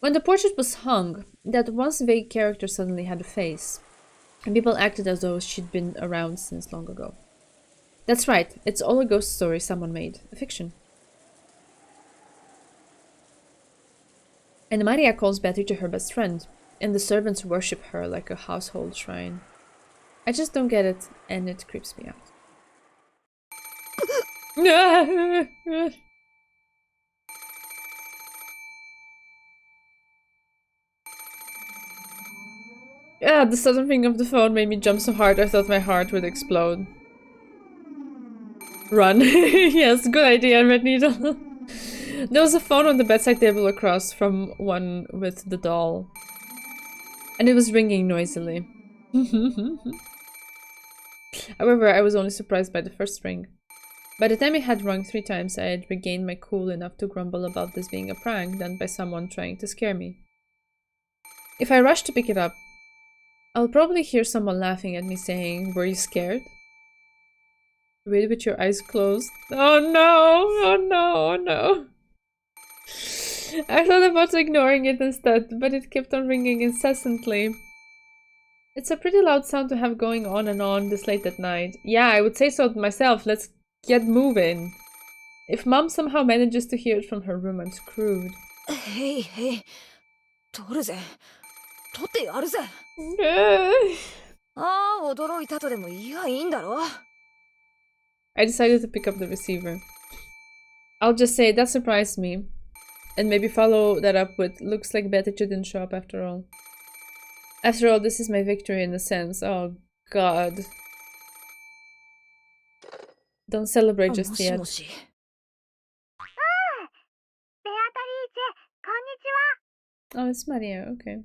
When the portrait was hung, that once vague character suddenly had a face, and people acted as though she'd been around since long ago. That's right, it's all a ghost story someone made, a fiction. And Maria calls Beatrice her best friend, and the servants worship her like a household shrine. I just don't get it, and it creeps me out. Yeah, the sudden thing of the phone made me jump so hard I thought my heart would explode. Run. Yes, good idea, Red Needle. There was a phone on the bedside table across from one with the doll. And it was ringing noisily. However, I was only surprised by the first ring. By the time it had rung 3 times, I had regained my cool enough to grumble about this being a prank done by someone trying to scare me. If I rushed to pick it up, I'll probably hear someone laughing at me saying, "Were you scared?" Read with your eyes closed. Oh no! Oh no! Oh no! I thought about ignoring it instead, but it kept on ringing incessantly. It's a pretty loud sound to have going on and on this late at night. Yeah, I would say so myself. Let's get moving. If Mom somehow manages to hear it from her room, I'm screwed. Hey, hey. 取るぜ。取ってやるぜ。ああ、驚いたとでも言いやいいんだろ。I decided to pick up the receiver. I'll just say that surprised me. And maybe follow that up with, looks like Beatrice didn't show up after all. After all, this is my victory in a sense. Oh god. Don't celebrate just yet. Oh, it's Maria, okay.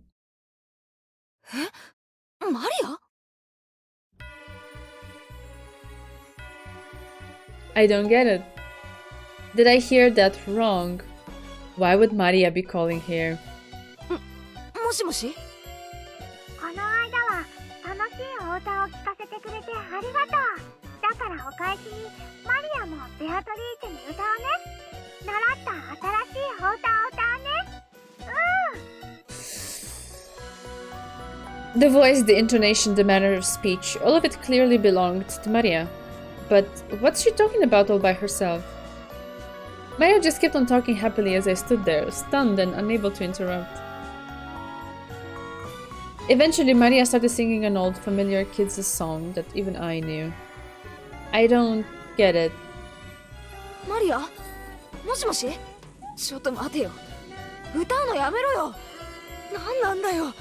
Maria? I don't get it. Did I hear that wrong? Why would Maria be calling here? もしもし？この間は楽しいお歌を聞かせてくれてありがとう。だからお返しにマリアもベアトリーチェに歌うね。習った新しいお歌を歌うね。The voice, the intonation, the manner of speech, all of it clearly belonged to Maria. But what's she talking about all by herself? Maria just kept on talking happily as I stood there, stunned and unable to interrupt. Eventually, Maria started singing an old, familiar kids' song that even I knew. I don't get it. Maria? もしもし？ちょっと待てよ。歌うのやめろよ。なんだよ。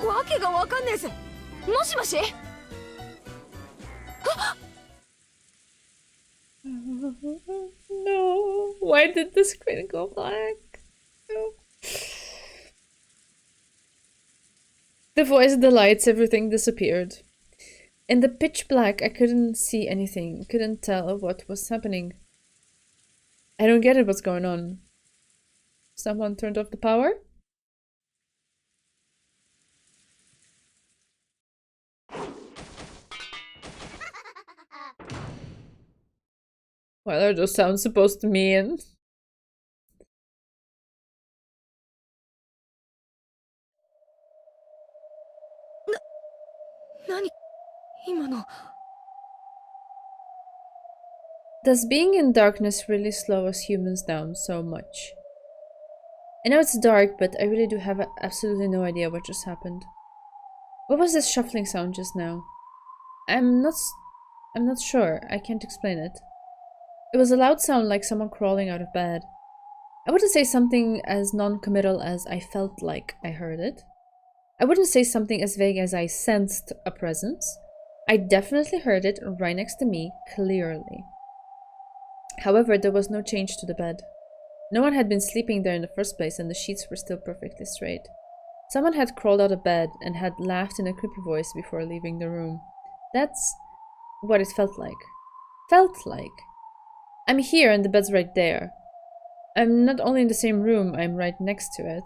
わけがわかんねえぜ。もしもし？No. Why did the screen go black? No. The voice, the lights, everything disappeared. In the pitch black, I couldn't see anything, couldn't tell what was happening. I don't get it, what's going on. Someone turned off the power? What are those sounds supposed to mean? Does being in darkness really slow us humans down so much? I know it's dark, but I really do have absolutely no idea what just happened. What was this shuffling sound just now? I'm not sure. I can't explain it. It was a loud sound like someone crawling out of bed. I wouldn't say something as non-committal as I felt like I heard it. I wouldn't say something as vague as I sensed a presence. I definitely heard it right next to me, clearly. However, there was no change to the bed. No one had been sleeping there in the first place, and the sheets were still perfectly straight. Someone had crawled out of bed and had laughed in a creepy voice before leaving the room. That's what it felt like. Felt like. I'm here and the bed's right there. I'm not only in the same room, I'm right next to it.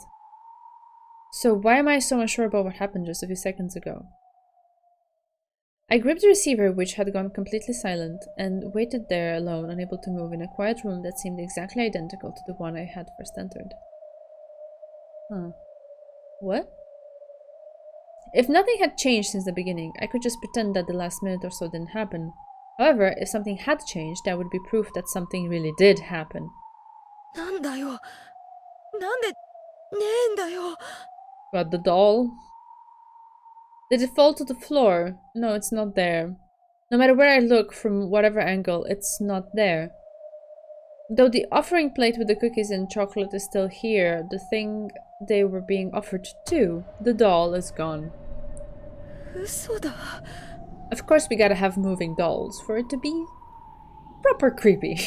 So why am I so unsure about what happened just a few seconds ago? I gripped the receiver, which had gone completely silent, and waited there alone, unable to move, in a quiet room that seemed exactly identical to the one I had first entered. Huh. What? If nothing had changed since the beginning, I could just pretend that the last minute or so didn't happen. However, if something had changed, that would be proof that something really did happen. What, the doll? Did it fall to the floor? No, it's not there. No matter where I look, from whatever angle, it's not there. Though the offering plate with the cookies and chocolate is still here, the thing they were being offered to, the doll, is gone. Of course we gotta have moving dolls for it to be proper creepy.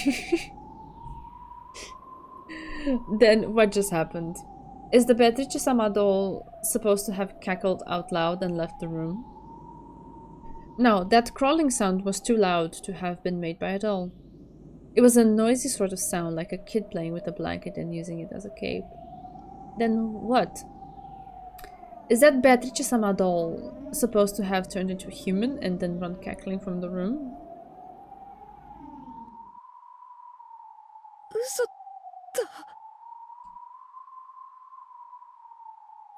Then what just happened? Is the Beatrice-sama doll supposed to have cackled out loud and left the room? No, that crawling sound was too loud to have been made by a doll. It was a noisy sort of sound, like a kid playing with a blanket and using it as a cape. Then what? Is that Beatrice-sama doll supposed to have turned into a human and then run cackling from the room?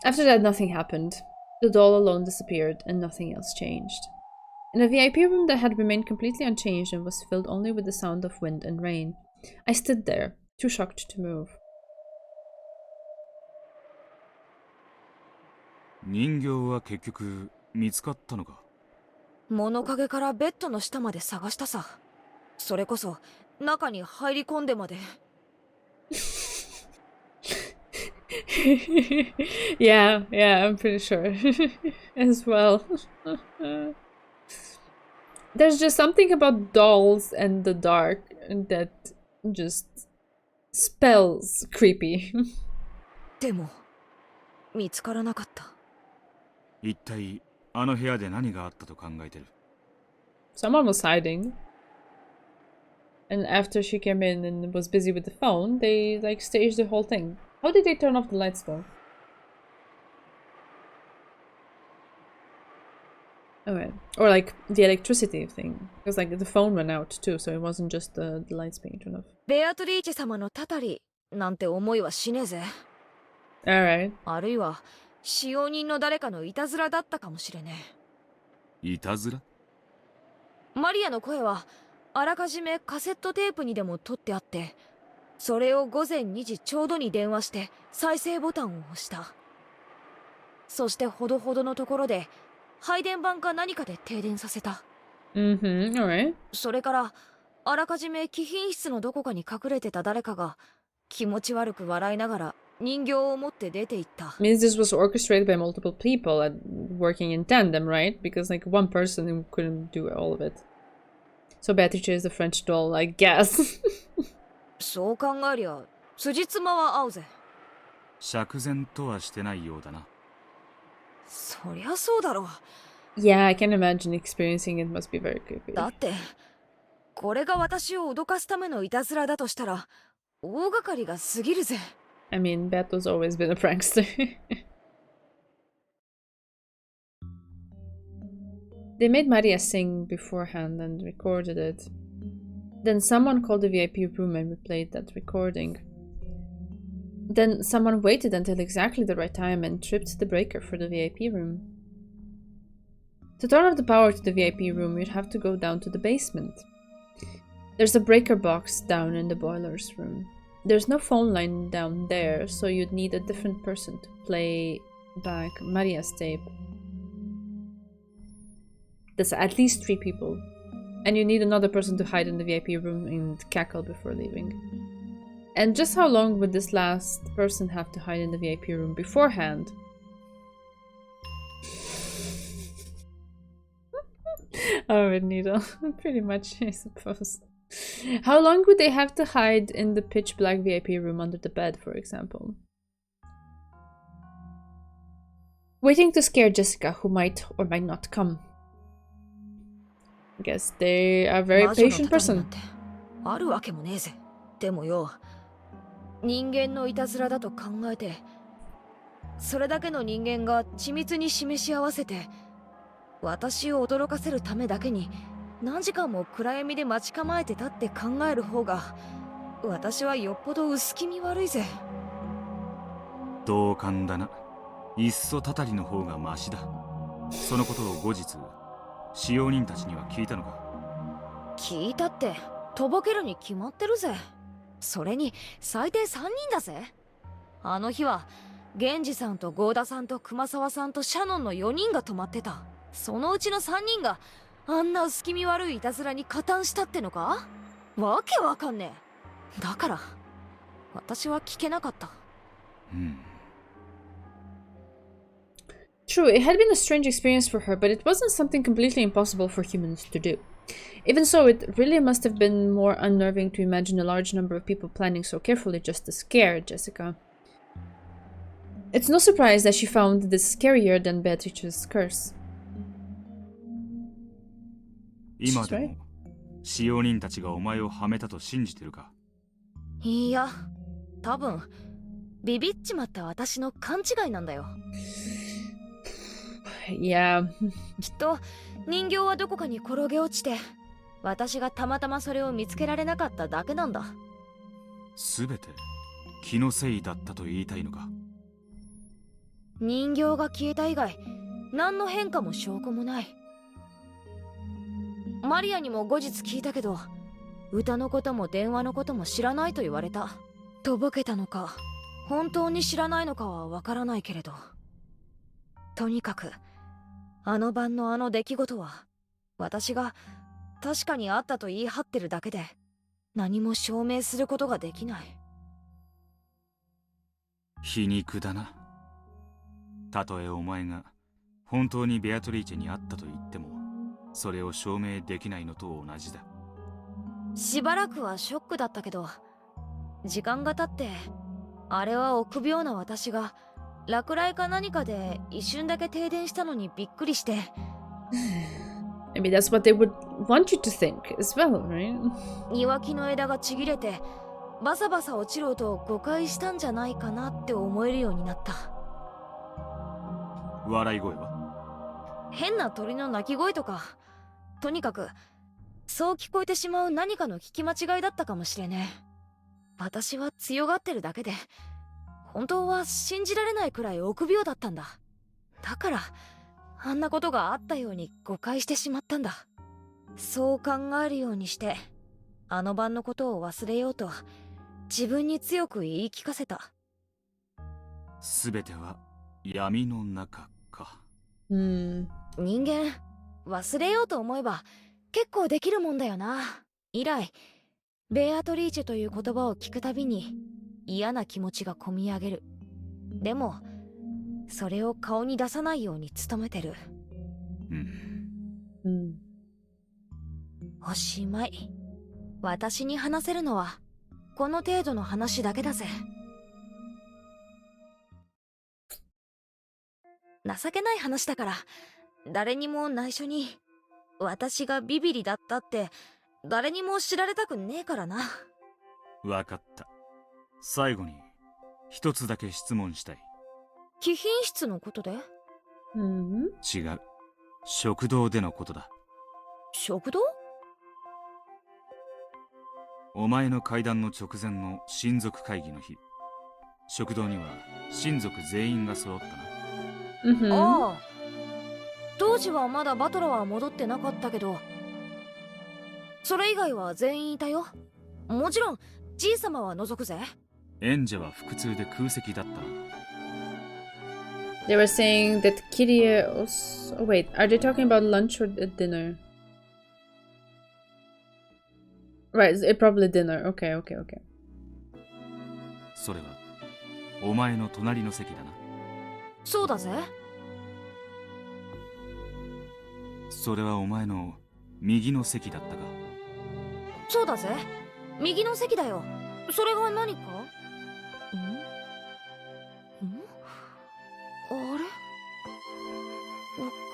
After that, nothing happened. The doll alone disappeared, and nothing else changed. In a VIP room that had remained completely unchanged and was filled only with the sound of wind and rain, I stood there, too shocked to move. 人形は結局見つかったのか？物陰からベッドの下まで探したさ。それこそ中に入り込んでまで。yeah, I'm pretty sure as well. There's just something about dolls and the dark that just spells creepy. でも見つからなかった。一体あの部屋で何があったと考えてる？ Someone was hiding. And after she came in and was busy with the phone, they like staged the whole thing. How did they turn off the lights though? Okay. Or like the electricity thing. Because like the phone went out too, so it wasn't just the lights being turned off. ベアトリーチェ様のたたりなんて思いはしねえぜ。Alright. あるいは使用人の誰かのいたずらだったかもしれねえ。いたずら？マリアの声はあらかじめカセットテープにでも取ってあって、それを午前2時ちょうどに電話して再生ボタンを押した。そしてほどほどのところで配電盤か何かで停電させた。Alright. それからあらかじめ貴賓室のどこかに隠れてた誰かが気持ち悪く笑いながら人形を持って出て行った。Means this was orchestrated by multiple people and working in tandem, right? Because like one person couldn't do all of it. So Beatrice is the French doll, I guess. そう考えりゃ辻褄は合うぜ。釈然とはしてないようだな。そりゃそうだろう。Yeah, I can imagine experiencing it must be very creepy. だってこれが私を脅かすためのいたずらだとしたら大掛かりが過ぎるぜ。I mean, Beto's always been a prankster. They made Maria sing beforehand and recorded it. Then someone called the VIP room and replayed that recording. Then someone waited until exactly the right time and tripped the breaker for the VIP room. To turn off the power to the VIP room, you'd have to go down to the basement. There's a breaker box down in the boiler's room. There's no phone line down there, so you'd need a different person to play back Maria's tape. That's at least 3 people. And you need another person to hide in the VIP room and cackle before leaving. And just how long would this last person have to hide in the VIP room beforehand? Oh, needle. Pretty much, I suppose. How long would they have to hide in the pitch black VIP room under the bed, for example? Waiting to scare Jessica, who might or might not come. I guess they are a very patient person. あるわけもねえぜ。でもよ、人間のいたずらだと考えて、それだけの人間が緻密に示し合わせて、私を驚かせるためだけに何時間も暗闇で待ち構えてたって考える方が、私はよっぽど薄気味悪いぜ。同感だな。いっそたたりの方がマシだ。そのことを後日使用人たちには聞いたのか？聞いたってとぼけるに決まってるぜ。それに最低3人だぜ。あの日は源氏さんと郷田さんと熊沢さんとシャノンの4人が泊まってた。そのうちの3人があんな薄気味悪いいたずらに加担したってのか？わけわかんねえ。だから私は聞けなかった。True, it had been a strange experience for her, but it wasn't something completely impossible for humans to do. Even so, it really must have been more unnerving to imagine a large number of people planning so carefully just to scare Jessica. It's no surprise that she found this scarier than Beatrice's curse. 今でも使用人たちがお前をはめたと信じてるか？いや、多分ビビっちまった私の勘違いなんだよ。Yeah. きっと人形はどこかに転げ落ちて、私がたまたまそれを見つけられなかっただけなんだ。すべて気のせいだったと言いたいのか？人形が消えた以外何の変化も証拠もない。マリアにも後日聞いたけど、歌のことも電話のことも知らないと言われた。とぼけたのか本当に知らないのかはわからないけれど、とにかくあの晩のあの出来事は私が確かにあったと言い張ってるだけで何も証明することができない。皮肉だな。たとえお前が本当にベアトリーチェに会ったと言っても、それを証明できないのと同じだ。しばらくはショックだったけど、時間が経ってあれは臆病な私が落雷か何かで一瞬だけ停電したのにびっくりして。I mean, that's what they would want you to think as well, right? 庭木の枝がちぎれてバサバサ落ちる音を誤解したんじゃないかなって思えるようになった。笑い声は？変な鳥の鳴き声とか、とにかくそう聞こえてしまう何かの聞き間違いだったかもしれねえ。私は強がってるだけで、本当は信じられないくらい臆病だったんだ。だからあんなことがあったように誤解してしまったんだ。そう考えるようにして、あの晩のことを忘れようと自分に強く言い聞かせた。すべては闇の中か。人間忘れようと思えば結構できるもんだよな。以来ベアトリーチェという言葉を聞くたびに嫌な気持ちがこみ上げる。でもそれを顔に出さないように努めてる。おしまい。私に話せるのはこの程度の話だけだぜ。情けない話だから、誰にも内緒に私がビビリだったって誰にも知られたくねえからな。わかった。最後に一つだけ質問したい。貴賓室のことで？違う。食堂でのことだ。食堂？お前の階段の直前の親族会議の日、食堂には親族全員が揃ったな。ああ、当時はまだバトラは戻ってなかったけど、それ以外は全員いたよ。もちろんじいさまは除くぜ。演者は腹痛で空席だったな。They were saying that Kirie also... Oh wait, are they talking about lunch or dinner? Right, probably dinner. Okay. それはお前の隣の席だな。そうだぜ。それはお前の右の席だったか。そうだぜ。右の席だよ。それが何か？あれ？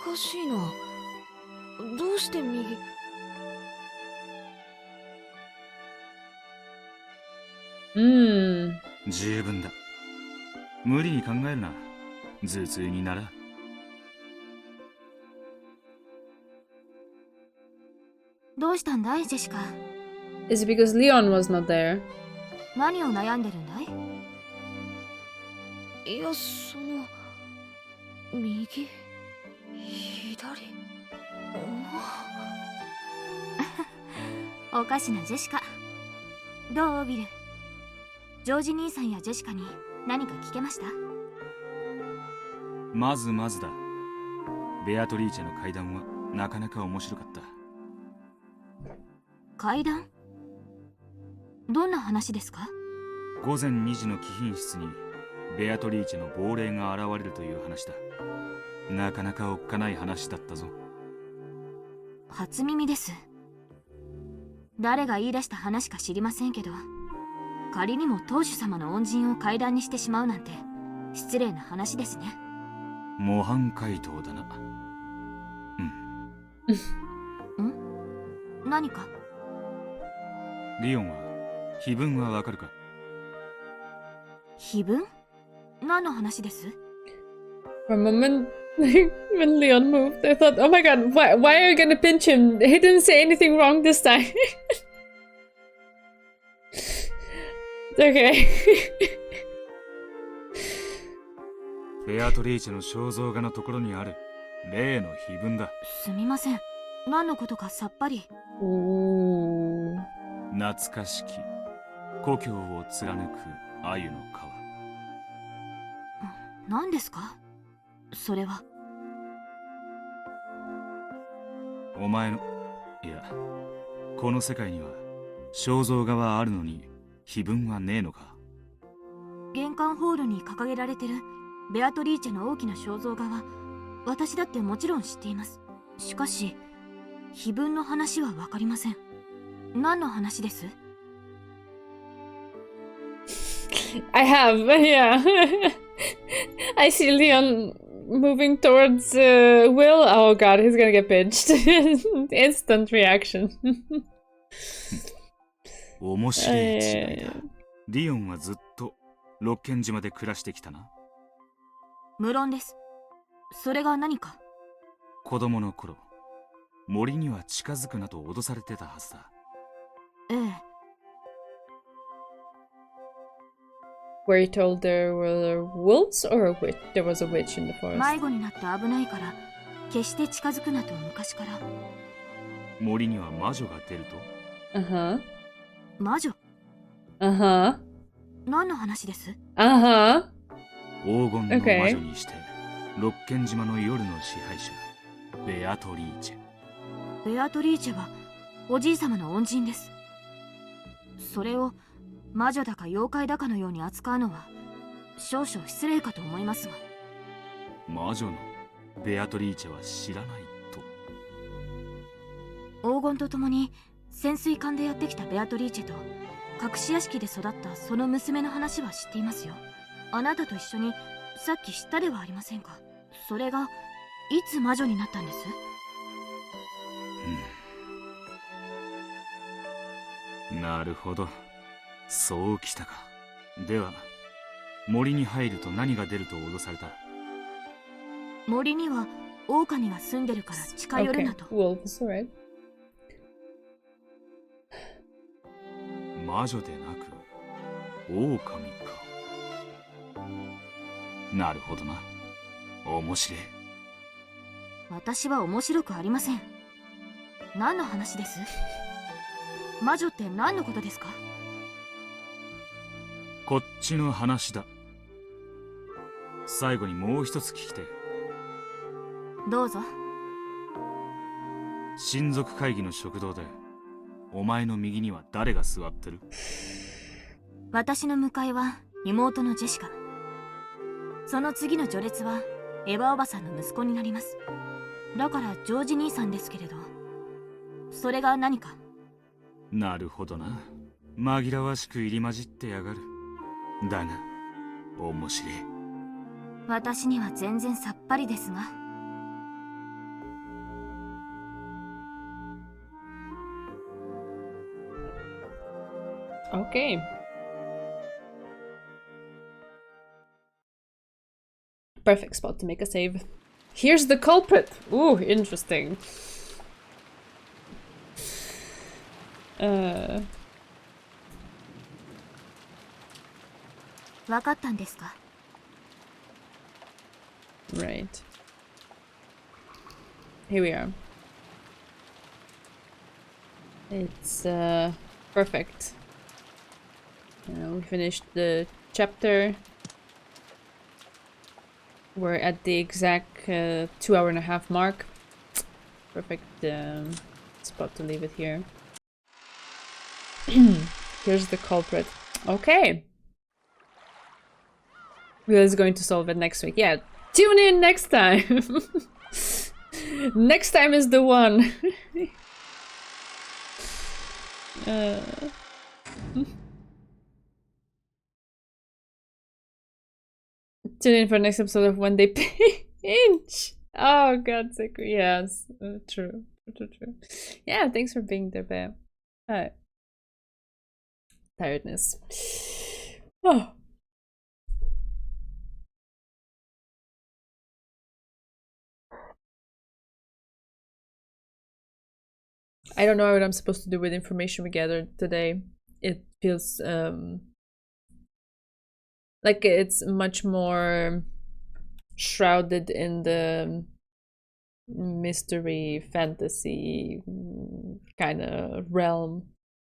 おかしいな。どうして右？十分だ。無理に考えるな。頭痛になら。どうしたんだい、ジェシカ。Is it because Leon was not there? 何を悩んでるんだい？いや、右、左。おかしなジェシカ。どうビル？ジョージ兄さんやジェシカに何か聞けました？まずだ。ベアトリーチェの階段はなかなか面白かった。階段？どんな話ですか？午前2時の貴賓室にベアトリーチェの亡霊が現れるという話だ。なかなかおっかない話だったぞ。初耳です。誰が言い出した話か知りませんけど、仮にも当主様の恩人を階段にしてしまうなんて失礼な話ですね。模範解答だな。何か？リオンは碑文はわかるか？碑文？何の話です？ For a moment, when Leon moved, I thought, oh my god, why are you gonna pinch him? He didn't say anything wrong this time. Okay. ベアトリーチェの肖像画のところにある例の碑文だ。すみません。何のことかさっぱり。懐かしき故郷を貫く鮎の川。何ですかそれは。お前の、いや、この世界には肖像画はあるのに碑文はねえのか。玄関ホールに掲げられてるベアトリーチェの大きな肖像画は私だってもちろん知っています。しかし碑文の話は分かりません。何の話です？ I have, yeah. I see Leon moving towards Will. Oh god, he's gonna get pinched. Instant reaction. 面白い違いだ。リオンはずっと六軒島で暮らしてきたな。無論です。それが何か？子供の頃、森には近づくなと脅されてたはずだ。ええ。Were you told there were wolves or a witch? There was a witch in the forest. 迷子になって危ないから決して近づくなと昔から。森には魔女が出ると。Uh-huh. 魔女？ Uh-huh. 何の話です？ Uh-huh. 黄金の魔女にして、六軒島の夜の支配者、ベアトリーチェ。ベアトリーチェはおじい様の恩人です。それを魔女だか妖怪だかのように扱うのは少々失礼かと思いますが。魔女のベアトリーチェは知らないと。黄金と共に潜水艦でやってきたベアトリーチェと隠し屋敷で育ったその娘の話は知っていますよ。あなたと一緒にさっき知ったではありませんか。それがいつ魔女になったんです？なるほど、そうきたか。では森に入ると何が出ると脅された？森には狼が住んでるから近寄るなと。Wolves, alright. 魔女でなく狼か。なるほどな。面白い。私は面白くありません。何の話です？魔女って何のことですか？こっちの話だ。最後にもう一つ聞きて。どうぞ。親族会議の食堂でお前の右には誰が座ってる？私の向かいは妹のジェシカ。その次の序列はエヴァおばさんの息子になります。だからジョージ兄さんですけれど。それが何か？なるほどな。紛らわしく入り混じってやがる。だが面白い。私には全然さっぱりですが。Okay. Perfect spot to make a save. Here's the culprit. Ooh, interesting. わかったんですか？ Right. Here we are. It's perfect. We finished the chapter. We're at the exact 2.5 hour mark. Perfect spot to leave it here. Here's the culprit. Okay. Will is going to solve it next week. Yeah, tune in next time. Next time is the one. Tune in for next episode of When They Pinch. Oh god, sick. Yes, true. Yeah, thanks for being there, babe. Alright. Tiredness. Oh. I don't know what I'm supposed to do with information we gathered today. It feels like it's much more shrouded in the mystery fantasy kind of realm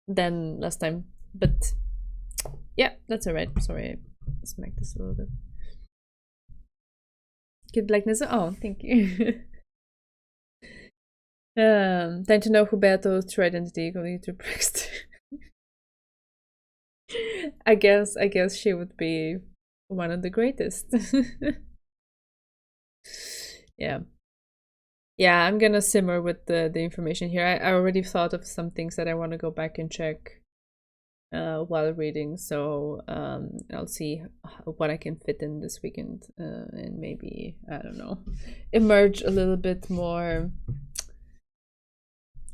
than last time. But yeah, that's alright. Sorry, I smacked this a little bit. Good blackness. Oh, thank you. Time to know who Beato's true identity according to Brexit. I guess she would be one of the greatest. Yeah. Yeah, I'm gonna simmer with the information here. I already thought of some things that I want to go back and check while reading, so I'll see what I can fit in this weekend, and maybe, I don't know, emerge a little bit more,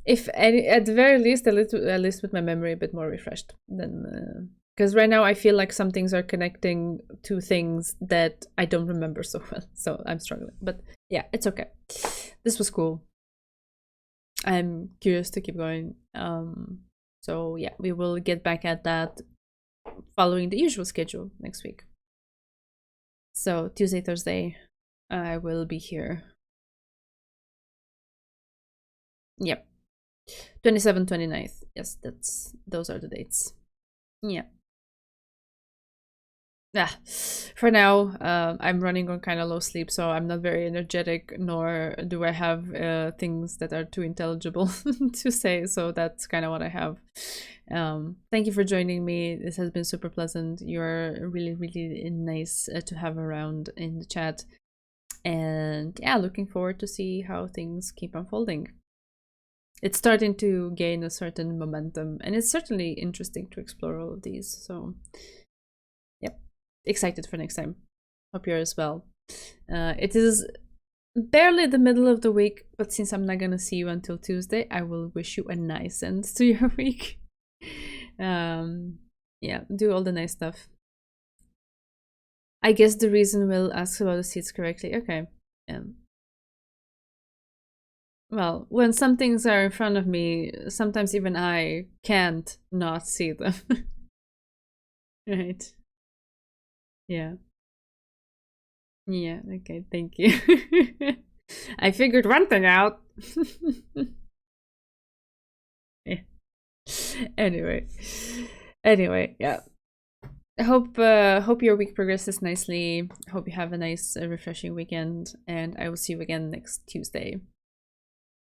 if any, at the very least, at least with my memory a bit more refreshed than, because right now I feel like some things are connecting to things that I don't remember so well, so I'm struggling. But yeah, it's okay. This was cool. I'm curious to keep going. So yeah, we will get back at that following the usual schedule next week. So Tuesday, Thursday, I will be here. Yep. 27th, 29th. Yes, those are the dates. Yeah. For now, I'm running on kind of low sleep, so I'm not very energetic, nor do I have things that are too intelligible to say, so that's kind of what I have. Thank you for joining me. This has been super pleasant. You're really, really nice to have around in the chat. And yeah, looking forward to see how things keep unfolding. It's starting to gain a certain momentum, and it's certainly interesting to explore all of these, so yep. Excited for next time. Hope you're as well. It is barely the middle of the week, but since I'm not gonna see you until Tuesday, I will wish you a nice end to your week. Yeah, do all the nice stuff. I guess the reason Will asks about the seats correctly. Okay. Well, when some things are in front of me, sometimes even I can't not see them. Right. Yeah. Yeah, okay, thank you. I figured one thing out. Yeah. Anyway, yeah. I hope your week progresses nicely. Hope you have a nice, refreshing weekend, and I will see you again next Tuesday.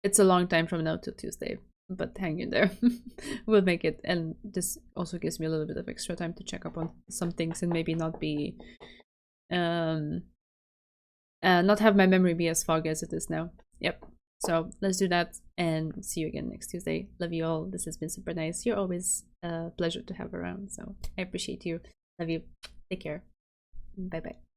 It's a long time from now till Tuesday, but hang in there. We'll make it, and this also gives me a little bit of extra time to check up on some things and maybe not be not have my memory be as foggy as it is now. Yep. So let's do that and see you again next Tuesday. Love you all. This has been super nice. You're always a pleasure to have around. So I appreciate you. Love you. Take care. Bye bye.